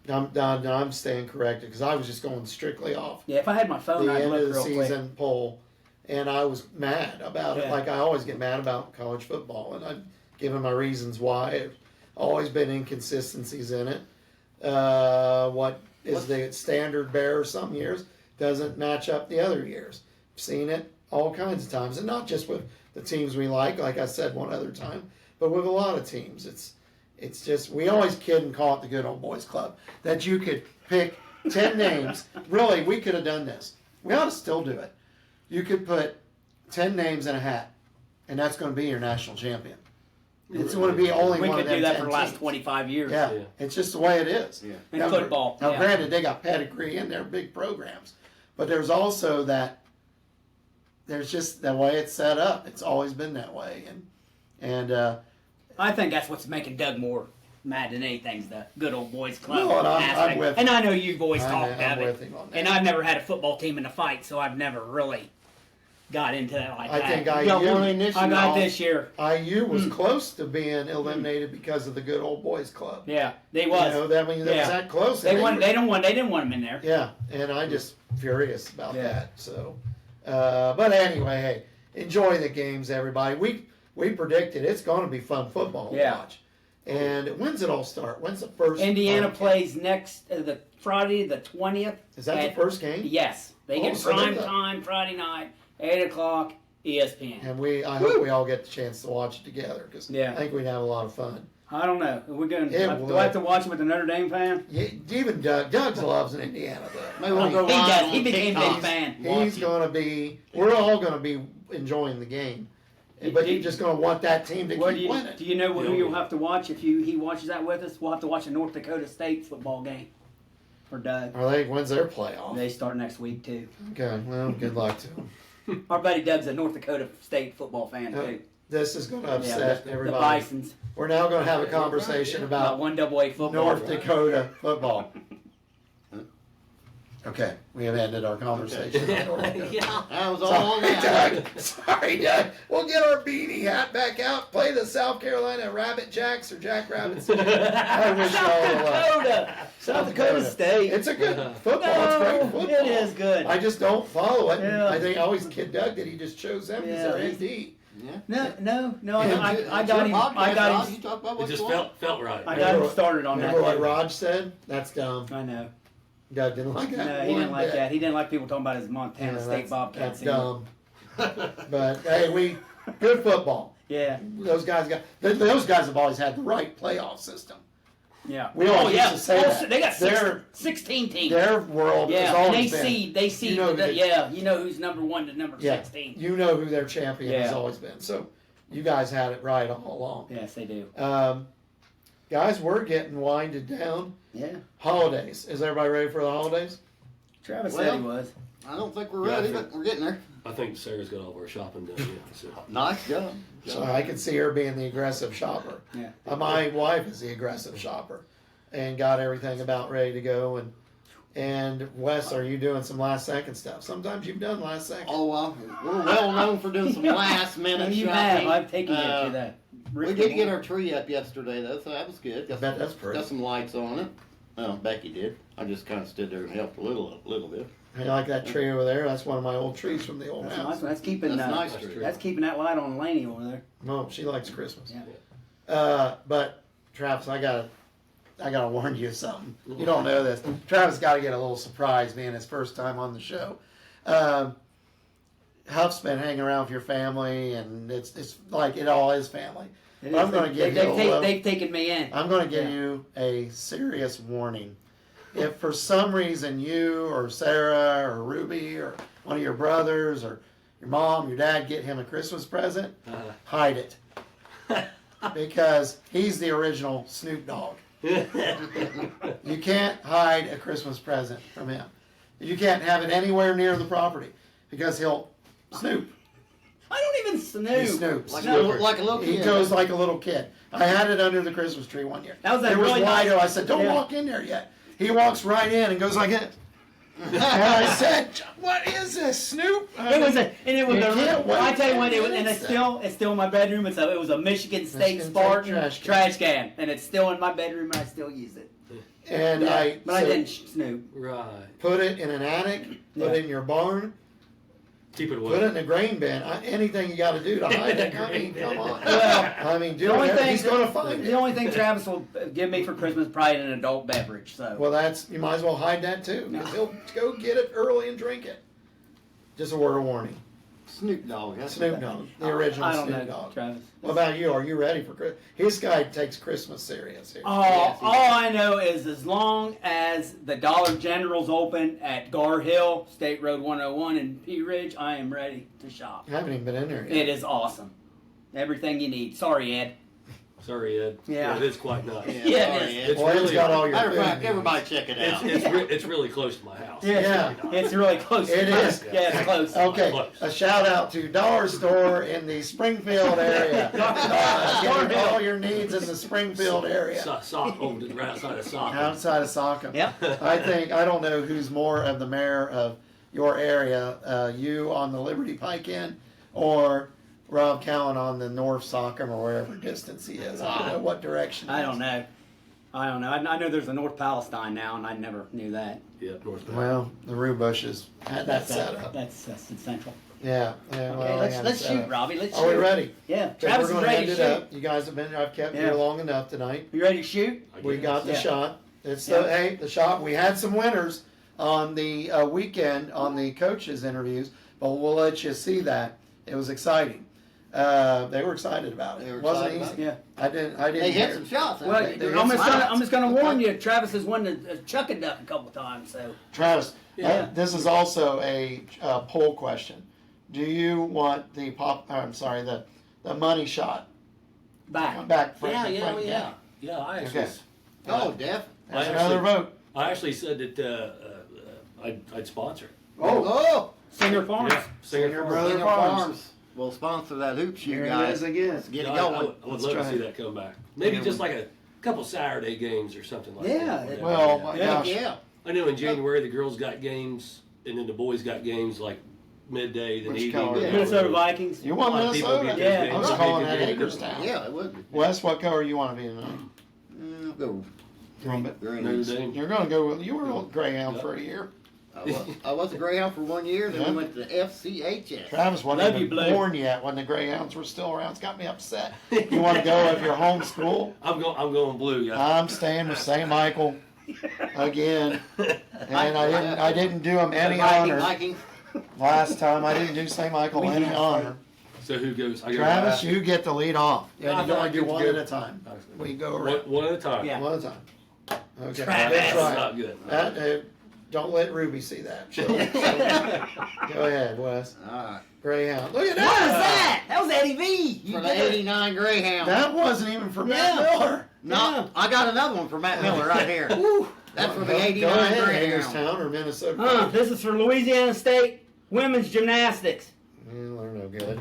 Speaker 1: I'm staying corrected because I was just going strictly off
Speaker 2: Yeah, if I had my phone,
Speaker 1: the
Speaker 2: I'd
Speaker 1: end
Speaker 2: look
Speaker 1: of the
Speaker 2: real
Speaker 1: season poll, and I was mad about it.
Speaker 2: Yeah.
Speaker 1: Like I always get mad about college football, and I've given my reasons why. There's always been inconsistencies in it. What is the standard bearer some years doesn't match up the other years. I've seen it all kinds of times, and not just with the teams we like I said one other time, but with a lot of teams. It's just, we always kid and call it the good old boys club, that you could pick 10 names. Really, we could have done this. We ought to still do it. You could put 10 names in a hat, and that's going to be your national champion. It's going to be only
Speaker 2: We
Speaker 1: one
Speaker 2: could
Speaker 1: of them
Speaker 2: do that
Speaker 1: 10
Speaker 2: for the last
Speaker 1: teams.
Speaker 2: 25 years.
Speaker 1: Yeah,
Speaker 3: Yeah.
Speaker 1: it's just the way it is.
Speaker 4: Yeah.
Speaker 2: In
Speaker 1: Now,
Speaker 2: football,
Speaker 1: Now,
Speaker 2: yeah.
Speaker 1: granted, they got pedigree in their big programs, but there's also that. There's just the way it's set up. It's always been that way, and
Speaker 2: I think that's what's making Doug more mad than anything's the good old boys club
Speaker 1: No, and I'm
Speaker 2: aspect.
Speaker 1: with-
Speaker 2: And I know you've always
Speaker 1: I'm-
Speaker 2: talked
Speaker 1: I'm
Speaker 2: about
Speaker 1: with
Speaker 2: it.
Speaker 1: him on that.
Speaker 2: And I've never had a football team in a fight, so I've never really got into that like
Speaker 1: I
Speaker 2: that.
Speaker 1: think
Speaker 4: You got one in this
Speaker 2: I
Speaker 4: year.
Speaker 2: got this year.
Speaker 1: IU was close to being eliminated because of the good old boys club.
Speaker 2: Yeah, they
Speaker 1: You
Speaker 2: was.
Speaker 1: know, that means it was
Speaker 2: Yeah.
Speaker 1: that close.
Speaker 2: They
Speaker 1: and
Speaker 2: won.
Speaker 1: were-
Speaker 2: They didn't want him in there.
Speaker 1: Yeah, and I just furious about
Speaker 2: Yeah.
Speaker 1: that. So, but anyway, hey, enjoy the games, everybody. We predicted it's going to be fun football to
Speaker 2: Yeah.
Speaker 1: watch. And when's it all start? When's the first?
Speaker 2: Indiana
Speaker 1: game?
Speaker 2: plays next the Friday the 20th.
Speaker 1: Is that
Speaker 2: at-
Speaker 1: the first game?
Speaker 2: Yes, they
Speaker 1: Oh,
Speaker 2: get
Speaker 1: so
Speaker 2: prime
Speaker 1: they're the-
Speaker 2: time Friday night, 8 o'clock, ESPN.
Speaker 1: And I hope we all get the chance to watch it together because
Speaker 2: Yeah.
Speaker 1: I think we'd have a lot of fun.
Speaker 2: I don't know. We're going.
Speaker 1: It
Speaker 2: Do I have to watch it with a Notre Dame fan?
Speaker 1: Yeah, even Doug loves an Indiana though.
Speaker 4: Maybe we'll
Speaker 1: I mean,
Speaker 4: go
Speaker 2: He
Speaker 4: live
Speaker 2: does.
Speaker 4: on
Speaker 2: He became a
Speaker 4: TikTok.
Speaker 2: big fan.
Speaker 1: He's going to be. We're all going to be enjoying the game, but you're just going to want that team to
Speaker 2: What
Speaker 1: keep winning.
Speaker 2: do you know who
Speaker 3: Yeah.
Speaker 2: you'll have to watch if he watches that with us? We'll have to watch a North Dakota State football game for Doug.
Speaker 1: Are they? When's their playoff?
Speaker 2: They start next week too.
Speaker 1: Okay, well, good luck to them.
Speaker 2: Our buddy Doug's a North Dakota State football fan too.
Speaker 1: This is going to
Speaker 2: Yeah,
Speaker 1: upset
Speaker 2: the
Speaker 1: everybody.
Speaker 2: Bisons.
Speaker 1: We're now going to have a conversation
Speaker 2: About
Speaker 1: about
Speaker 2: 1AA football.
Speaker 1: North Dakota football. Okay, we have ended our conversation.
Speaker 4: That was all
Speaker 1: Sorry,
Speaker 4: that.
Speaker 1: Doug. Sorry, Doug. We'll get our beanie hat back out. Play the South Carolina Rabbit Jacks or Jackrabbits. I wish y'all the luck.
Speaker 2: Dakota. South Dakota State.
Speaker 1: It's a good football. It's great football.
Speaker 2: It is good.
Speaker 1: I just don't follow it.
Speaker 2: Yeah.
Speaker 1: I think I always kid Doug that he just chose them because
Speaker 2: Yeah,
Speaker 1: they're
Speaker 2: he's-
Speaker 1: ND.
Speaker 4: Yeah.
Speaker 2: No. I got him. I got him.
Speaker 4: You talk about
Speaker 3: It
Speaker 4: what
Speaker 3: just
Speaker 4: you want.
Speaker 3: felt right.
Speaker 2: I got him started on that.
Speaker 1: Remember what
Speaker 2: too.
Speaker 1: Raj said? That's dumb.
Speaker 2: I know.
Speaker 1: Doug didn't like that.
Speaker 2: No, he
Speaker 1: one
Speaker 2: didn't like
Speaker 1: bit.
Speaker 2: that. He didn't like people talking about his Montana
Speaker 1: Yeah,
Speaker 2: State
Speaker 1: that's-
Speaker 2: Bobcats.
Speaker 1: That's dumb. But hey, good football.
Speaker 2: Yeah.
Speaker 1: Those guys have always had the right playoff system.
Speaker 2: Yeah.
Speaker 1: We all used to say that.
Speaker 2: They got
Speaker 1: Their-
Speaker 2: 16 teams.
Speaker 1: Their world has
Speaker 2: Yeah, and they
Speaker 1: always been.
Speaker 2: seed. They seed.
Speaker 1: You know
Speaker 2: the-
Speaker 1: who-
Speaker 2: yeah, you know who's number 1 to number
Speaker 1: Yeah,
Speaker 2: 16.
Speaker 1: you know who their champion has
Speaker 2: Yeah.
Speaker 1: always been. So you guys had it right all along.
Speaker 2: Yes, they do.
Speaker 1: Guys, we're getting winded down.
Speaker 2: Yeah.
Speaker 1: Holidays. Is everybody ready for the holidays?
Speaker 2: Travis
Speaker 4: Well,
Speaker 2: said he was.
Speaker 4: I don't think we're
Speaker 3: Yeah, I
Speaker 4: ready,
Speaker 3: think-
Speaker 4: but we're getting there.
Speaker 3: I think Sarah's got all of our shopping done. Yeah, so.
Speaker 4: Nice job.
Speaker 1: So I can see her being the aggressive shopper.
Speaker 2: Yeah.
Speaker 1: My wife is the aggressive shopper, and got everything about ready to go. And Wes, are you doing some last second stuff? Sometimes you've done last second.
Speaker 4: Oh, well, we're well known for doing some last minute
Speaker 2: You
Speaker 4: shopping.
Speaker 2: have. I've taken you to that.
Speaker 4: We did get our tree up yesterday, though, so that was good.
Speaker 1: I bet that's pretty.
Speaker 4: Got some lights on it. Becky did. I just kind of stood there and helped a little bit.
Speaker 1: I like that tree over there. That's one of my old trees from the old
Speaker 2: That's
Speaker 1: house.
Speaker 2: nice. That's keeping.
Speaker 4: That's nice
Speaker 3: That's
Speaker 4: tree.
Speaker 3: true.
Speaker 2: That's keeping that light on Laney over there.
Speaker 1: No, she likes Christmas.
Speaker 2: Yeah.
Speaker 1: But Travis, I got I gotta warn you of something. You don't know this. Travis got to get a little surprise being his first time on the show. Huff's been hanging around with your family, and it's like it all is family.
Speaker 2: It
Speaker 1: I'm
Speaker 2: is.
Speaker 1: going to give you.
Speaker 2: They've taken me in.
Speaker 1: I'm going to give you a serious warning. If for some reason you or Sarah or Ruby or one of your brothers or your mom, your dad get him a Christmas present, hide it. Because he's the original Snoop Dogg. You can't hide a Christmas present from him. You can't have it anywhere near the property because he'll snoop.
Speaker 2: I don't even snoop.
Speaker 1: He snoops.
Speaker 4: Like a little
Speaker 1: He
Speaker 4: kid.
Speaker 1: goes like a little kid. I had it under the Christmas tree one year.
Speaker 2: That was a
Speaker 1: it
Speaker 2: really
Speaker 1: was wide
Speaker 2: nice-
Speaker 1: open. I said, "Don't
Speaker 2: Yeah.
Speaker 1: walk in there yet." He walks right in and goes like it. And I said, "What is this, Snoop?"
Speaker 2: It was a, and it was
Speaker 1: You
Speaker 2: a.
Speaker 1: can't wait
Speaker 2: I tell you what,
Speaker 1: 10
Speaker 2: it was, and
Speaker 1: minutes.
Speaker 2: it's still in my bedroom. It was a Michigan State
Speaker 1: Michigan
Speaker 2: Spartan
Speaker 1: State
Speaker 2: trash can, and it's still in my bedroom, and I still use it.
Speaker 1: And
Speaker 2: Yeah, but I
Speaker 1: so
Speaker 2: didn't snoop.
Speaker 3: Right.
Speaker 1: put it in an attic, put it in your barn,
Speaker 3: Keep it
Speaker 1: put it
Speaker 3: away.
Speaker 1: in a grain bin. Anything you got to do to hide it. I mean, come on.
Speaker 2: Well,
Speaker 1: I mean, do
Speaker 2: the only
Speaker 1: whatever.
Speaker 2: thing
Speaker 1: He's going to find
Speaker 2: the
Speaker 1: it.
Speaker 2: only thing Travis will give me for Christmas is probably an adult beverage. So
Speaker 1: Well, you might as well hide that too, because he'll go get it early and drink it. Just a word of warning.
Speaker 4: Snoop Dogg. That's
Speaker 1: Snoop Dogg, the original
Speaker 2: I don't
Speaker 1: Snoop
Speaker 2: know,
Speaker 1: Dogg.
Speaker 2: Travis.
Speaker 1: What about you? Are you ready for Christmas? His guy takes Christmas serious here.
Speaker 2: All I know is as long as the Dollar General's open at Gar Hill, State Road 101 in Pea Ridge, I am ready to shop.
Speaker 1: I haven't even been in there yet.
Speaker 2: It is awesome. Everything you need. Sorry, Ed.
Speaker 3: Sorry, Ed.
Speaker 2: Yeah.
Speaker 3: It is quite nice.
Speaker 2: Yeah,
Speaker 4: sorry,
Speaker 2: it is.
Speaker 4: Ed.
Speaker 3: It's
Speaker 1: Well, Ed's
Speaker 3: really,
Speaker 1: got all your
Speaker 4: Matter of
Speaker 1: food.
Speaker 4: fact, everybody check it out.
Speaker 3: it's really close to my house.
Speaker 1: Yeah.
Speaker 2: It's really close.
Speaker 1: It is.
Speaker 2: Yeah, it's close.
Speaker 1: Okay,
Speaker 3: Close.
Speaker 1: a shout out to Dollar Store in the Springfield area. Getting all your needs in the Springfield area.
Speaker 3: Sock over the right side of sock.
Speaker 1: Outside of Sockham.
Speaker 2: Yep.
Speaker 1: I don't know who's more of the mayor of your area, you on the Liberty Pike end or Rob Cowan on the North Sockham or wherever distance he is. I don't know what direction.
Speaker 2: I don't know. I know there's a North Palestine now, and I never knew that.
Speaker 3: Yeah, north.
Speaker 1: Well, the Rue Bushes had that set up.
Speaker 2: That's in Central.
Speaker 1: Yeah.
Speaker 2: Okay,
Speaker 1: well, they had
Speaker 2: let's
Speaker 1: it set
Speaker 2: shoot,
Speaker 1: up.
Speaker 2: Robbie. Let's
Speaker 1: Are we
Speaker 2: shoot.
Speaker 1: ready?
Speaker 2: Yeah,
Speaker 1: Okay,
Speaker 2: Travis
Speaker 1: we're
Speaker 2: is
Speaker 1: gonna
Speaker 2: ready
Speaker 1: end
Speaker 2: to
Speaker 1: it
Speaker 2: shoot.
Speaker 1: up. You guys have been. I've kept
Speaker 2: Yeah.
Speaker 1: you long enough tonight.
Speaker 2: You ready to shoot?
Speaker 1: We got the
Speaker 2: Yeah.
Speaker 1: shot. It's
Speaker 2: Yeah.
Speaker 1: the shot. We had some winners on the weekend on the coaches interviews, but we'll let you see that. It was exciting. They were excited about it.
Speaker 4: They were
Speaker 1: It wasn't
Speaker 4: excited
Speaker 1: easy.
Speaker 2: about
Speaker 1: I didn't
Speaker 4: They hit
Speaker 1: hear.
Speaker 4: some shots.
Speaker 2: Well,
Speaker 1: they hit
Speaker 2: I'm
Speaker 1: some
Speaker 2: just gonna warn you. Travis has won the chuck a duck a couple times, so
Speaker 1: Travis,
Speaker 2: Yeah.
Speaker 1: this is also a poll question. Do you want the the money shot?
Speaker 2: back.
Speaker 1: Come back, Frank.
Speaker 3: Yeah,
Speaker 1: Frank,
Speaker 3: yeah. I actually,
Speaker 1: Okay.
Speaker 4: Oh, Def.
Speaker 1: That's
Speaker 3: I
Speaker 1: another
Speaker 3: actually-
Speaker 1: vote.
Speaker 3: I actually said that I'd sponsor.
Speaker 4: Oh,
Speaker 2: Singer Farms.
Speaker 3: Yeah, Singer
Speaker 1: Singer
Speaker 3: Farms.
Speaker 1: Brother
Speaker 4: Singer
Speaker 1: Farms.
Speaker 4: Farms will sponsor that hoop shoot,
Speaker 1: Here it
Speaker 4: guys.
Speaker 1: is again.
Speaker 4: Let's get it
Speaker 3: Yeah, I
Speaker 4: going.
Speaker 3: would
Speaker 1: Let's
Speaker 3: love
Speaker 1: try
Speaker 3: to see
Speaker 1: it.
Speaker 3: that come back. Maybe
Speaker 1: Yeah,
Speaker 3: just like a couple Saturday games or something like
Speaker 2: Yeah,
Speaker 3: that.
Speaker 2: it-
Speaker 3: whatever.
Speaker 1: Well, my
Speaker 2: Yeah.
Speaker 1: gosh.
Speaker 4: Yeah.
Speaker 3: I know in January the girls got games and then the boys got games like midday, then
Speaker 1: Which
Speaker 3: evening.
Speaker 1: color?
Speaker 3: whatever.
Speaker 2: Minnesota Vikings.
Speaker 1: You want
Speaker 3: A lot of people
Speaker 1: Minnesota?
Speaker 3: get those
Speaker 2: Yeah.
Speaker 3: games.
Speaker 1: I was
Speaker 3: Some
Speaker 1: calling
Speaker 3: people
Speaker 1: that
Speaker 3: get them.
Speaker 1: Hagerstown.
Speaker 4: Yeah, it would be.
Speaker 1: Wes, what color you want to be tonight?
Speaker 4: Go
Speaker 1: Green.
Speaker 3: Notre
Speaker 4: green.
Speaker 3: Dame.
Speaker 1: You're going to go with, you were a Greyhound
Speaker 3: Yep.
Speaker 1: for a year.
Speaker 4: I was a Greyhound for 1 year, then
Speaker 1: Yeah.
Speaker 4: we went to FCHS.
Speaker 1: Travis wasn't
Speaker 2: Love you,
Speaker 1: even
Speaker 2: Blue.
Speaker 1: born yet when the Greyhounds were still around. It's got me upset. You want to go with your home school?
Speaker 3: I'm going blue, yeah.
Speaker 1: I'm staying with St. Michael again. And I didn't do him any honor
Speaker 4: Viking.
Speaker 1: last time. I didn't do St. Michael any honor.
Speaker 3: So who goes? I go
Speaker 1: Travis,
Speaker 3: last.
Speaker 1: you get the lead off.
Speaker 3: Yeah,
Speaker 1: Yeah,
Speaker 3: I
Speaker 1: you
Speaker 3: thought
Speaker 1: only
Speaker 3: I
Speaker 1: do
Speaker 3: could
Speaker 1: one
Speaker 3: go-
Speaker 1: at a time. We go around.
Speaker 3: One at a time.
Speaker 2: Yeah.
Speaker 1: One at a time. Okay.
Speaker 2: Travis.
Speaker 1: That's right.
Speaker 3: Not good.
Speaker 1: Don't let Ruby see that. Go ahead, Wes.
Speaker 4: Alright.
Speaker 1: Greyhound. Look at
Speaker 2: What was
Speaker 1: that.
Speaker 2: that? That was Eddie V. You
Speaker 4: For the
Speaker 2: did it.
Speaker 4: 89 Greyhound.
Speaker 1: That wasn't even for Matt
Speaker 2: Yeah.
Speaker 1: Miller.
Speaker 4: No, I got another one for Matt Miller right here. That's for the
Speaker 1: Go
Speaker 4: 89
Speaker 1: ahead,
Speaker 4: Greyhound.
Speaker 1: Hagerstown or Minnesota.
Speaker 2: This is for Louisiana State women's gymnastics.
Speaker 1: They're no good.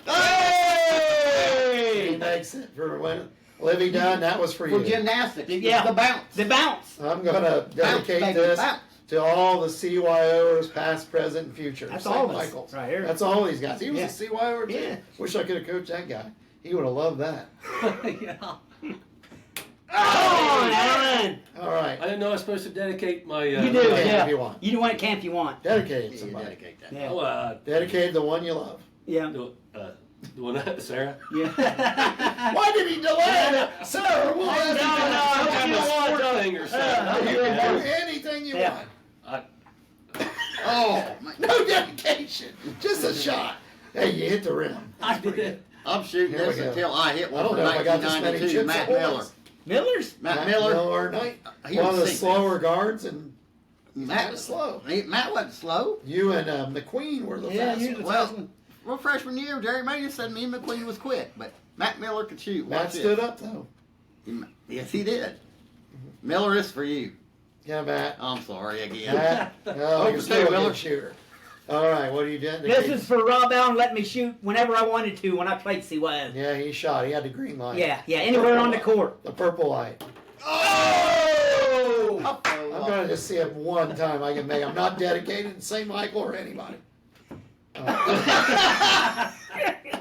Speaker 1: He
Speaker 2: Hey!
Speaker 1: makes it for when Livy Dunn. That was for
Speaker 4: For
Speaker 1: you.
Speaker 4: gymnastics.
Speaker 2: Yeah.
Speaker 4: The bounce.
Speaker 2: The bounce.
Speaker 1: I'm gonna dedicate
Speaker 4: baby,
Speaker 1: this
Speaker 4: bounce.
Speaker 1: to all the CYOers, past, present, and future.
Speaker 2: That's
Speaker 1: St.
Speaker 2: all of us
Speaker 1: Michael's.
Speaker 2: right here.
Speaker 1: That's all these guys. He was
Speaker 2: Yeah.
Speaker 1: a CYO too.
Speaker 2: Yeah.
Speaker 1: Wish I could have coached that guy. He would have loved that.
Speaker 2: Yeah. Oh, Alan!
Speaker 1: All right.
Speaker 3: I didn't know I was supposed to dedicate my.
Speaker 2: You do,
Speaker 1: Okay,
Speaker 2: yeah.
Speaker 1: if you want.
Speaker 2: You do what camp you want.
Speaker 1: Dedicate it
Speaker 4: Yeah,
Speaker 1: to
Speaker 4: you
Speaker 1: somebody.
Speaker 4: dedicate that.
Speaker 2: Yeah.
Speaker 3: Oh,
Speaker 1: Dedicate the one you love.
Speaker 2: Yeah.
Speaker 3: do, The one, Sarah?
Speaker 2: Yeah.
Speaker 1: Why did he delay it? Sir, we'll let you
Speaker 3: Some
Speaker 1: do
Speaker 3: kind of
Speaker 1: it.
Speaker 3: sport thing or something.
Speaker 1: You can do anything you
Speaker 2: Yeah.
Speaker 1: want.
Speaker 4: Oh, my.
Speaker 1: No dedication, just a shot. Hey, you hit the rim.
Speaker 2: I did.
Speaker 4: I'm shooting
Speaker 1: Here we
Speaker 4: this
Speaker 1: go.
Speaker 4: until I hit
Speaker 1: I
Speaker 4: one
Speaker 1: don't
Speaker 4: from
Speaker 1: know if I got this many
Speaker 4: 1992.
Speaker 1: chips
Speaker 4: Matt
Speaker 1: at
Speaker 4: Miller.
Speaker 1: once.
Speaker 2: Miller's?
Speaker 4: Matt Miller.
Speaker 1: Knight,
Speaker 4: He
Speaker 1: one of the
Speaker 4: was sick,
Speaker 1: slower guards, and
Speaker 4: Matt
Speaker 1: kinda slow.
Speaker 4: Matt wasn't slow.
Speaker 1: You and McQueen were the fast
Speaker 2: you
Speaker 1: ones.
Speaker 4: Well, well, freshman year, Jerry Mania said me and McQueen was quick, but Matt Miller could shoot.
Speaker 1: Matt
Speaker 4: Watch
Speaker 1: stood
Speaker 4: this.
Speaker 1: up though.
Speaker 4: Yes, he did. Miller is for you.
Speaker 1: Yeah, Matt.
Speaker 4: I'm sorry again.
Speaker 1: Matt. Oh,
Speaker 4: Over
Speaker 1: you're
Speaker 4: to
Speaker 1: still a
Speaker 4: Miller.
Speaker 1: good shooter. All right, what are you doing?
Speaker 2: This is for Rob Allen letting me shoot whenever I wanted to when I played CYO.
Speaker 1: Yeah, he shot. He had the green light.
Speaker 2: Yeah, anywhere on the court.
Speaker 1: The purple light.
Speaker 4: Oh!
Speaker 1: I'm going to just see it one time I can make. I'm not dedicated to St. Michael or anybody.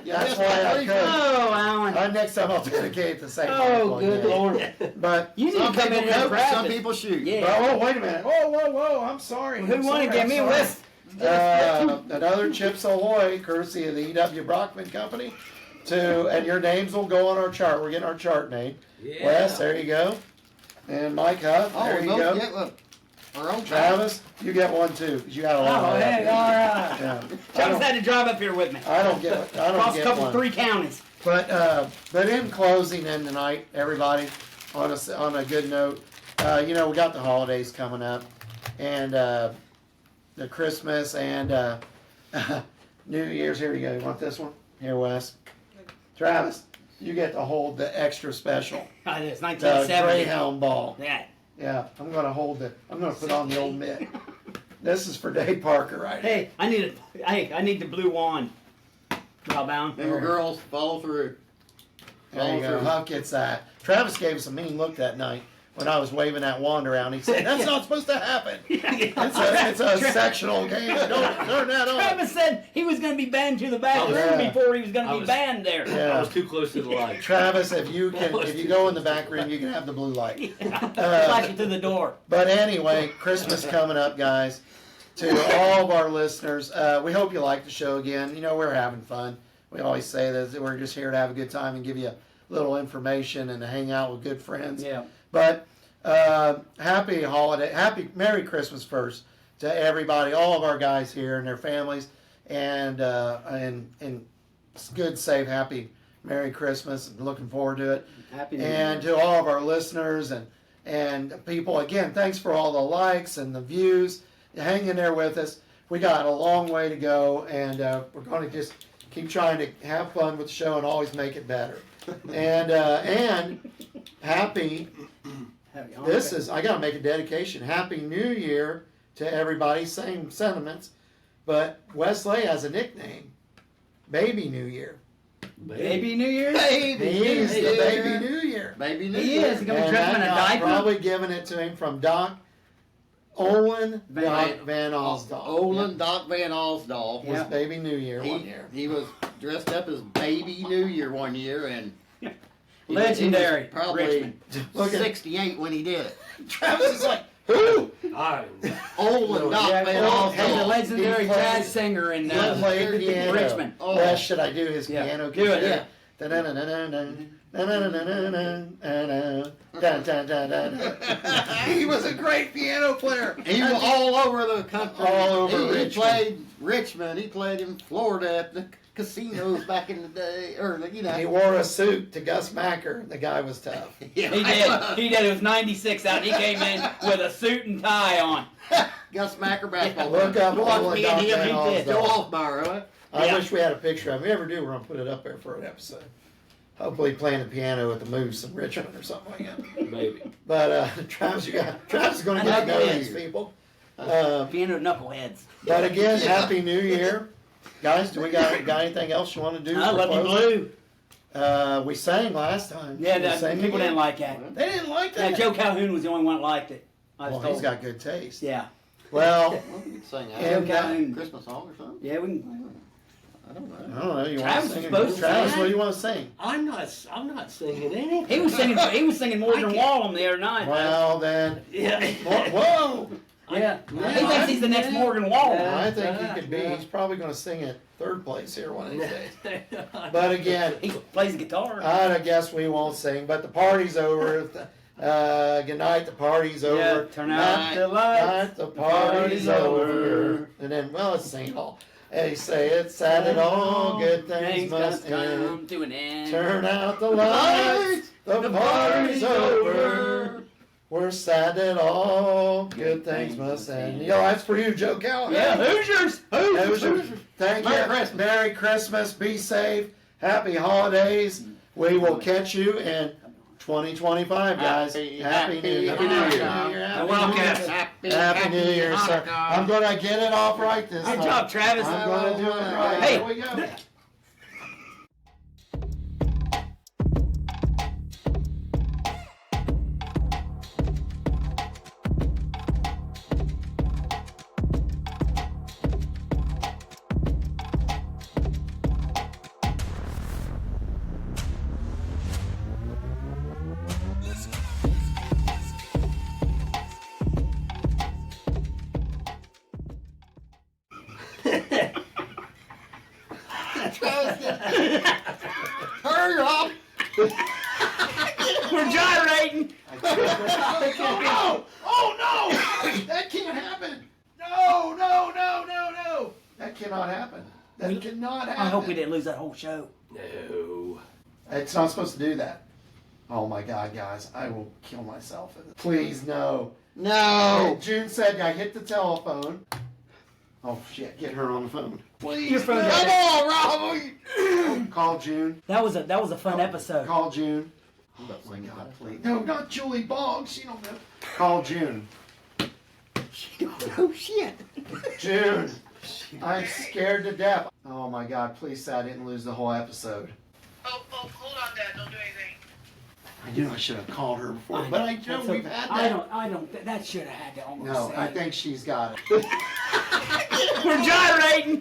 Speaker 1: That's why I could.
Speaker 2: Oh, Allen.
Speaker 1: Next time I'll dedicate to St.
Speaker 2: Oh,
Speaker 1: Michael.
Speaker 2: good
Speaker 1: yeah.
Speaker 2: Lord.
Speaker 1: But
Speaker 2: You need
Speaker 4: Some
Speaker 2: to come
Speaker 4: people
Speaker 2: in here and
Speaker 4: coach,
Speaker 2: practice.
Speaker 4: some people shoot.
Speaker 2: Yeah.
Speaker 1: oh, wait a minute. Whoa. I'm sorry.
Speaker 2: Who
Speaker 1: I'm
Speaker 2: won
Speaker 1: sorry,
Speaker 2: it? Give
Speaker 1: I'm
Speaker 2: me a
Speaker 1: sorry.
Speaker 2: list.
Speaker 1: Another Chips Ahoy, courtesy of the E.W. Brockman Company. And your names will go on our chart. We're getting our chart name.
Speaker 3: Yeah.
Speaker 1: Wes, there you go. And Mike Huff,
Speaker 4: Oh,
Speaker 1: there
Speaker 4: we
Speaker 1: you go.
Speaker 4: both get our own
Speaker 1: Travis, you get one too, because you got a lot
Speaker 2: Oh,
Speaker 1: of
Speaker 2: hey, all right.
Speaker 1: Yeah.
Speaker 2: Travis had to drive up here with me.
Speaker 1: I don't get it. I don't
Speaker 2: Across a
Speaker 1: get
Speaker 2: couple,
Speaker 1: one.
Speaker 2: 3 counties.
Speaker 1: But in closing, and tonight, everybody, on a good note, we got the holidays coming up, and the Christmas and New Year's. Here you go. You want this one? Here, Wes. Travis, you get to hold the extra special,
Speaker 2: It's
Speaker 1: the
Speaker 2: 1970.
Speaker 1: Greyhound ball.
Speaker 2: Yeah.
Speaker 1: Yeah, I'm gonna put on the old mitt. This is for Dave Parker, right?
Speaker 2: Hey, I need the blue wand. Rob Allen.
Speaker 4: Remember, girls, follow through.
Speaker 1: There you go. Huff gets that. Travis gave us a mean look that night when I was waving that wand around. He said, "That's not supposed to happen. It's a sectional game. Don't turn that on."
Speaker 2: Travis said he was going to be banned to the back room
Speaker 1: Yeah.
Speaker 2: before he was going
Speaker 3: I
Speaker 2: to be
Speaker 3: was-
Speaker 2: banned there.
Speaker 1: Yeah.
Speaker 3: I was too close to the light.
Speaker 1: Travis, if you go in the back room, you can have the blue light.
Speaker 2: Flash it through the door.
Speaker 1: But anyway, Christmas coming up, guys. To all of our listeners, we hope you like the show again. We're having fun. We always say that we're just here to have a good time and give you a little information and to hang out with good friends.
Speaker 2: Yeah.
Speaker 1: But happy holiday, Merry Christmas first to everybody, all of our guys here and their families, and good, safe, happy Merry Christmas. Looking forward to it.
Speaker 2: Happy New
Speaker 1: And
Speaker 2: Year.
Speaker 1: to all of our listeners and people, again, thanks for all the likes and the views. Hang in there with us. We got a long way to go, and we're going to just keep trying to have fun with the show and always make it better. And happy. I got to make a dedication. Happy New Year to everybody. Same sentiments, but Wesley has a nickname, Baby New Year.
Speaker 2: Baby New Year?
Speaker 4: Baby
Speaker 1: He's
Speaker 4: New
Speaker 1: the
Speaker 4: Year.
Speaker 1: Baby New Year.
Speaker 4: Baby New
Speaker 2: He
Speaker 4: Year.
Speaker 2: is. He's going to
Speaker 1: And
Speaker 2: be dressed in a
Speaker 1: that guy's
Speaker 2: diaper?
Speaker 1: probably giving it to him from Doc Olin
Speaker 2: Van-
Speaker 1: Van Osdal.
Speaker 4: Olin Doc Van Osdal.
Speaker 1: Was
Speaker 2: Yeah.
Speaker 1: Baby New Year one year.
Speaker 4: He was dressed up as Baby New Year one year, and he was
Speaker 2: Legendary.
Speaker 4: probably
Speaker 2: Richmond.
Speaker 1: Look at
Speaker 4: 68 when he did it.
Speaker 1: Travis is like, who?
Speaker 4: Olin Doc
Speaker 1: Yeah,
Speaker 4: Van
Speaker 1: oh,
Speaker 2: He's a
Speaker 4: Osdal.
Speaker 2: legendary
Speaker 1: He plays-
Speaker 2: jazz singer in
Speaker 1: He played piano.
Speaker 2: Richmond.
Speaker 4: Oh.
Speaker 1: Wes, should I do his
Speaker 2: Yeah.
Speaker 1: piano?
Speaker 2: Do it.
Speaker 4: Yeah.
Speaker 1: He was a great piano player.
Speaker 4: He was all over the country.
Speaker 1: All over
Speaker 4: He
Speaker 1: Richmond.
Speaker 4: played Richmond. He played in Florida at the casinos back in the day,
Speaker 1: He wore a suit to Gus Macker. The guy was tough.
Speaker 4: Yeah.
Speaker 2: He did. He did. It was 96 out. He came in with a suit and tie on.
Speaker 4: Gus Macker basketball.
Speaker 1: Look up
Speaker 4: Go off
Speaker 1: Olin
Speaker 4: me
Speaker 1: Doc
Speaker 4: and him.
Speaker 1: Van
Speaker 4: He did.
Speaker 1: Osdal.
Speaker 4: Go off, Myra.
Speaker 1: I
Speaker 2: Yeah.
Speaker 1: wish we had a picture of him. If we ever do, we're going to put it up there for an episode. Hopefully playing the piano at the Moose in Richmond or something like that.
Speaker 3: Maybe.
Speaker 1: But Travis is going to get to know these people.
Speaker 2: Piano knuckleheads.
Speaker 1: But again, Happy New Year. Guys, do we got anything else you want to do?
Speaker 2: I
Speaker 1: for
Speaker 2: love you
Speaker 1: closing?
Speaker 2: blue.
Speaker 1: We sang last time.
Speaker 2: Yeah,
Speaker 1: Should we sing
Speaker 2: people
Speaker 1: again?
Speaker 2: didn't like that.
Speaker 1: They didn't like
Speaker 2: Yeah,
Speaker 1: that.
Speaker 2: Joe Calhoun was the only one that liked it. I was
Speaker 1: Well,
Speaker 2: told.
Speaker 1: he's got good taste.
Speaker 2: Yeah.
Speaker 1: Well,
Speaker 4: Well, we could sing
Speaker 1: And,
Speaker 2: Joe Calhoun.
Speaker 4: Christmas song or something.
Speaker 2: Yeah, we can.
Speaker 4: I don't know.
Speaker 1: I don't know. You
Speaker 2: Travis
Speaker 1: want to sing?
Speaker 2: was supposed to
Speaker 1: Travis,
Speaker 2: sing.
Speaker 1: what do you want to sing?
Speaker 3: I'm not singing anything.
Speaker 2: He was singing more than Wallum the other night.
Speaker 1: Well, then.
Speaker 3: Yeah.
Speaker 1: Whoa!
Speaker 2: Yeah. He thinks he's the next Morgan Wallen.
Speaker 1: I think he could be. He's probably going to sing at third place here one of these days. But again,
Speaker 2: He plays guitar.
Speaker 1: I guess we won't sing. But the party's over. Good night. The party's over.
Speaker 2: Yeah, turn out the lights.
Speaker 1: The party's over. And then, well, let's sing it all. They say it's sad at all. Good things must end.
Speaker 2: come to an end.
Speaker 1: Turn out the lights. The party's over. We're sad that all good things must end. Yo, that's for you, Joe Callahan.
Speaker 2: Yeah, Hoosiers.
Speaker 1: Hoosiers. Thank you.
Speaker 4: Merry Christmas.
Speaker 1: Merry Christmas. Be safe. Happy holidays. We will catch you in 2025, guys. Happy New Year.
Speaker 4: Happy New Year.
Speaker 1: Happy New Year, sir. I'm going to get it off right this time.
Speaker 2: Good job, Travis.
Speaker 1: I'm going to do it right.
Speaker 2: Hey.
Speaker 1: Here we go.
Speaker 4: Hurry up!
Speaker 2: We're gyrating.
Speaker 1: Oh, no! Oh, no! That can't happen! No, no, no, no, no! That cannot happen. That cannot happen.
Speaker 2: I hope we didn't lose that whole show.
Speaker 3: No.
Speaker 1: It's not supposed to do that. Oh my God, guys, I will kill myself. Please, no.
Speaker 4: No!
Speaker 1: June said I hit the telephone. Oh shit, get her on the phone. Please,
Speaker 2: Your phone's
Speaker 1: no.
Speaker 4: Come on, Rob!
Speaker 1: Call June.
Speaker 2: That was a fun episode.
Speaker 1: Call June. Oh my God, please. No, not Julie Boggs. She don't know. Call June.
Speaker 4: Oh, shit.
Speaker 1: June. I'm scared to death. Oh my God, please say I didn't lose the whole episode.
Speaker 5: Oh, hold on, Dad. Don't do anything.
Speaker 1: I knew I should have called her before, but I know we've had that.
Speaker 2: I don't. That should have had to almost.
Speaker 1: No,
Speaker 2: say
Speaker 1: I
Speaker 2: it.
Speaker 1: think she's got it.
Speaker 2: We're gyrating.